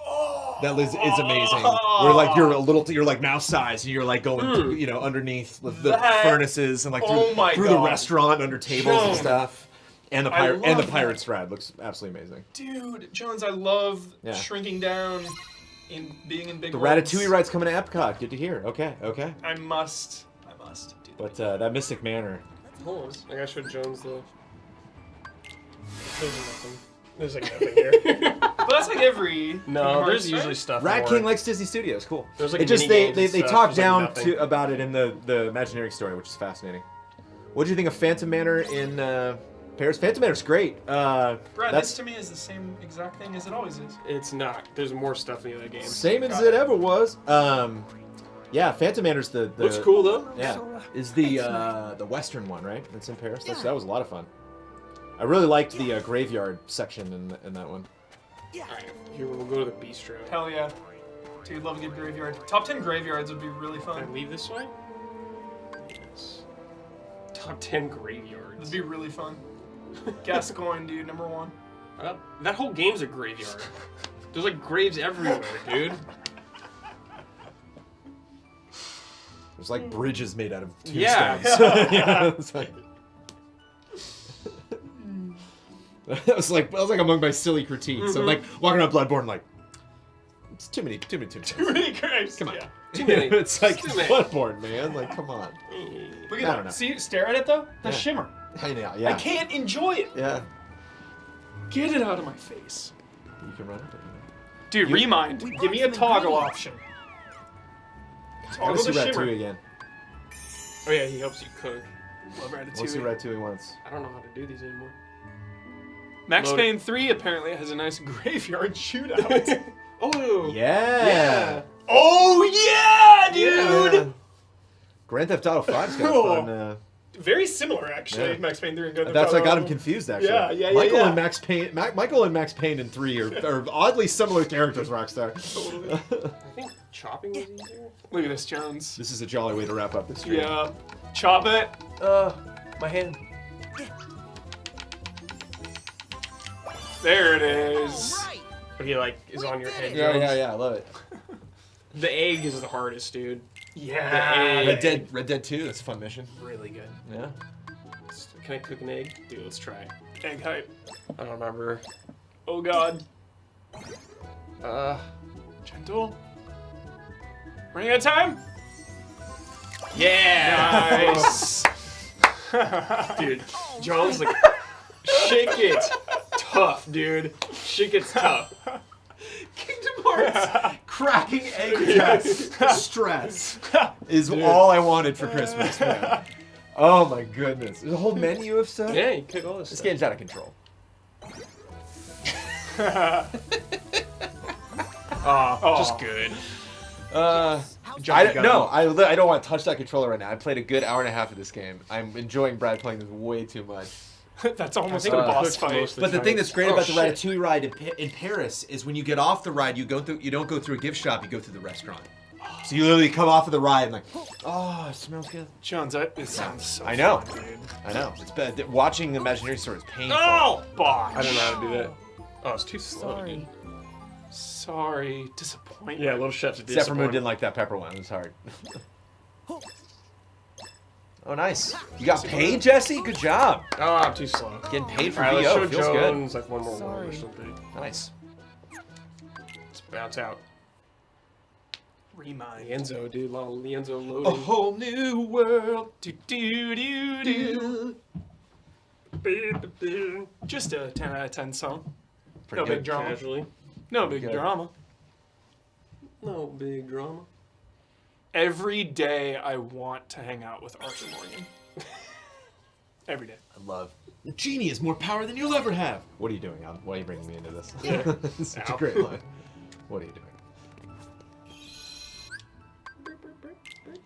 That is amazing. Where like you're like mouse size and you're like going through, underneath the That- furnaces and like Oh my through the God. restaurant under tables and Joan. stuff. And the I love pirates ride looks absolutely amazing. Dude, Jones, I love Yeah. shrinking down in being in big The worlds. Ratatouille ride's coming to Epcot. Good to hear. Okay. I must do But that Mystic Manor. Hold on. I gotta show Jones the. There's nothing. There's like nothing here. But that's like every. No, there's right? usually stuff. Rat more. King likes Disney Studios. Cool. There's like it just mini they games and stuff. talk There's, like, down nothing. about it in the Imagineering Story, which is fascinating. What do you think of Phantom Manor in Paris? Phantom Manor's great. Brad, That's this to me is the same exact thing as it always is. It's not. There's more stuff in the other games. same as it ever was. Yeah, Phantom Manor's the Looks cool though. Yeah, is the Western one, right? It's in Paris. That was a lot of fun. I really liked the graveyard section in that one. Alright, here we'll go to the bistro. Hell yeah. Dude, love a good graveyard. Top 10 graveyards would be really Can I fun. leave this way? Yes. Top 10 graveyards. It'd be really fun. Gascoigne, dude, number 1. That whole game's a graveyard. There's like graves everywhere, dude. There's like bridges made out of tombstones. Yeah. Yeah, it's like... I was like among my silly critiques. I'm like walking around Bloodborne, like it's too many tombstones. Too many graves. Come on. Yeah. Too many. It's like Too many. Bloodborne, man. Like, come on. Look I at don't that. know. See, stare at it though. The Yeah. shimmer. I know, yeah. I can't enjoy it. Yeah. Get it out of my face. You can run it. Dude, remind. Give me a toggle option. I want to see the shimmer. Ratatouille again. Oh yeah, he helps you cook. Love I want to see Ratatouille. Ratatouille once. I don't know how to do these anymore. Max Load. Payne 3 apparently has a nice graveyard shootout. Oh Yeah. Oh yeah, dude. Yeah. Grand Theft Auto 5's got Cool. a fun. Very similar, actually. Yeah. Max Payne 3 and Grand Theft That's what Auto. got him confused, actually. Yeah. Michael and Max Payne. Michael and Max Payne in 3 are oddly similar characters. Rockstar. I think chopping was easier. Look at this, Jones. This is a jolly way to wrap up this stream. Yeah. Chop it. My hand. There it is. But he like is on your head. Yeah, Jones. I love it. The egg is the hardest, dude. Yeah. Red Dead 2. That's a fun mission. Really good. Yeah. Can I cook an egg? Dude, let's try. Egg hype. I don't remember. Oh god. Gentle. Running out of time? Yeah. Nice. Dude, Jones like shit gets tough, dude. Shit gets tough. Kingdom Hearts cracking egg test stress is all I wanted for Christmas, man. Oh my goodness. There's a whole menu of stuff. Yeah, you cook all this This stuff. game's out of control. Just good. I don't want to touch that controller right now. I played a good hour and a half of this game. I'm enjoying Brad playing this way too much. That's almost think a it boss cooks fight. most of But the thing that's great Oh, about the shit. Ratatouille ride in Paris is when you get off the ride, you don't go through a gift shop. You go through the restaurant. So you literally come off of the ride and like, oh, it smells good. Jones, it sounds so I know. fun, dude. I know. It's bad. Watching the Imaginary Store is painful. Oh, bosh. I don't know how to do that. Oh, it's too slow, Sorry. dude. Sorry. Disappointment. Yeah, Little Chef's Zephyr Moon disappointed. didn't like that pepper one. It was hard. Oh, nice. You got paid, Jesse? Good job. Oh, I'm too slow. Getting paid for All right, let's VO. show Feels Jones like one more one or Sorry. something. good. Nice. Let's bounce out. Remind. Lienzo, dude. Lienzo A loading. whole new world. Do, do, do, do. Just a 10 out of 10 song. Pretty No good. big drama. Casually. No big Good. drama. No big drama. Every day I want to hang out with Arthur Morgan. Every day. I love. The genie has more power than you'll ever have. What are you doing, Alan? Why are you bringing me into this? It's such a Ow. great line. What are you doing?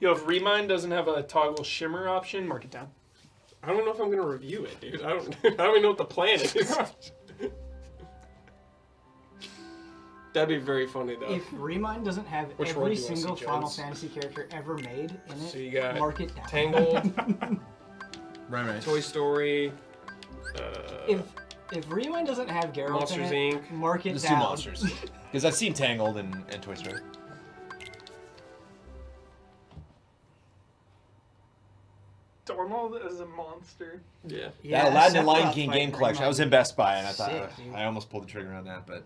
Yo, if Remind doesn't have a toggle shimmer option, mark it down. I don't know if I'm gonna review it, dude. I don't even know what the plan is. That'd be very funny though. If Remind doesn't have Which one every do you wanna single see, Final Jones? Fantasy character ever made in it, So you got mark it down. Tangled, Right. Toy Story, If Remind doesn't have Geralt Monsters, in it, Inc. mark it Just down. do monsters. Because I've seen Tangled and Toy Story. Dormal is a monster. yeah. Yeah, That Aladdin and Sephiroth Lion King fight game collection. I was in Remind. Best Buy and I thought Sick, dude. I almost pulled the trigger on that, but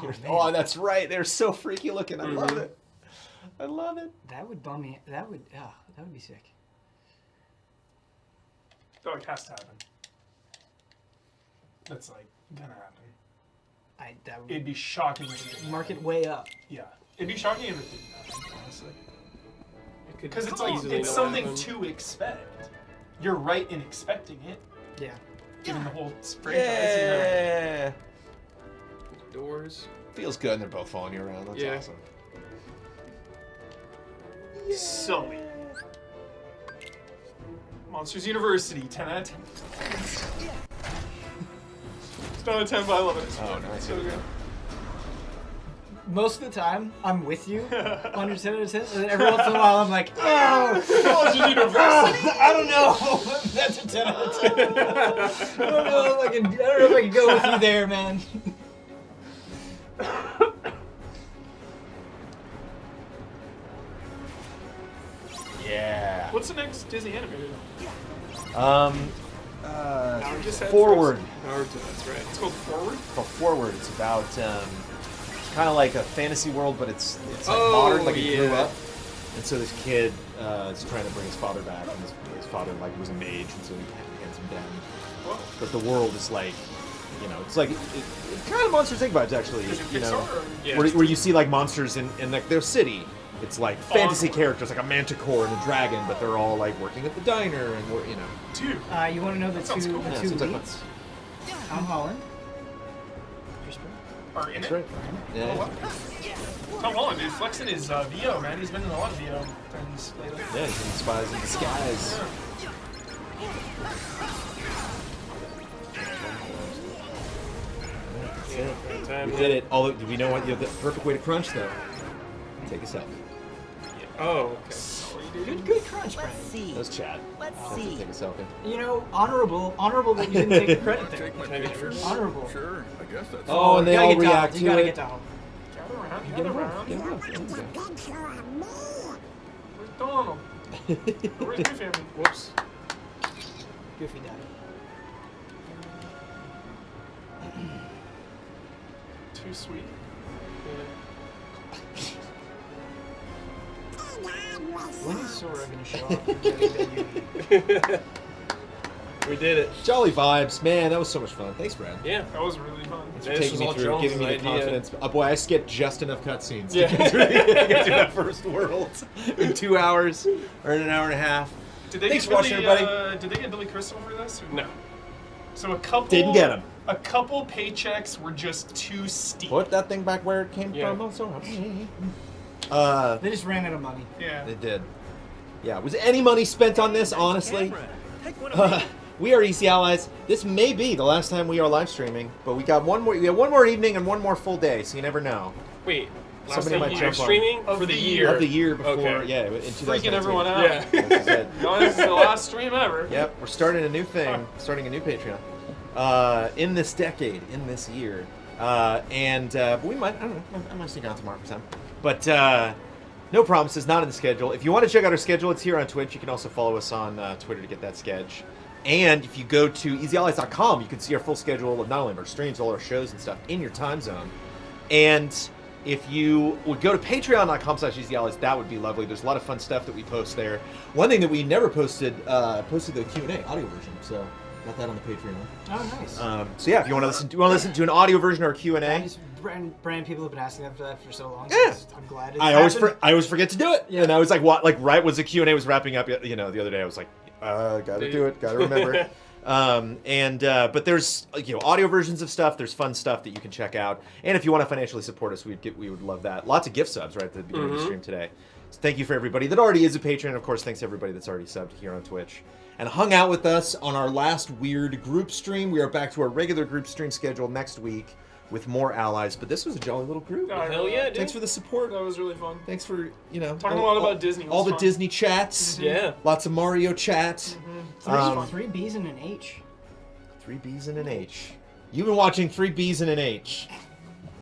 man. oh, that's right. They're so freaky looking. I love Mhm. it. I love it. That would bum me. That would be sick. Oh, it has to happen. That's like gonna happen. That would It'd be shocking if it didn't. mark it way up. Yeah. It'd be shocking if it didn't happen, honestly. Could Because it's like easily it's not something happen. to expect. You're right in expecting it, Yeah. given the whole franchise. Yeah. Doors. Feels good and they're both following you around. That's Yeah. awesome. Sully. Monsters University, 10 out of 10. It's not a 10, but I love it. Oh, nice. So good. Most of the time, I'm with you on your 10 out of 10, and then every once in a while, I'm like, oh, Monsters University. I don't know. That's a 10 out of 10. I don't know if I can go with you there, man. Yeah. What's the next Disney animated? Now just had Forward. Naruto, that's right. It's called Forward. It's called Forward. It's about it's kind of like a fantasy world, but it's like Oh, modern, like it grew yeah. up. And so this kid is trying to bring his father back, and his father like was a mage, and so he hands him down. But the world is like, it's like it's kind of Monsters Inc. vibes actually. Is it You know, Pixar or- Yeah. where you see like monsters in like their city, It's like fantasy characters, like a manticore and a dragon, but they're all like working at the diner and you know. Dude, you want to know the two cool. the Yeah, two seems like leads? Tom Holland. Chris Pratt. Are in That's it? right. Yeah. Oh, wow. Tom Holland, dude, flexing his VO, man. He's been in a lot of VO things lately. Yeah, he's in Spies in Disguise. That's it. We did it. Although, do we know what the perfect way to crunch though? Take a selfie. Oh, okay. Good crunch, Brad. See. That was Chad. Let's Chad said see. Take a selfie. You know, honorable that you didn't take the credit there. Take my picture. Honorable. Sure, I guess that's. Oh, and they You gotta all get down. react You to gotta it. get down. Get around. Where's Donald? Where's Goofy? Whoops. Goofy died. Too sweet. When is Sora gonna show up and get a We did it. Jolly vibes, man. That was so much fun. Thanks, Brad. Yeah, that was really fun. Thanks for taking me through, giving me the confidence. Oh boy, I skipped just enough cutscenes Yeah. to get through that first world in 2 hours or in an hour and a half. Did they Thanks get for watching, Billy, everybody. Did they get Billy Crystal for this? Or no. So a couple. Didn't get him. A couple paychecks were just too steep. Put that thing back where it came Yeah. from. Also, They just ran out of money. Yeah. They did. Yeah. Was any money spent on this? Honestly, we are EC Allies. This may be the last time we are live streaming, but we got one more. We have one more evening and one more full day, so you never know. Wait. Somebody might jump on. Streaming for the year. Of the year before, Okay. yeah, in 2019. Freaking everyone out. Yeah. This is it. No, this is the last stream ever. Yep, we're starting a new thing, starting a new Patreon in this decade, in this year, but we might. I don't know. I might sneak on tomorrow for some. But no promises, not in the schedule. If you want to check out our schedule, it's here on Twitch. You can also follow us on Twitter to get that sketch. And if you go to easyallies.com, you can see our full schedule of not only our streams, all our shows and stuff in your time zone. And if you would go to patreon.com/easyallies, that would be lovely. There's a lot of fun stuff that we post there. One thing that we never posted the Q&A audio version, so got that on the Patreon. Oh, nice. So yeah, if you want to listen to an audio version or a Q&A, Brand people have been asking that for so long. Yeah. So I'm glad it's I always forget to do it. Yeah. And I was like, what? Like right was the Q&A was wrapping up. The other day I was like, gotta do it, gotta remember. But there's audio versions of stuff. There's fun stuff that you can check out. And if you want to financially support us, we would love that. Lots of gift subs right at the beginning of the stream today. So thank you for everybody that already is a patron. Of course, thanks to everybody that's already subbed here on Twitch and hung out with us on our last weird group stream. We are back to our regular group stream schedule next week with more allies. But this was a jolly little group. Hell yeah, dude. Thanks for the support. That was really fun. Thanks for talking a lot about Disney. All the fun. Disney chats. Yeah. Lots of Mario chat. Three B's and an H. 3 B's and an H. You've been watching 3 B's and an H.